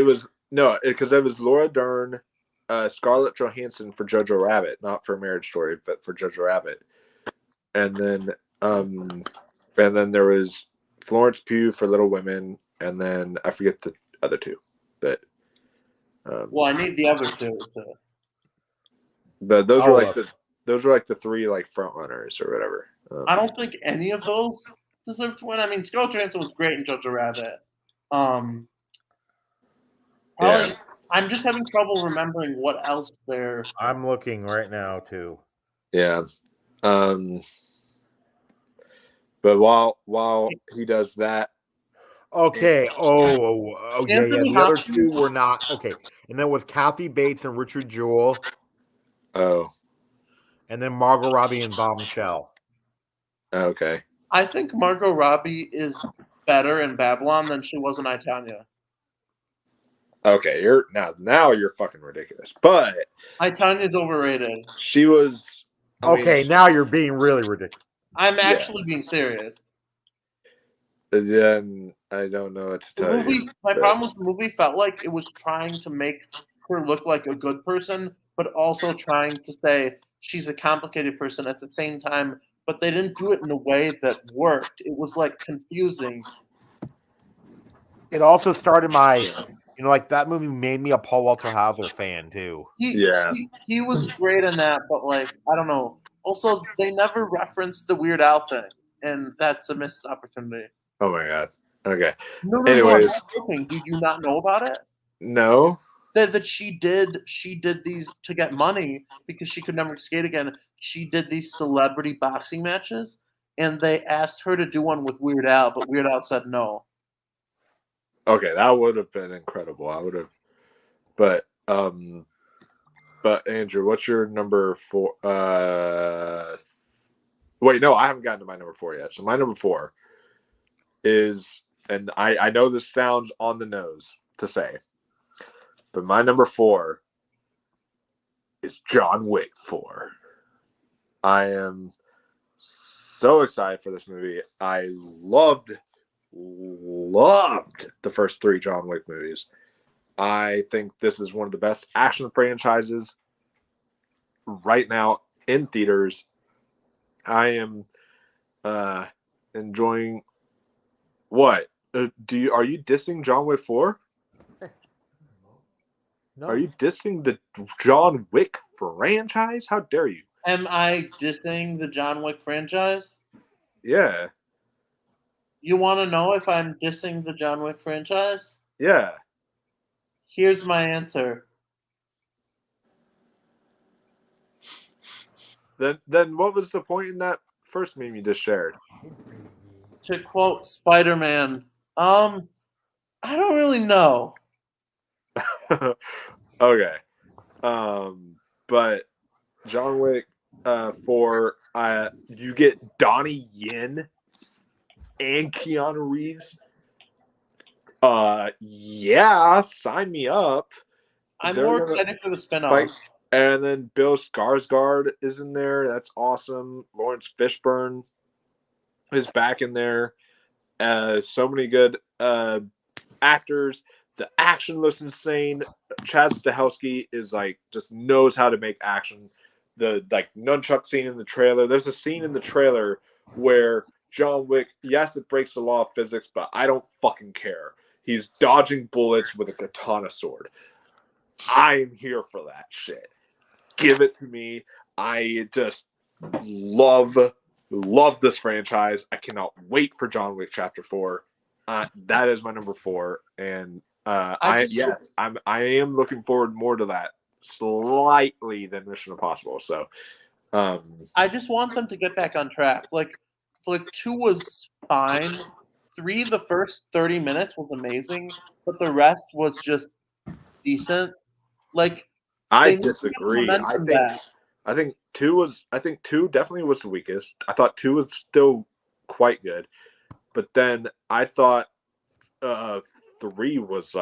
was no, because it was Laura Dern, Scarlett Johansson for Jojo Rabbit, not for Marriage Story, but for Jojo Rabbit, and then there was Florence Pugh for Little Women, and then I forget the other two, but Well, I need the other two. but those were like the 3 like front runners or whatever. I don't think any of those deserve to win. I mean, Scarlett Johansson was great in Jojo Rabbit. Yeah. I'm just having trouble remembering what else there. I'm looking right now too. Yeah. But while he does that, Okay. Oh yeah. Anthony The other Hopkins. 2 were not okay. And then with Kathy Bates and Richard Jewell, oh, and then Margot Robbie and Bombshell. okay. I think Margot Robbie is better in Babylon than she was in I, Tonya. Okay, you're fucking ridiculous. But I, Tonya's overrated. she was Okay, now you're being really ridiculous. I'm actually being serious. Then I don't know what to tell you. My problem was the movie felt like it was trying to make her look like a good person, but also trying to say she's a complicated person at the same time. But they didn't do it in a way that worked. It was like confusing. It also started like that movie made me a Paul Walter Hauser fan too. He was great in that, but like I don't know. Also, they never referenced the Weird Al thing, and that's a missed opportunity. Oh my god. Okay. No, Anyways, did you not know about it? No. That she did these to get money because she could never skate again. She did these celebrity boxing matches, and they asked her to do one with Weird Al, but Weird Al said no. Okay, that would have been incredible. I would have, but Andrew, what's your number 4? Wait, no, I haven't gotten to my number 4 yet. So my number 4 is, and I know this sounds on the nose to say, but my number 4 is John Wick 4. I am so excited for this movie. I loved the first 3 John Wick movies. I think this is one of the best action franchises right now in theaters. I am enjoying. What are you dissing John Wick 4? No. Are you dissing the John Wick franchise? How dare you? Am I dissing the John Wick franchise? Yeah, You want to know if I'm dissing the John Wick franchise? yeah. Here's my answer. Then what was the point in that first meme you just shared? To quote Spider-Man, I don't really know. Okay. But John Wick 4, you get Donnie Yen and Keanu Reeves. Yeah, sign me up. I'm They're more gonna excited for the spinoff. fight. And then Bill Skarsgård is in there. That's awesome. Lawrence Fishburne is back in there. So many good actors. The action looks insane. Chad Stahelski is just knows how to make action. The nunchuck scene in the trailer. There's a scene in the trailer where John Wick, yes, it breaks the law of physics, but I don't fucking care. He's dodging bullets with a katana sword. I'm here for that shit. Give it to me. I just love this franchise. I cannot wait for John Wick Chapter 4. That is my number 4, and I am looking forward more to that slightly than Mission Impossible. So, I just want them to get back on track. Like 2 was fine. 3, the first 30 minutes was amazing, but the rest was just decent. Like I they need to get disagree. momentum back. I think 2 definitely was the weakest. I thought 2 was still quite good, but then I thought 3 was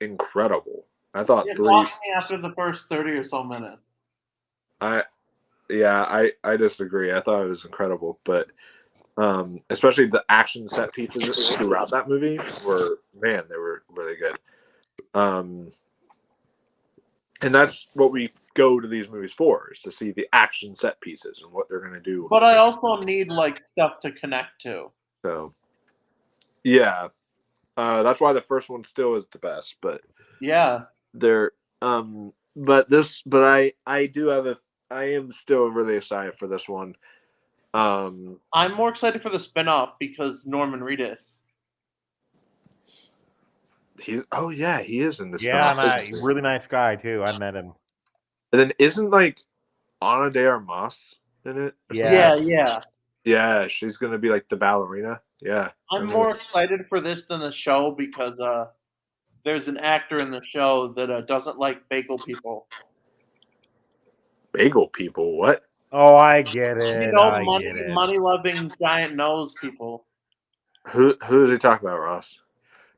incredible. I thought It 3 lost me after the first 30 or so minutes. I disagree. I thought it was incredible, but especially the action set pieces throughout that movie they were really good. And that's what we go to these movies for, is to see the action set pieces and what they're going to do. But I also need stuff to connect to. So, yeah, that's why the first one still is the best. But yeah, I am still really excited for this one. I'm more excited for the spinoff because Norman Reedus. He is in this. Yeah, film. really nice guy too. I met him. And then isn't Ana de Armas in it? Yeah, she's gonna be the ballerina. Yeah, I'm more excited for this than the show because there's an actor in the show that doesn't like bagel people. Bagel people? What? Oh, I get it. Money loving giant nose people. Who does he talk about, Ross?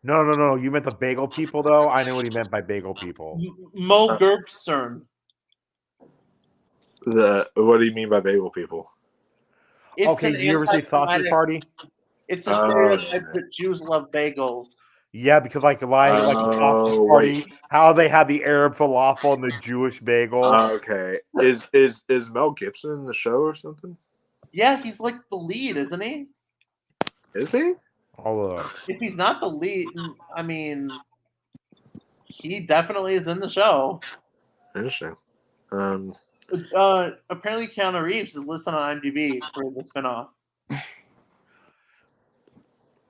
No. You meant the bagel people, though. I know what he meant by bagel people. Mo Gerbstern. What do you mean by bagel people? Did you ever see Sausage Party? It's a stereotype that Jews love bagels. Yeah, because the Sausage Party, how they had the Arab falafel and the Jewish bagel. Okay, is Mel Gibson in the show or something? Yeah, he's the lead, isn't he? Is he? If he's not the lead, I mean, he definitely is in the show. Interesting. Apparently Keanu Reeves is listed on IMDb for the spinoff.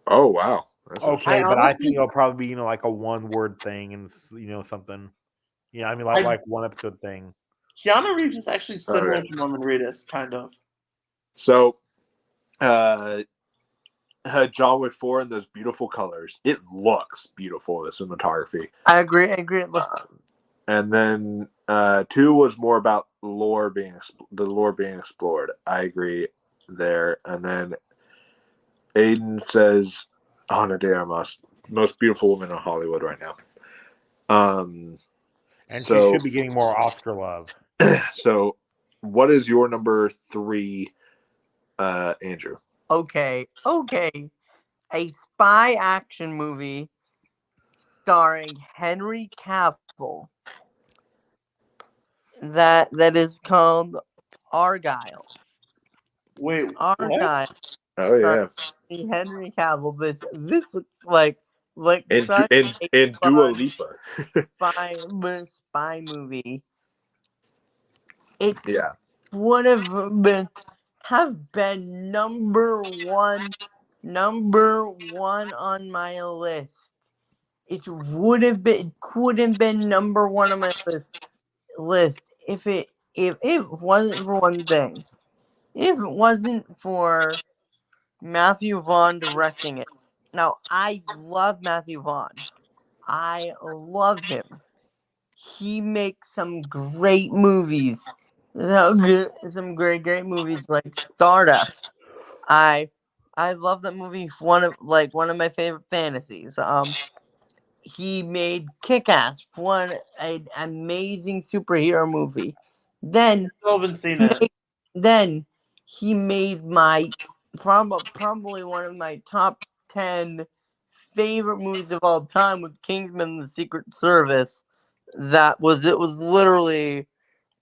Oh wow. Okay, but I think it'll probably be a 1-word thing and something. Yeah, I mean like 1 episode thing. Keanu Reeves is actually similar to Norman Reedus, kind of. So, John Wick 4 in those beautiful colors. It looks beautiful, the cinematography. I agree. It looks And then 2 was more about the lore being explored. I agree there. And then Aiden says, Ana de Armas, most beautiful woman in Hollywood right now. And So- she should be getting more Oscar love. So, what is your number 3, Andrew? okay. A spy action movie starring Henry Cavill that is called Argyle. Wait, what? Argyle. Oh yeah, Henry Cavill. This looks like and such a and Dua Lipa. spy movie. It Yeah, would have been number one on my list. It could have been number one on my list if it wasn't for one thing. If it wasn't for Matthew Vaughn directing it. Now I love Matthew Vaughn. I love him. He makes some great movies. Some great movies like Stardust. I love that movie. One of my favorite fantasies. He made Kick-Ass, an amazing superhero movie. Then Still haven't seen it. then he made my probably one of my top 10 favorite movies of all time with Kingsman and the Secret Service. It was literally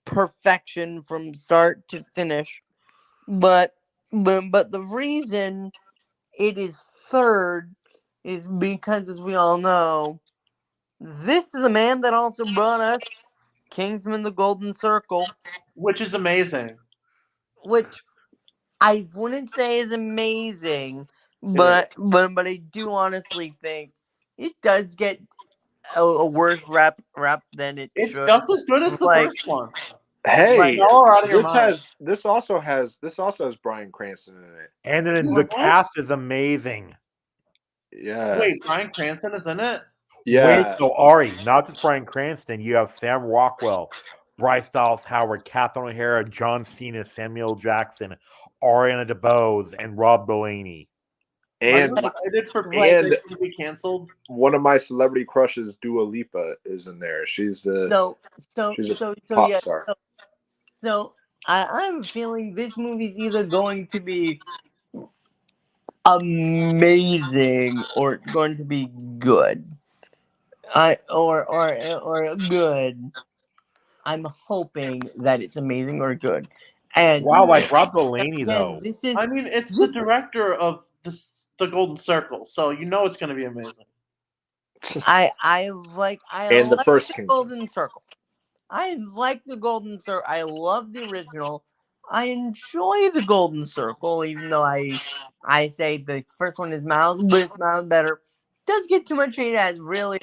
perfection from start to finish. But the reason it is third is because, as we all know, this is a man that also brought us Kingsman: The Golden Circle, Which is amazing. which I wouldn't say is amazing, but I do honestly think it does get a worse rap than it It's should. just as good as the Like- first one. hey, Y'all are out of your mind. this also has Bryan Cranston in it. And then the What? cast is amazing. Yeah, Wait, Bryan Cranston is in it? yeah. Wait, no, Ari, not just Bryan Cranston. You have Sam Rockwell, Bryce Dallas Howard, Catherine O'Hara, John Cena, Samuel Jackson, Ariana DeBose, and Rob Delaney. Are you And excited for Like- this to be canceled? one of my celebrity crushes, Dua Lipa, is in there. She's the she's a pop yeah. star. So I'm feeling this movie's either going to be amazing or going to be good. Or good. I'm hoping that it's amazing or good. And Wow, like Rob Delaney, again, though. this is I mean, it's this- the director of the Golden Circle, so you know it's going to be amazing. I like And the first Kingsman. Golden Circle. I like the Golden Circle. I love the original. I enjoy the Golden Circle, even though I say the first one is miles, but it's miles better. Does get too much hate. It has really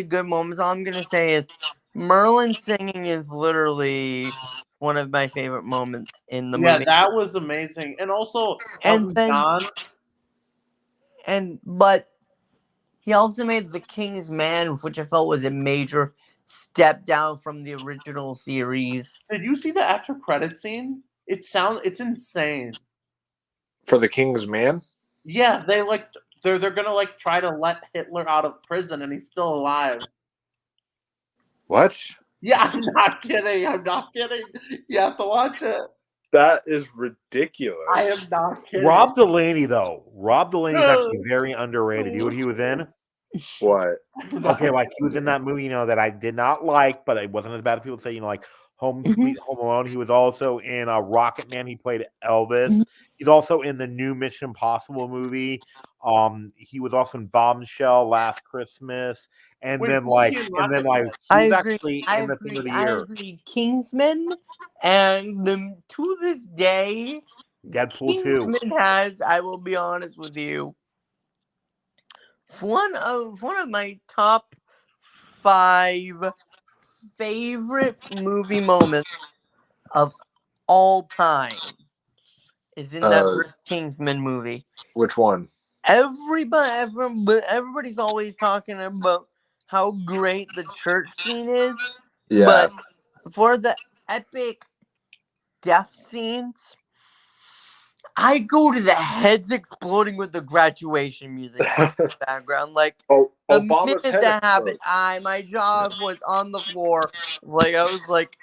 good moments. All I'm gonna say is Merlin singing is literally one of my favorite moments in the Yeah, movie. that was amazing. And also, And Elton then- John. But he also made The King's Man, which I felt was a major step down from the original series. Did you see the after credit scene? It's insane. For the King's Man. Yeah, they're gonna like try to let Hitler out of prison and he's still alive. What? Yeah, I'm not kidding. You have to watch it. That is ridiculous. I am not kidding. Rob Delaney, though. Rob Delaney is actually very underrated. You know what he was in? What? Okay, like he was in that movie, that I did not like, but it wasn't as bad as people say, like Home Sweet Home Alone. He was also in Rocket Man. He played Elvis. He's also in the new Mission Impossible movie. He was also in Bombshell, Last Christmas, and Wait, then who was like, he in and then Rocket like Man? he was I agree. actually I in the Thing of the agree. I Year, agree. Kingsman, and to this day, Deadpool 2. Kingsman has. I will be honest with you. One of my top 5 favorite movie moments of all time is in that first Kingsman movie. Which one? Everybody's always talking about how great the church scene is, Yeah. but for the epic death scenes, I go to the heads exploding with the graduation music in the background. Like the Obama's minute head that happened, exploded. my jaw was on the floor. Like I was like,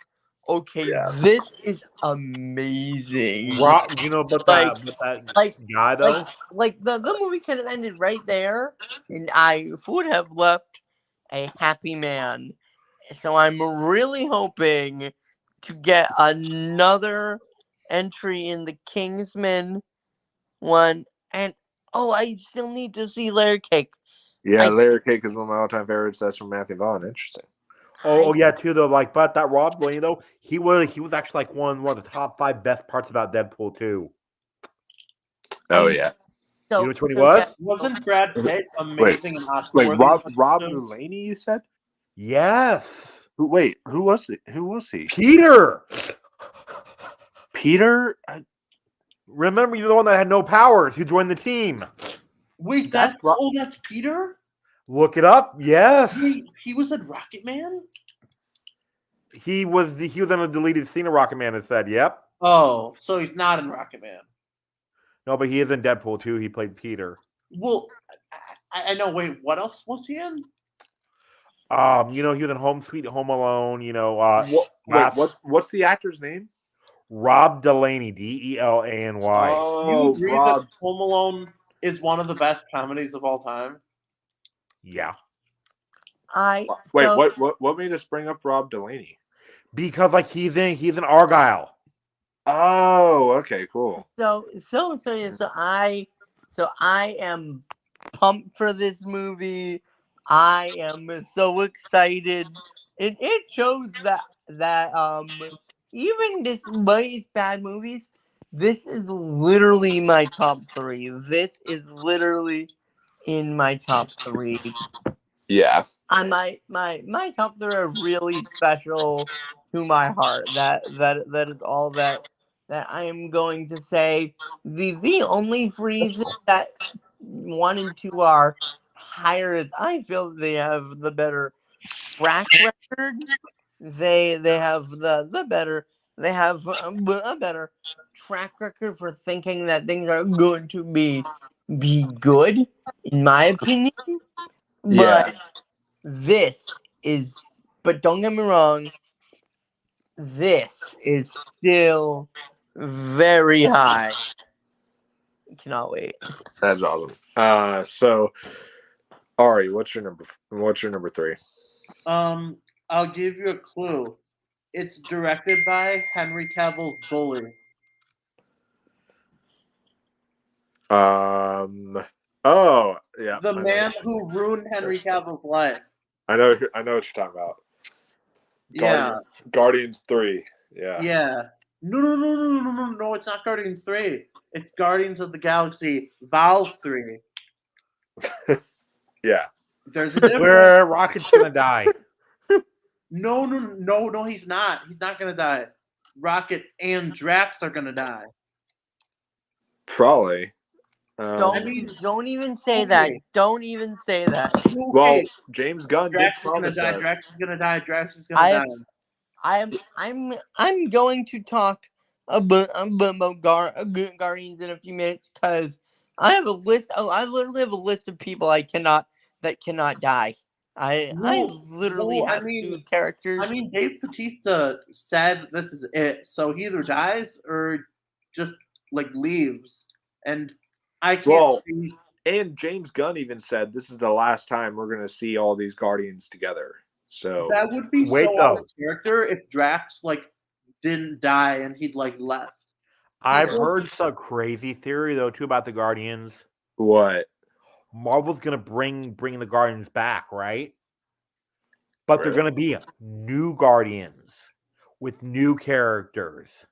okay, Yeah. this is amazing. Rob, you know about that, like guy though? like the movie could have ended right there, and I would have left a happy man. So I'm really hoping to get another entry in the Kingsman one, and I still need to see Layer Cake. Yeah, Layer Cake is one of my all-time favorites. That's from Matthew Vaughn. Interesting. Oh yeah, too though. Like, but that Rob Delaney though, he was actually like one of the top 5 best parts about Deadpool 2. Oh yeah. So, You know which one he was? yeah, Wasn't Brad Pitt amazing and Oscar? Wait, Rob Delaney, you said? Yes. Who was it? Who was he? Peter. Peter? Remember, you're the one that had no powers who joined the team. Wait, That's that's Peter? Look it up. Yes. Wait, he was in Rocket Man? He was on a deleted scene of Rocket Man that said, yep. Oh, so he's not in Rocket Man. No, but he is in Deadpool 2. He played Peter. Well, I know. Wait, what else was he in? He was in Home Sweet Home Alone. What's the actor's name? Rob Delaney, Delany. Oh, Do you agree that Home Alone is one of the best comedies of all time? Yeah. What made us bring up Rob Delaney? Because like he's in Argyle. Oh, okay, cool. So I am pumped for this movie. I am so excited. It shows that even despite its bad movies, this is literally my top 3. This is literally in my top 3. Yeah. My top 3 are really special to my heart. That is all that I am going to say. The only reason that 1 and 2 are higher is I feel they have the better track record. They have the better. They have a better track record for thinking that things are going to be good, in my opinion. But but don't get me wrong, this is still very high. Cannot wait. That's awesome. So Ari, what's your number 3? I'll give you a clue. It's directed by Henry Cavill's Bully. Oh, yeah. The man who ruined Henry Cavill's life. I know what you're talking about. Guardians 3. Yeah. Yeah. No, it's not Guardians 3. It's Guardians of the Galaxy Vol 3. Yeah. There's a difference. Where Rocket's gonna die. No, he's not. He's not gonna die. Rocket and Drax are gonna die. Probably. Don't even say that. Don't even say that. Well, James Gunn did Drax is gonna promise die. us. Drax is gonna die. Drax is gonna die. I'm going to talk about Guardians in a few minutes because I have a list. I literally have a list of people that cannot die. I literally have 2 characters. I mean, Dave Bautista said this is it, so he either dies or just like leaves, and I can't see. And James Gunn even said this is the last time we're gonna see all these Guardians together. So that would be out of character if Drax didn't die and he'd left. I've heard some crazy theory though too about the Guardians. What? Marvel's gonna bring the Guardians back, right? But they're gonna be new Guardians with new characters.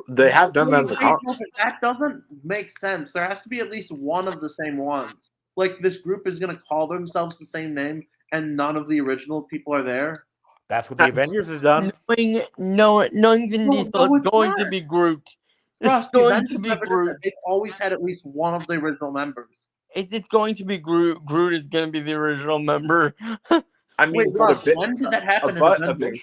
They have done that in the comics. That doesn't make sense. There has to be at least one of the same ones. Like this group is gonna call themselves the same name, and none of the original people are there. That's what the Avengers has done. Knowing Vin Diesel, it's going to be Groot. Ross, It's the going Avengers to be never did that. Groot. They've always had at least one of the original members. It's going to be Groot. Groot is going to be the original member. I mean, Wait, but, Ross, when did that happen in but Avengers?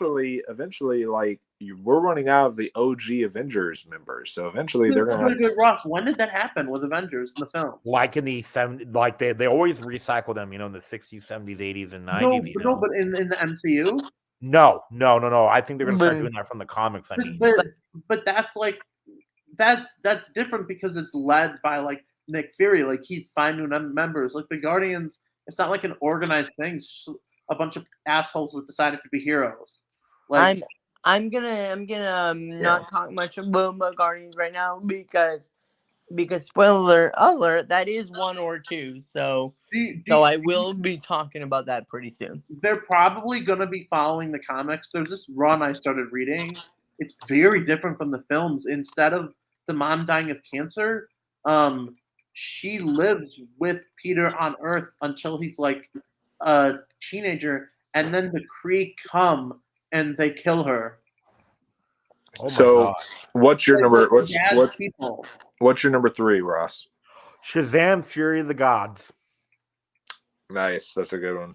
eventually, like we're running out of the OG Avengers members, so eventually they're gonna have. Wait, Ross, when did that happen with Avengers in the film? Like in the 70s, like they always recycle them, in the 60s, 70s, 80s, and 90s. But in the MCU. No. I think they're gonna start But- doing that from the comics. I mean, But that's like that's different because it's led by like Nick Fury. Like he's finding new members. Like the Guardians, it's not like an organized thing. It's just a bunch of assholes that decided to be heroes. Like I'm gonna not talk much about Guardians right now because spoiler alert, that is 1 or 2. So I will be talking about that pretty soon. they're probably gonna be following the comics. There's this run I started reading. It's very different from the films. Instead of the mom dying of cancer, she lives with Peter on Earth until he's like a teenager, and then the Kree come and they kill her. oh my So, God. what's your number? Bad people. What's your number 3, Ross? Shazam! Fury of the Gods. Nice, that's a good one.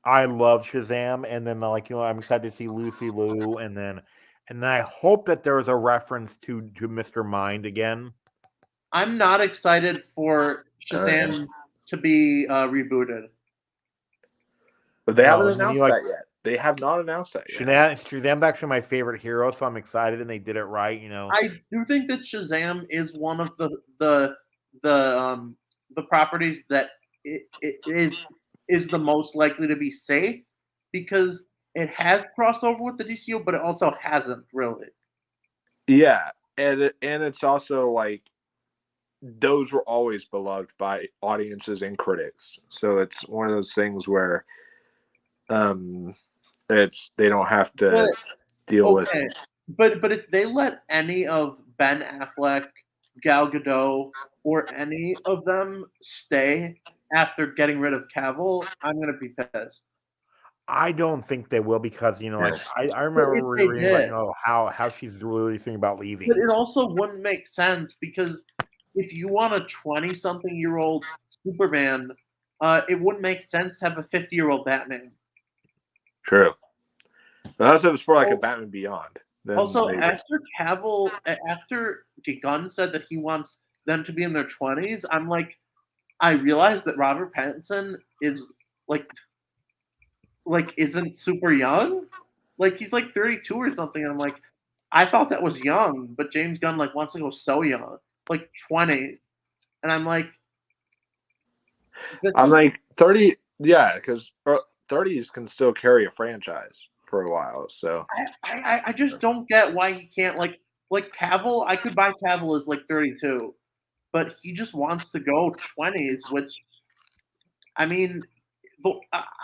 I love Shazam, and then I'm excited to see Lucy Liu, and then I hope that there is a reference to Mr. Mind again. I'm not excited for Shazam to be rebooted. But they haven't and then announced that yet. They have not announced that yet. Shazam's actually my favorite hero, so I'm excited, and they did it right. I do think that Shazam is one of the properties that it is the most likely to be safe because it has crossover with the DCU, but it also hasn't really. Yeah, and it's also like those were always beloved by audiences and critics. So it's one of those things where they don't have to deal with. But if they let any of Ben Affleck, Gal Gadot, or any of them stay after getting rid of Cavill, I'm gonna be pissed. I don't think they will because I remember reading about how she's really thinking about leaving. But it also wouldn't make sense because if you want a 20-something-year-old Superman, it wouldn't make sense to have a 50-year-old Batman. True. But that's if it's for like a Batman Beyond. Then Also, maybe. after Gunn said that he wants them to be in their 20s, I'm like, I realized that Robert Pattinson is like isn't super young. Like he's like 32 or something. And I'm like, I thought that was young, but James Gunn like wants to go so young, like 20. And I'm like, I'm like 30. Yeah, because 30s can still carry a franchise for a while. So I just don't get why he can't like Cavill. I could buy Cavill as like 32, but he just wants to go 20s, which I mean,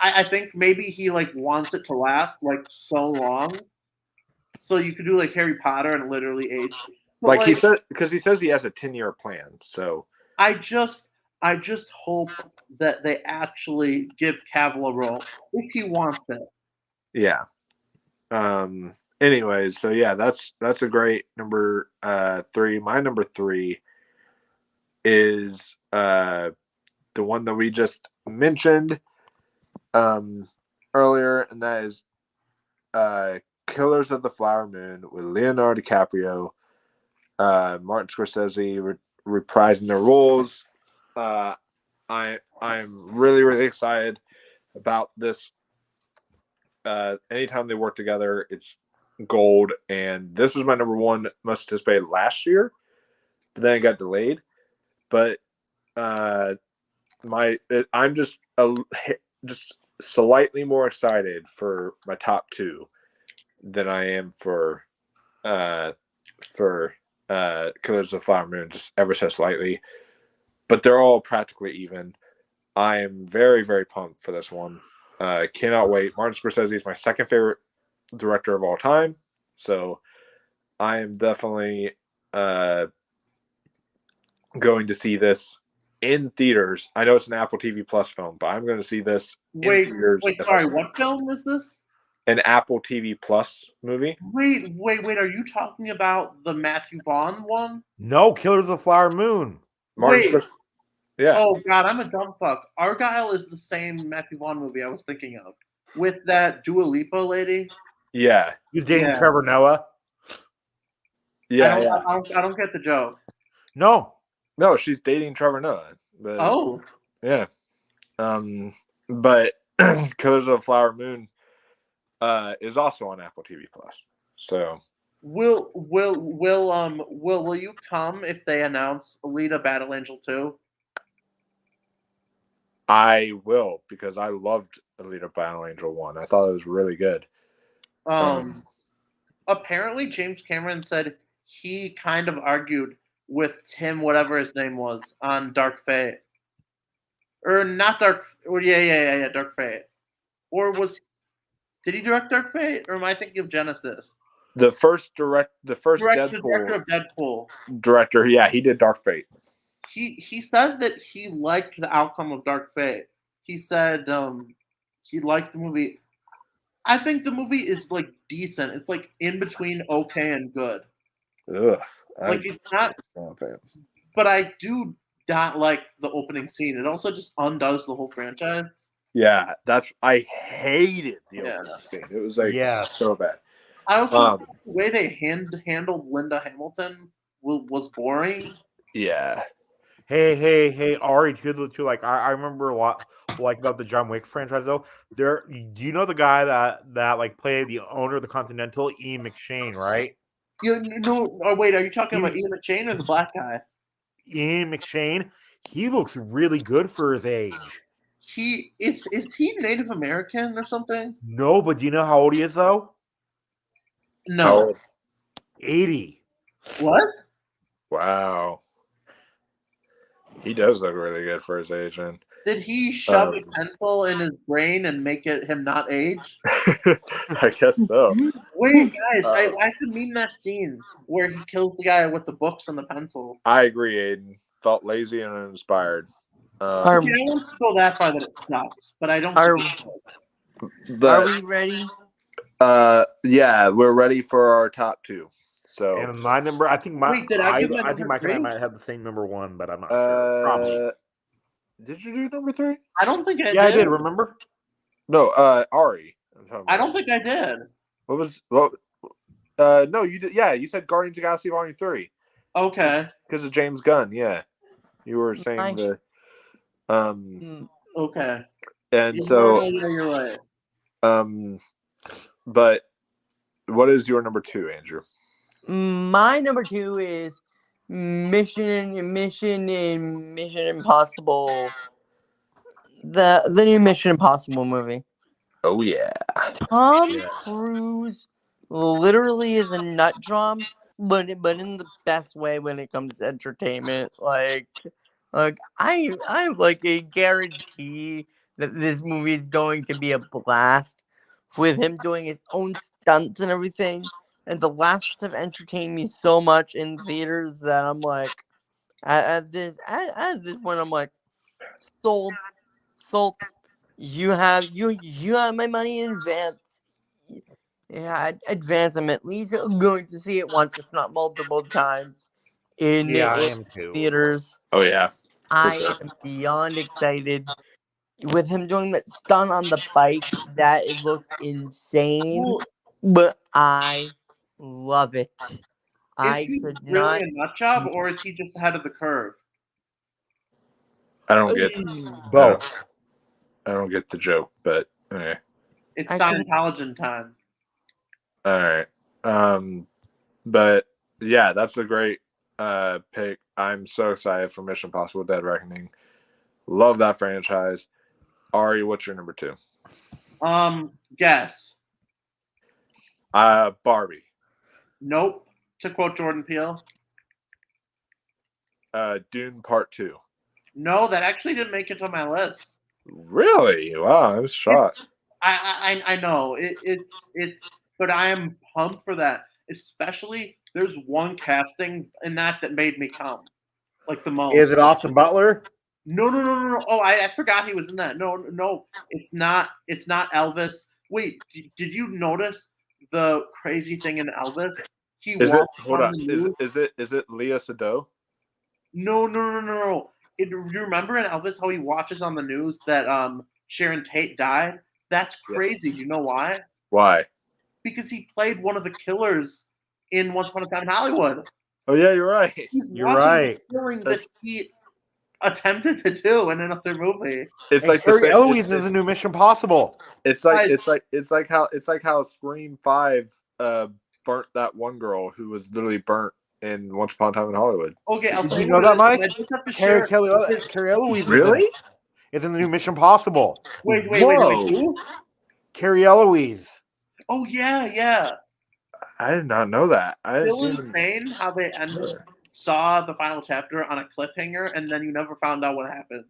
I think maybe he like wants it to last like so long, so you could do like Harry Potter and literally age. But, like he said, because he says he has a 10-year plan. So I just hope that they actually give Cavill a role if he wants it. yeah. Anyways, so yeah, that's a great number 3. My number 3 is the one that we just mentioned earlier, and that is Killers of the Flower Moon with Leonardo DiCaprio, Martin Scorsese reprising their roles. I'm really, really excited about this. Anytime they work together, it's gold. And this was my number 1 most anticipated last year, but then it got delayed. But I'm just slightly more excited for my top 2 than I am for Killers of the Flower Moon, just ever so slightly. But they're all practically even. I am very, very pumped for this one. Cannot wait. Martin Scorsese is my second favorite director of all time, so I am definitely going to see this in theaters. I know it's an Apple TV Plus film, but I'm going to see this in theaters. Wait, sorry, what film is this? an Apple TV Plus movie. Wait. Are you talking about the Matthew Vaughn one? No, Killers of the Flower Moon. Martin Wait. Scorsese- Yeah. Oh God, I'm a dumb fuck. Argyle is the same Matthew Vaughn movie I was thinking of, with that Dua Lipa lady. Yeah. You dating Yeah. Trevor Noah? Yeah. I don't get the joke. No. No, she's dating Trevor Noah. But, Oh, yeah. But Killers of the Flower Moon is also on Apple TV Plus. So will you come if they announce Alita Battle Angel 2? I will, because I loved Alita Battle Angel 1. I thought it was really good. Apparently James Cameron said he kind of argued with Tim, whatever his name was, on Dark Fate. Or not Dark, or yeah, Dark Fate. Or did he direct Dark Fate? Or am I thinking of Genesis? The first Deadpool Director of Deadpool. director, yeah, he did Dark Fate. He said that he liked the outcome of Dark Fate. He said he liked the movie. I think the movie is like decent. It's like in between okay and good. Ugh. Like it's not, but I do not like the opening scene. It also just undoes the whole franchise. Yeah, I hated the Yeah. opening scene. It was like Yeah. so bad. I also think the way they handled Linda Hamilton was boring. Yeah. Hey, Ari, too, like I remember a lot like about the John Wick franchise though. Do you know the guy that like played the owner of the Continental, Ian McShane, right? Wait, are you talking about Ian McShane or the black guy? Ian McShane, he looks really good for his age. Is he Native American or something? No, but do you know how old he is though? No. 80. What? Wow. He does look really good for his age, man. Did he shove a pencil in his brain and make him not age? I guess so. Wait, guys, I could mean that scene where he kills the guy with the books and the pencil. I agree, Aiden. Felt lazy and uninspired. Are- Okay, I won't go that far that it sucks, but I don't. Are- think it's Are we ready? Yeah, we're ready for our top two. So And my number, I think my Wait, did I give my I think number Mike and I three? might have the same number one, but I'm not sure. Probably. did you do number 3? I don't think I Yeah, did. I did. Remember? No, Ari. I don't think I did. No, you did. Yeah, you said Guardians of the Galaxy Volume 3 Okay. because of James Gunn. Yeah, you were saying Nice. the Okay. and so You're right. but what is your number 2, Andrew? My number 2 is Mission Impossible. The new Mission Impossible movie. Oh yeah, Tom Yeah. Cruise literally is a nut job, but in the best way when it comes to entertainment. Like I like a guarantee that this movie is going to be a blast with him doing his own stunts and everything. And The Last have entertained me so much in theaters that I'm like, at this point, I'm like, sold. You have my money in advance. Yeah, advance. I'm at least going to see it once, if not multiple times, in Yeah, I am too. theaters. oh yeah. I sure. am beyond excited with him doing that stunt on the bike. That it looks insane, Well, but I love it. I is he could really not. a nut job, or is he just ahead of the curve? I don't get Both. I don't get the joke, but okay. It's I couldn't- Scientology time. All right. But yeah, that's a great pick. I'm so excited for Mission Impossible Dead Reckoning. Love that franchise. Ari, what's your number 2? Guess. Barbie. Nope. To quote Jordan Peele. Dune Part 2. No, that actually didn't make it on my list. Really? Wow, I was shocked. I know it's but I am pumped for that. Especially there's one casting in that made me come like the most. Is it Austin Butler? No. Oh, I forgot he was in that. No, it's not. It's not Elvis. Wait, did you notice the crazy thing in Elvis? He Is it? walks Hold on on. the Is news. it Leah Sado? No. Do you remember in Elvis how he watches on the news that Sharon Tate died? That's Yeah. crazy. Do you know why? Why? Because he played one of the killers in Once Upon a Time in Hollywood. Oh yeah, you're right. He's You're watching right. the killing that he attempted to do in another movie. It's And like the Carrie same. Eloise is a new Mission Impossible. It's like how Scream 5 burnt that one girl who was literally burnt in Once Upon a Time in Hollywood. Okay, I'll Did tell you you know what that, it is, Mike? I just have to share. Carrie Eloise Really? is in the new Mission Impossible. Wait. Whoa. Who? Carrie Eloise. Oh yeah. I did not know that. I didn't Still see insane how they saw the final chapter on a cliffhanger and then you never found out what happened.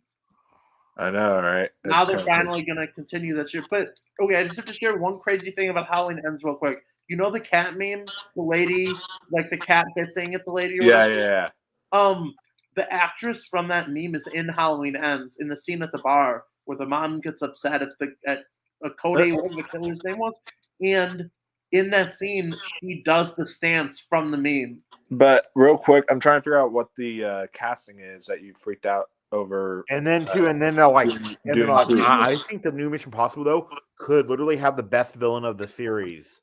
I know, right? Now It's they're kinda finally gonna continue that shit. But okay, I just have to share one crazy thing about Halloween Ends real quick. You know the cat meme? The lady, like the cat hissing at the lady or Yeah. whatever? The actress from that meme is in Halloween Ends in the scene at the bar where the mom gets upset at Cody, whatever the killer's name was, and in that scene she does the stance from the meme. But real quick, I'm trying to figure out what the casting is that you freaked out over. And then they're like, doing two. I think the new Mission Impossible though could literally have the best villain of the series.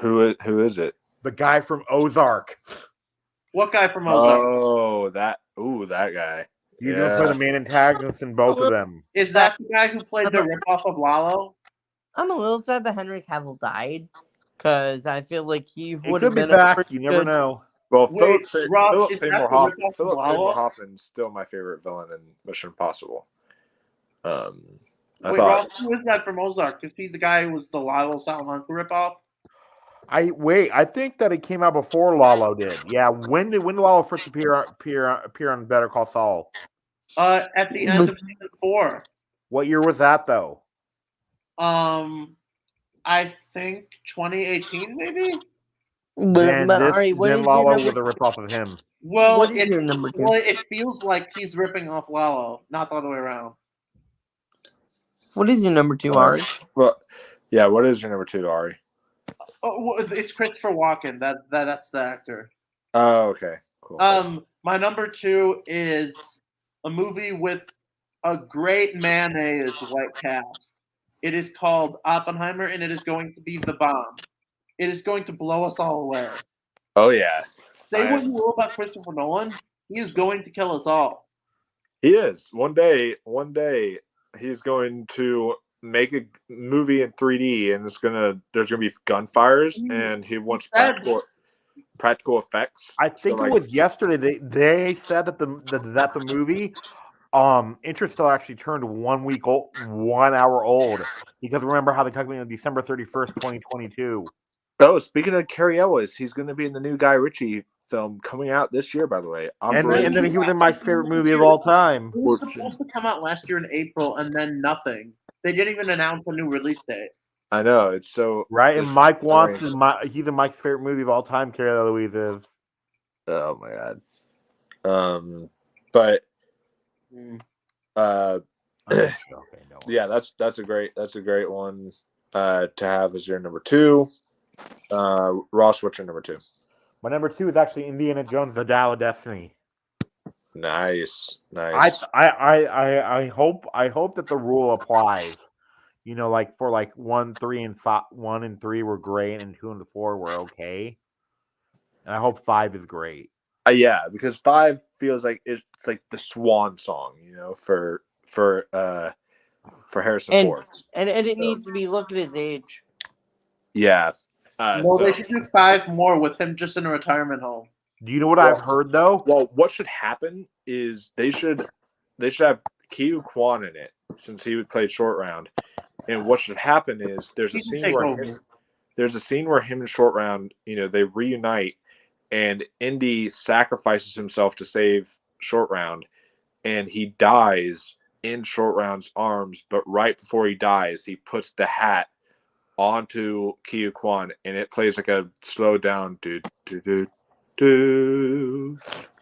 Who is it? The guy from Ozark. What guy from Ozark? Oh, that guy. He's gonna play the main antagonist in both of them. Is that the guy who played the ripoff of Lalo? I'm a little sad that Henry Cavill died because I feel like he It would could have be been a back. pretty You never good- know. Well, Wait, Rob, Philip is that Seymour the ripoff of Lalo? Hoffman's still my favorite villain in Mission Impossible. I Wait, thought Rob, who is that from Ozark? Is he the guy who was the Lalo Salamanca ripoff? I think that it came out before Lalo did. Yeah, when did Lalo first appear on Better Call Saul? At the end of season 4. What year was that though? I think 2018, maybe. Then Ari, what is your Lalo number- was a ripoff of him. Well, What is your number 2? Well, it feels like he's ripping off Lalo, not the other way around. What is your number 2, Ari? well, yeah. What is your number 2, Ari? Oh, well, it's Christopher Walken. That's the actor. Oh, okay, cool. My number 2 is a movie with a great mayonnaise white cast. It is called Oppenheimer, and it is going to be the bomb. It is going to blow us all away. Oh yeah, Say what you will about Christopher Nolan, he is going to kill us all. he is. One day, he's going to make a movie in 3D, and there's gonna be gunfires, and he wants practical effects. I think it was yesterday. They said that the movie, Interstellar actually turned 1 week old, 1 hour old, because remember how they talked about December 31st, 2022. Oh, speaking of Carrie Ellis, he's going to be in the new Guy Ritchie film coming out this year. By the way, And then he was in my favorite movie of all time. It was supposed to come out last year in April, and then nothing. They didn't even announce a new release date. I know, it's so Right, and it's Mike wants strange. he's in Mike's favorite movie of all time. Carrie Eloise is. Oh my god. But Okay, no. yeah, that's a great one to have as your number 2. Ross, what's your number 2? My number 2 is actually Indiana Jones: The Dial of Destiny. Nice. I hope that the rule applies. You know, like for 1, 3, and 5, 1 and 3 were great, and 2 and 4 were okay. And I hope 5 is great. Yeah, because 5 feels like it's like the swan song, for Harrison Ford. And it needs to be, look at his age. Yeah. They should do 5 more with him just in a retirement home. Do you know what I've heard though? Well, what should happen is they should have Ke Quan in it, since he would play Short Round. And what should happen is there's a scene where him and Short Round, they reunite, and Indy sacrifices himself to save Short Round, and he dies in Short Round's arms. But right before he dies, he puts the hat onto Ke Quan, and it plays like a slow down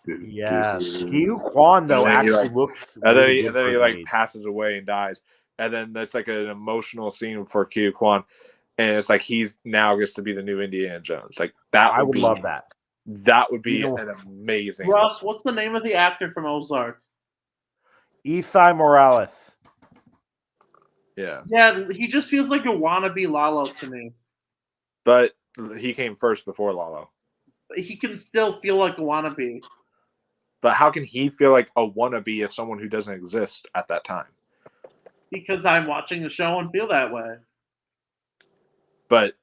Yes, Ke Quan though And then he, actually looks. and then really he good for and then he his like age. passes away and dies. and then that's like an emotional scene for Q Kwan, and it's like he's now gets to be the new Indiana Jones. Like that I would would be love that. That would be You know- an amazing. Russ, what's the name of the actor from Ozark? Isai Morales. Yeah, Yeah, he just feels like a wannabe Lalo to me. but he came first before Lalo. He can still feel like a wannabe. But how can he feel like a wannabe if someone who doesn't exist at that time? Because I'm watching the show and feel that way. But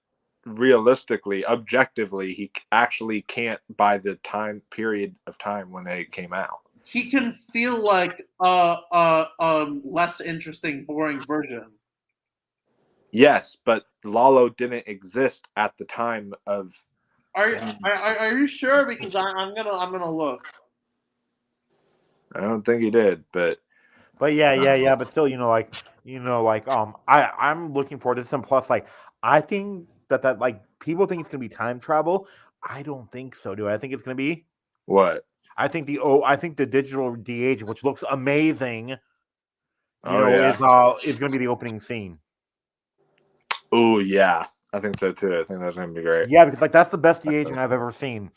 realistically, objectively, he actually can't by the time period of time when they came out. He can feel like a less interesting, boring version. Yes, but Lalo didn't exist at the time of. Are you sure? Because I'm gonna look. I don't think he did, but But yeah. But still, I'm looking forward to some. Plus, like, I think that like people think it's gonna be time travel. I don't think so. Do I think it's gonna be? what? I think the digital de-age, which looks amazing, is gonna be the opening scene. Oh yeah, I think so too. I think that's gonna be great. Yeah, because like that's the best de-aging I've ever seen.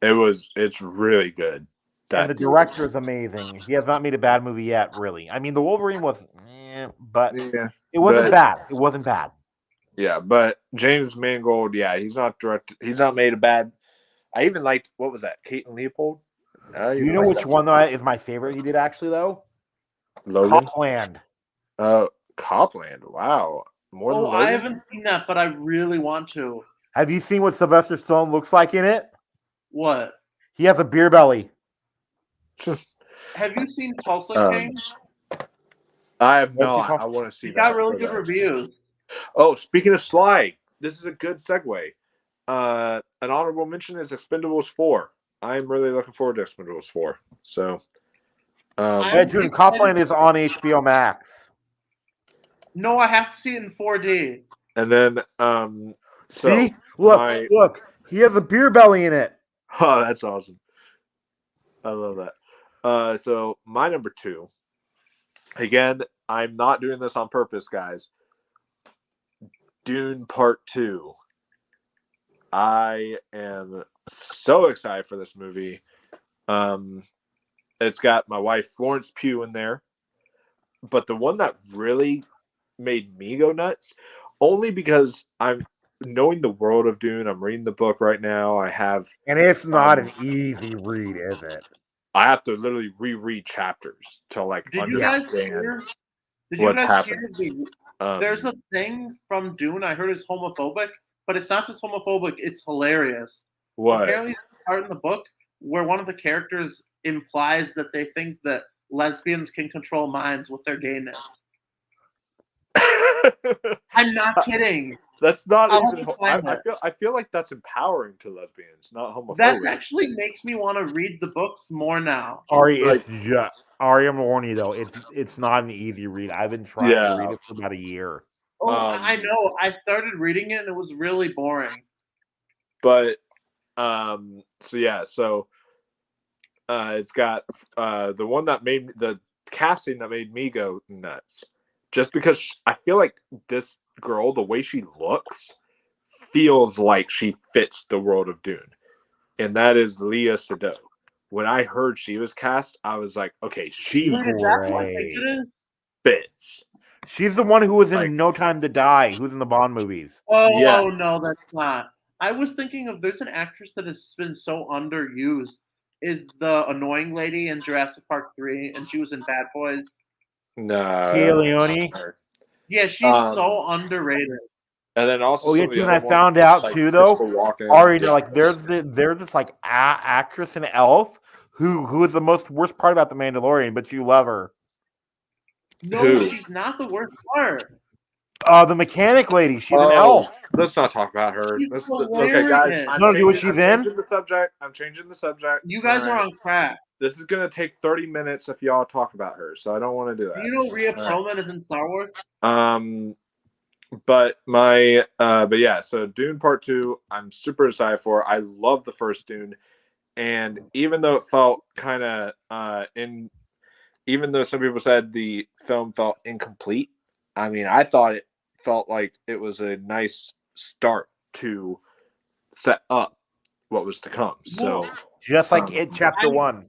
It's really good. And the director is amazing. He has not made a bad movie yet, really. I mean, the Wolverine was, but Yeah, it wasn't but- bad. It wasn't bad. yeah, but James Mangold, yeah, he's not directed. He's not made a bad. I even liked what was that? Kate and Leopold. Do you know which one though is my favorite? He did actually though. Logan. Copland. Copland. Wow, more than Oh, Logan. I haven't seen that, but I really want to. Have you seen what Sylvester Stallone looks like in it? What? He has a beer belly. Have you seen Tulsa King? I have What's he not. called? I want to see He that. got really good reviews. Oh, speaking of Sly, this is a good segue. An honorable mention is Expendables 4. I'm really looking forward to Expendables 4. So, Yeah, dude, Copland is on HBO Max. No, I have to see it in 4D. and then, so See, look, my- look, he has a beer belly in it. oh, that's awesome. I love that. So my number 2. Again, I'm not doing this on purpose, guys. Dune Part 2. I am so excited for this movie. It's got my wife Florence Pugh in there, but the one that really made me go nuts, only because I'm knowing the world of Dune. I'm reading the book right now. And it's not an easy read, is it? I have to literally reread chapters to like Did you guys understand hear? Did you what's guys happening. hear there's a thing from Dune I heard is homophobic, but it's not just homophobic, it's hilarious. what? Apparently there's a part in the book where one of the characters implies that they think that lesbians can control minds with their gayness. I'm not kidding. That's not I'll even. have to find I feel like that's empowering to lesbians, not homophobic. That actually makes me want to read the books more now. Ari, Like- it's just Ari. I'm warning you though. It's not an easy read. I've been trying to read it for about a year. Oh, Um, I know. I started reading it and it was really boring. But so yeah, so it's got the one that made the casting that made me go nuts, just because I feel like this girl, the way she looks, feels like she fits the world of Dune, and that is Leah Sado. When I heard she was cast, I was like, okay, she Dude, is that who I think great. it is? fits. She's the one who was in Like- No Time to Die. Who's in the Bond movies? Oh, Yes. oh no, that's not. I was thinking of there's an actress that has been so underused. Is the annoying lady in Jurassic Park 3, and she was in Bad Boys. No, Tia Leone? Yeah, she's Um, so underrated. And then also, Oh, yeah, some of the dude, other I ones, found out, like too, though, Christopher Walken. Ari, no, Yeah. like there's this like actress in Elf who is the most worst part about the Mandalorian, but you love her. No, Who? she's not the worst part. The mechanic lady. She's an elf. Let's not talk about her. She's Okay, guys. hilarious. I'm No, do what changing- she's I'm in? changing the subject. I'm changing the subject. You guys All are right. on crack. This is gonna take 30 minutes if y'all talk about her, so I don't want to do that. Do you know Rhea All right. Perlman is in Star Wars? But yeah, so Dune Part 2, I'm super excited for. I love the first Dune, and even though it felt kind of even though some people said the film felt incomplete, I mean, I thought it felt like it was a nice start to set up what was to come. So, Just like it, chapter I- 1.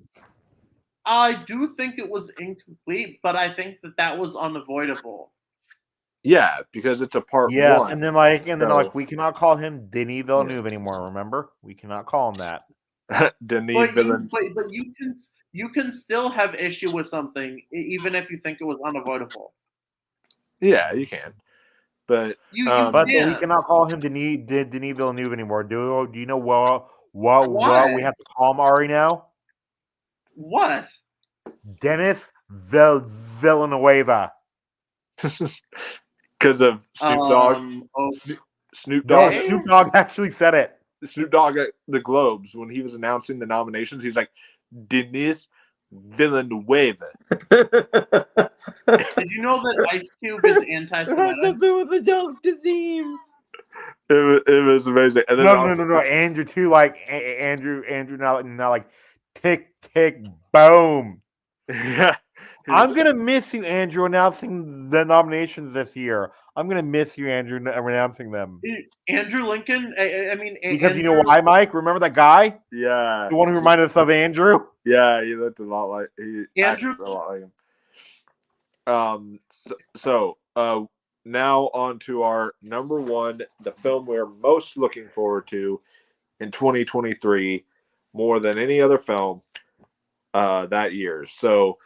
I do think it was incomplete, but I think that was unavoidable. yeah, because it's a part Yes, one. and then like So- we cannot call him Denis Villeneuve anymore. Remember, we cannot call him that. Denis But Villeneuve. but you can still have issue with something even if you think it was unavoidable. Yeah, you can. But You But we can. cannot call him Denis Villeneuve anymore. Do you know what Why? we have to call him, Ari, now? What? Dennis Villanueva. because of Snoop Dogg, Oh, Snoop No, Dogg, Okay. Snoop Dogg actually said it. Snoop Dogg at the Globes when he was announcing the nominations, he's like Denis Villanueva. did you know that Ice Cube is It has anti-Semitic? something with the dog Kazim. It was amazing. And then No. Andrew too. Like Andrew now like tick boom. Yeah, I'm gonna miss you, Andrew, announcing the nominations this year. I'm gonna miss you, Andrew, announcing them. Andrew Lincoln. I mean, Because you know Andrew- why, Mike? Remember that guy? yeah, The one who reminded us of Andrew? yeah. He looked a lot like Andrew- acted a lot like him. So now on to our number one, the film we're most looking forward to in 2023, more than any other film that year. So,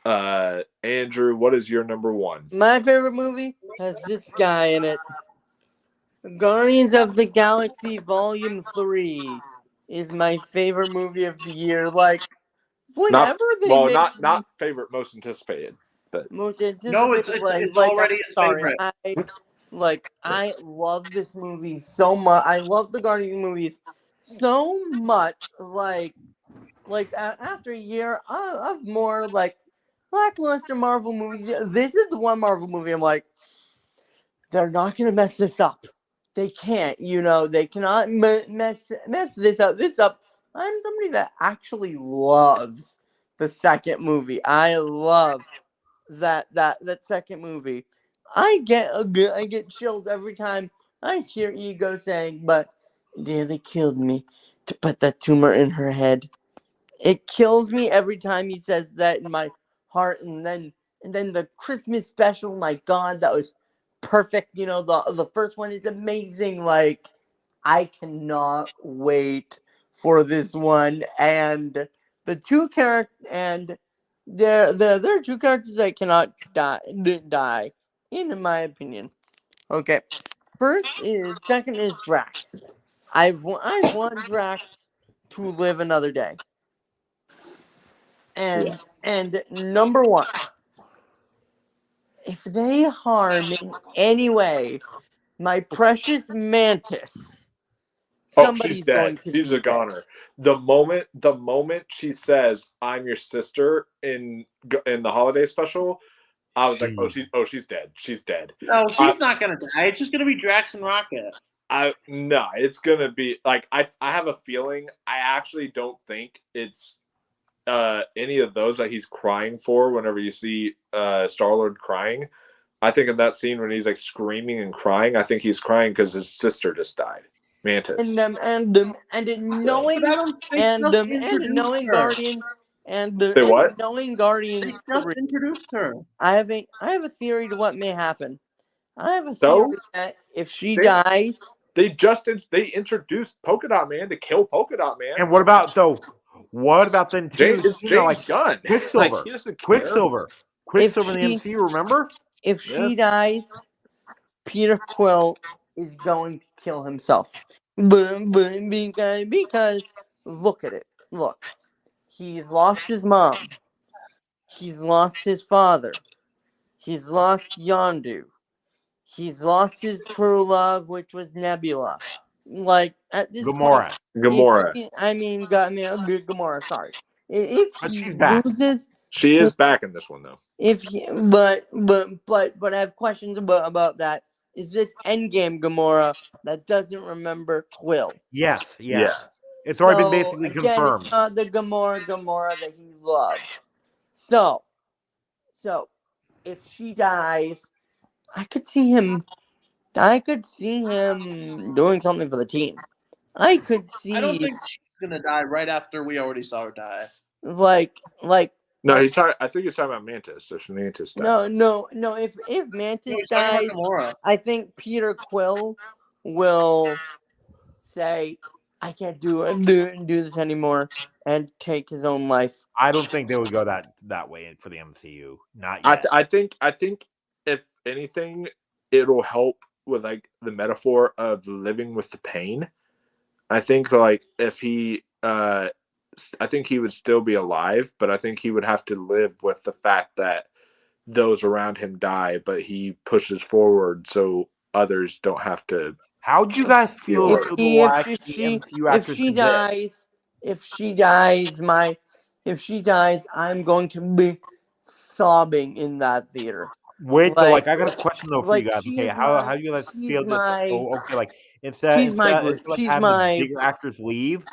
Andrew, what is your number one? My favorite movie has this guy in it. Guardians of the Galaxy Volume 3 is my favorite movie of the year. Like, whenever they make not favorite, most anticipated. most anticipated, No, it's already his favorite. I love this movie so much. I love the Guardians movies so much. After a year of more like lackluster Marvel movies, this is the one Marvel movie I'm like, they're not gonna mess this up. They can't, they cannot mess this up. I'm somebody that actually loves the second movie. I love that second movie. I get chills every time I hear Ego saying, "But yeah, they killed me to put that tumor in her head." It kills me every time he says that in my heart. And then the Christmas special, my God, that was perfect. The first one is amazing. Like, I cannot wait for this one. And the two characters, and there are two characters that cannot die, in my opinion. Okay, second is Drax. I've want Drax to live another day. And number one, if they harm in any way my precious Mantis, somebody's she's dead. going to She's be a goner. The moment she says, "I'm your sister" in the holiday special, I was like, she's dead. She's dead. No, she's not gonna die. It's just gonna be Drax and Rocket. No, it's gonna be like I have a feeling. I actually don't think it's any of those that he's crying for. Whenever you see Star-Lord crying, I think in that scene when he's like screaming and crying, I think he's crying because his sister just died. Mantis. And knowing But I don't think and just introduced knowing her. Guardians Say what? knowing They Guardians just 3, introduced her. I have a theory to what may happen. I have a So? theory that if she They- dies, They introduced Polka Dot Man to kill Polka Dot Man. And what about then too? It's you know, James like Gunn. Quicksilver. Like, he doesn't care. Quicksilver in the she- MCU, remember? if she dies, Peter Quill is going to kill himself. Because look at it. Look. He's lost his mom. He's lost his father. He's lost Yondu. He's lost his true love, which was Nebula. Like, at this Gamora. point, Gamora. Gamora, sorry. If But he she's back. loses, She is back in this one though. but I have questions about that. Is this Endgame Gamora that doesn't remember Quill? Yes. Yeah. It's already been So, basically again, confirmed. it's not the Gamora that he loved. So, So if she dies, I could see him doing something for the team. I could I don't see think she's gonna die right after we already saw her die. like No, like I think he's talking about Mantis. If Mantis died. no. If No, Mantis he's talking dies, about Gamora. I think Peter Quill will say, "I can't do this anymore," and take his own life. I don't think they would go that way for the MCU. Not yet. I think if anything, it'll help with like the metaphor of living with the pain. I think like if he I think he would still be alive, but I think he would have to live with the fact that those around him die, but he pushes forward so others don't have to. How'd you guys feel If if the MCU if actors she did this? dies, if she dies, I'm going to be sobbing in that theater. Wait, though, like I got a question though for you like, guys. she Okay, is how do you guys she's feel this? my- Oh, okay, like she's instead of like she's having my- the bigger actors leave,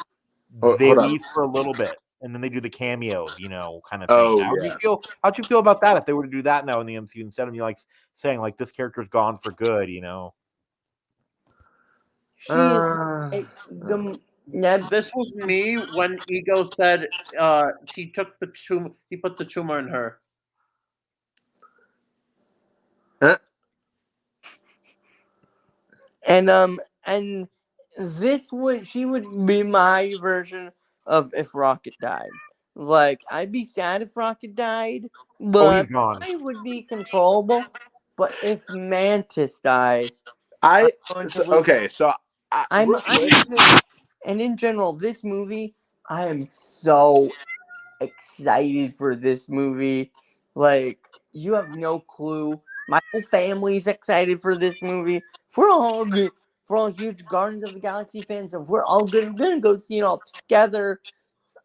Oh, they hold on. leave for a little bit and then they do the cameos, kind of thing. Oh, How'd yeah. you feel about that if they were to do that now in the MCU instead of you like saying like this character's gone for good, She is This was me when Ego said he took the tumor. He put the tumor in her. and she would be my version of if Rocket died. Like, I'd be sad if Rocket died, but he's gone. I would be controllable. But if Mantis dies, I'm real quick, and in general, this movie, I am so excited for this movie. Like, you have no clue. My whole family's excited for this movie. If we're all huge Guardians of the Galaxy fans, if we're all gonna go see it all together,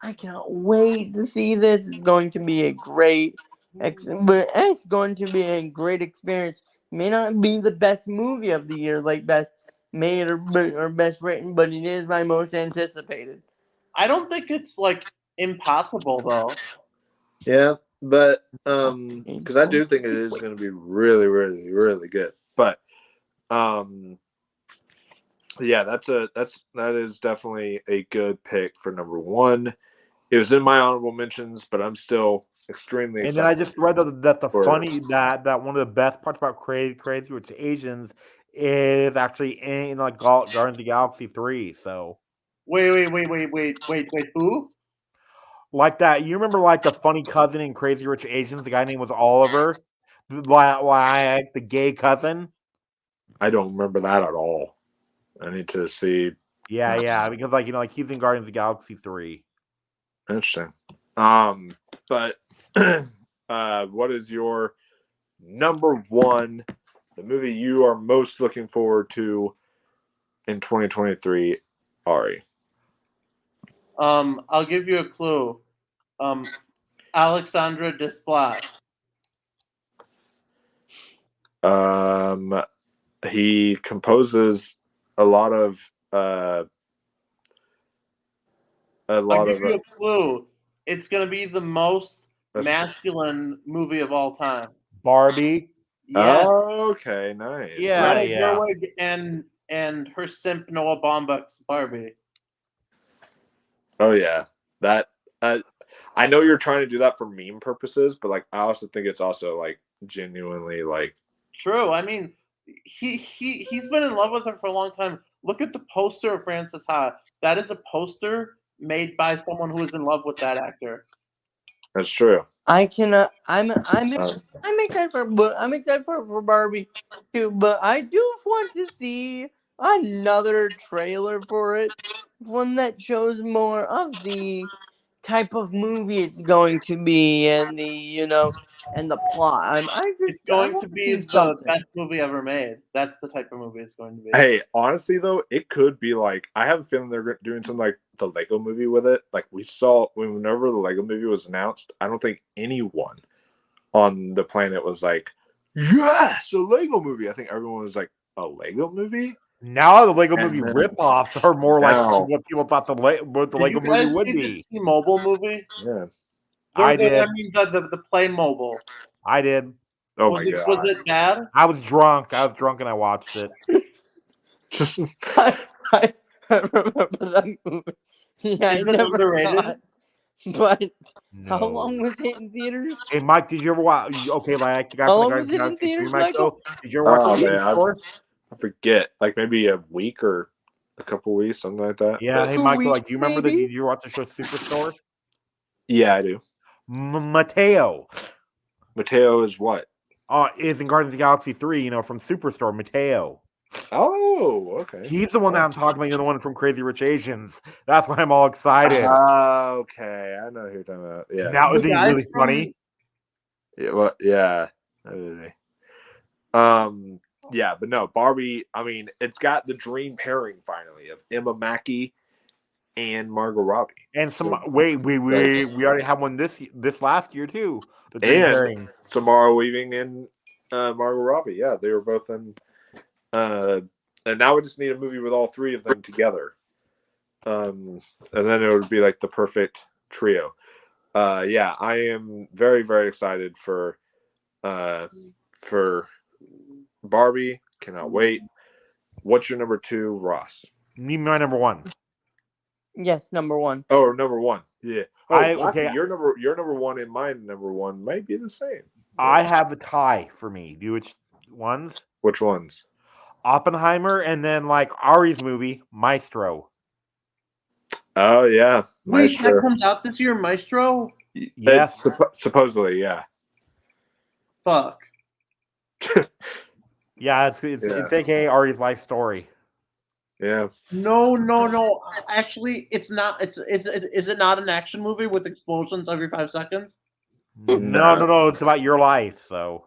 I cannot wait to see this. It's going to be a great experience. May not be the best movie of the year, like best made or best written, but it is my most anticipated. I don't think it's like impossible though. Yeah, but because I do think it is going to be really, really, really good. But yeah, that is definitely a good pick for number one. It was in my honorable mentions, but I'm still extremely excited. And then I just read that one of the best parts about Crazy Rich Asians is actually in like Guardians of the Galaxy 3. So wait, who? Like that, you remember like the funny cousin in Crazy Rich Asians? The guy named was Oliver, like the gay cousin. I don't remember that at all. I need to see. Yeah, because like he's in Guardians of the Galaxy 3. Interesting. But what is your number one, the movie you are most looking forward to in 2023, Ari? I'll give you a clue. Alexandre Desplat. He composes a lot of I'll give you a clue. It's gonna be the most masculine movie of all time. Barbie. Yes. Oh, okay, nice. Yeah, Greta Gerwig and her simp Noah Baumbach's Barbie. Oh yeah, that I know you're trying to do that for meme purposes, but like I also think it's also like genuinely like true. I mean, he's been in love with her for a long time. Look at the poster of Frances Ha. That is a poster made by someone who is in love with that actor. That's true. I'm excited for Barbie too, but I do want to see another trailer for it, one that shows more of the type of movie it's going to be and the and the plot. It's going to be the best movie ever made. That's the type of movie it's going to be. Hey, honestly though, it could be like I have a feeling they're doing something like the Lego movie with it. Like we saw whenever the Lego movie was announced, I don't think anyone on the planet was like, yes, a Lego movie. I think everyone was like, a Lego movie? Now the Lego movie ripoffs are more like what people thought the Lego movie would be. The T-Mobile movie? Yeah. I did. I mean the Playmobil. I did. Oh was my it god. was it bad? I was drunk. And I watched it. I remember that movie. Yeah, I Is it never underrated? saw it. But No. how long was it in theaters? Hey, Mike, did you ever watch? Okay, like the guy How from the long Guardians was of the it in Galaxy 3, theaters, Mike, Michael? though? Did you ever watch Oh, the man, Superstore? I forget. Like maybe a week or a couple weeks, something like that. Yeah, But- hey, 2 Michael, like, weeks, do you remember maybe? did you watch the show Superstore? yeah, I do. Mateo Mateo is what? is in Guardians of the Galaxy 3, from Superstore, Mateo. Oh, okay. He's the one that I'm talking about, the one from Crazy Rich Asians. That's why I'm all excited. Okay, I know who you're talking about. Yeah. Now, is The he guy really from- funny? Yeah, well, yeah. Yeah, but no, Barbie, I mean, it's got the dream pairing finally of Emma Mackey and Margot Robbie. And we already had one this last year too. The Dream And Pairing. Samara Weaving and Margot Robbie. Yeah, they were both in. And now we just need a movie with all three of them together. And then it would be like the perfect trio. Yeah, I am very, very excited for Barbie. Cannot wait. What's your number 2, Ross? Me, my number 1. Yes, number 1. Oh, number 1. Yeah. Oh, Okay. your number 1 and my number 1 might be the same. I have a tie for me. Do which ones? Which ones? Oppenheimer and then like Ari's movie, Maestro. Oh yeah, Wait, that Maestro. comes out this year, Maestro? Yes. Supposedly, yeah. Fuck. Yeah, it's aka Ari's life story. Yeah. No. Actually, it's not. Is it not an action movie with explosions every 5 seconds? No. It's about your life, so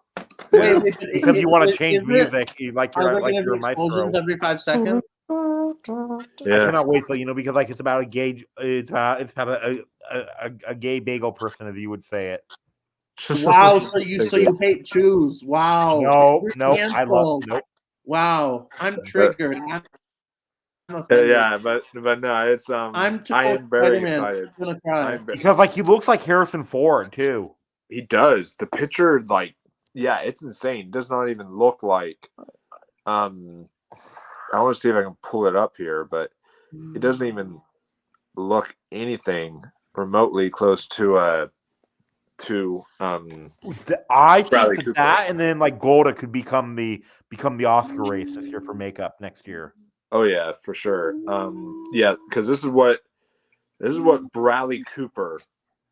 Wait, because you want to change is it? music, like Are you're there like gonna you're a be maestro. explosions every 5 seconds? I Yeah. cannot wait till because like it's about a gay a gay bagel person, as you would say it. Wow, so you hate Jews. Wow. No, You're I love canceled. Wow, I'm triggered. I'm Yeah, but no, it's I'm I am very Spider-Man. excited. I'm gonna cry. because like he looks like Harrison Ford too. He does. The picture, like, yeah, it's insane. It does not even look like. I want to see if I can pull it up here, but it doesn't even look anything remotely close to I Bradley think Cooper. that, and then like Golda could become the Oscar race this year for makeup next year. Oh yeah, for sure. Yeah, because this is what Bradley Cooper,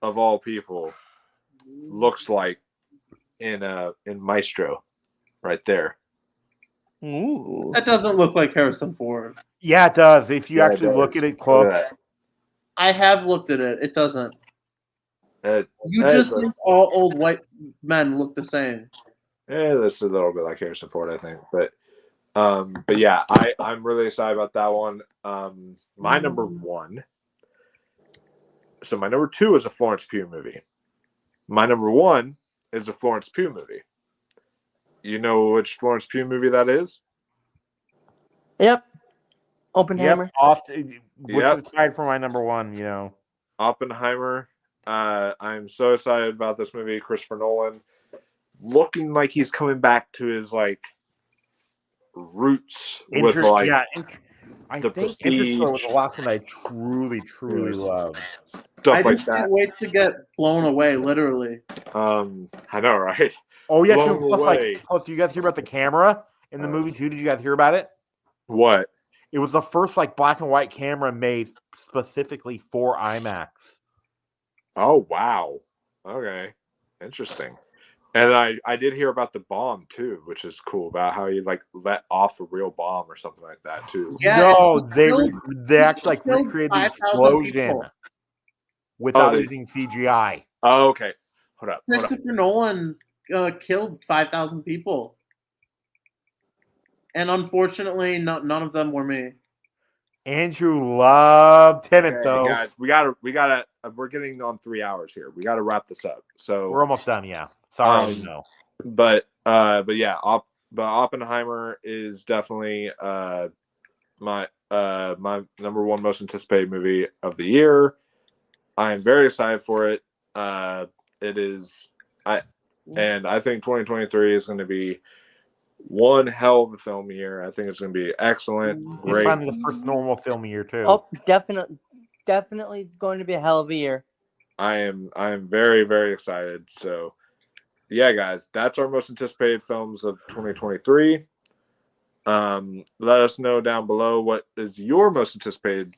of all people, looks like in Maestro, right there. Ooh. That doesn't look like Harrison Ford. Yeah, it does. If you Yeah, it actually does. look at it Look close. at I have looked at it. It doesn't. that. You That just is a- think all old white men look the same. That's a little bit like Harrison Ford, I think. But yeah, I'm really excited about that one. My number 1. So my number 2 is a Florence Pugh movie. My number 1 is a Florence Pugh movie. You know which Florence Pugh movie that is? Yep. Oppenheimer. Which is tied for my number 1. Oppenheimer. I'm so excited about this movie. Christopher Nolan, looking like he's coming back to his like roots with like I the think Prestige. Interstellar was the last one I truly loved. stuff I like just that. can't wait to get blown away, literally. I know, right? Oh yeah, Blown plus away. plus you guys hear about the camera in the movie too? Did you guys hear about it? What? It was the first like black and white camera made specifically for IMAX. Oh wow. Okay. Interesting. And I did hear about the bomb too, which is cool, about how you like let off a real bomb or something like that too. Yeah, No, it they actually like killed recreated the 5,000 explosion people. without they- using CGI. Oh, okay. Hold up. Christopher Nolan killed 5,000 people, and unfortunately, none of them were me. Andrew loved Tenet Okay, though. guys, we gotta we're getting on 3 hours here. We gotta wrap this up. So We're almost done, yeah. Sorry, no. but yeah, but Oppenheimer is definitely my number 1 most anticipated movie of the year. I am very excited for it. It is And I think 2023 is going to be one hell of a film year. I think it's going to be excellent, It's great. finally the first normal film year too. Oh, definitely, it's going to be a hell of a year. I am very, very excited. So, yeah, guys, that's our most anticipated films of 2023. Let us know down below what is your most anticipated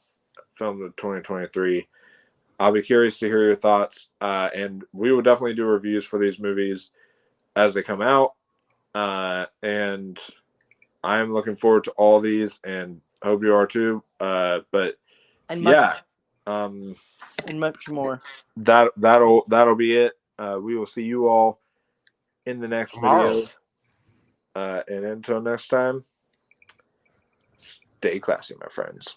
film of 2023. I'll be curious to hear your thoughts, and we will definitely do reviews for these movies as they come out. And I am looking forward to all these, and hope you are too. But And much, yeah, and much more. that'll be it. We will see you all in the next Tomorrow. video. And until next time, stay classy, my friends.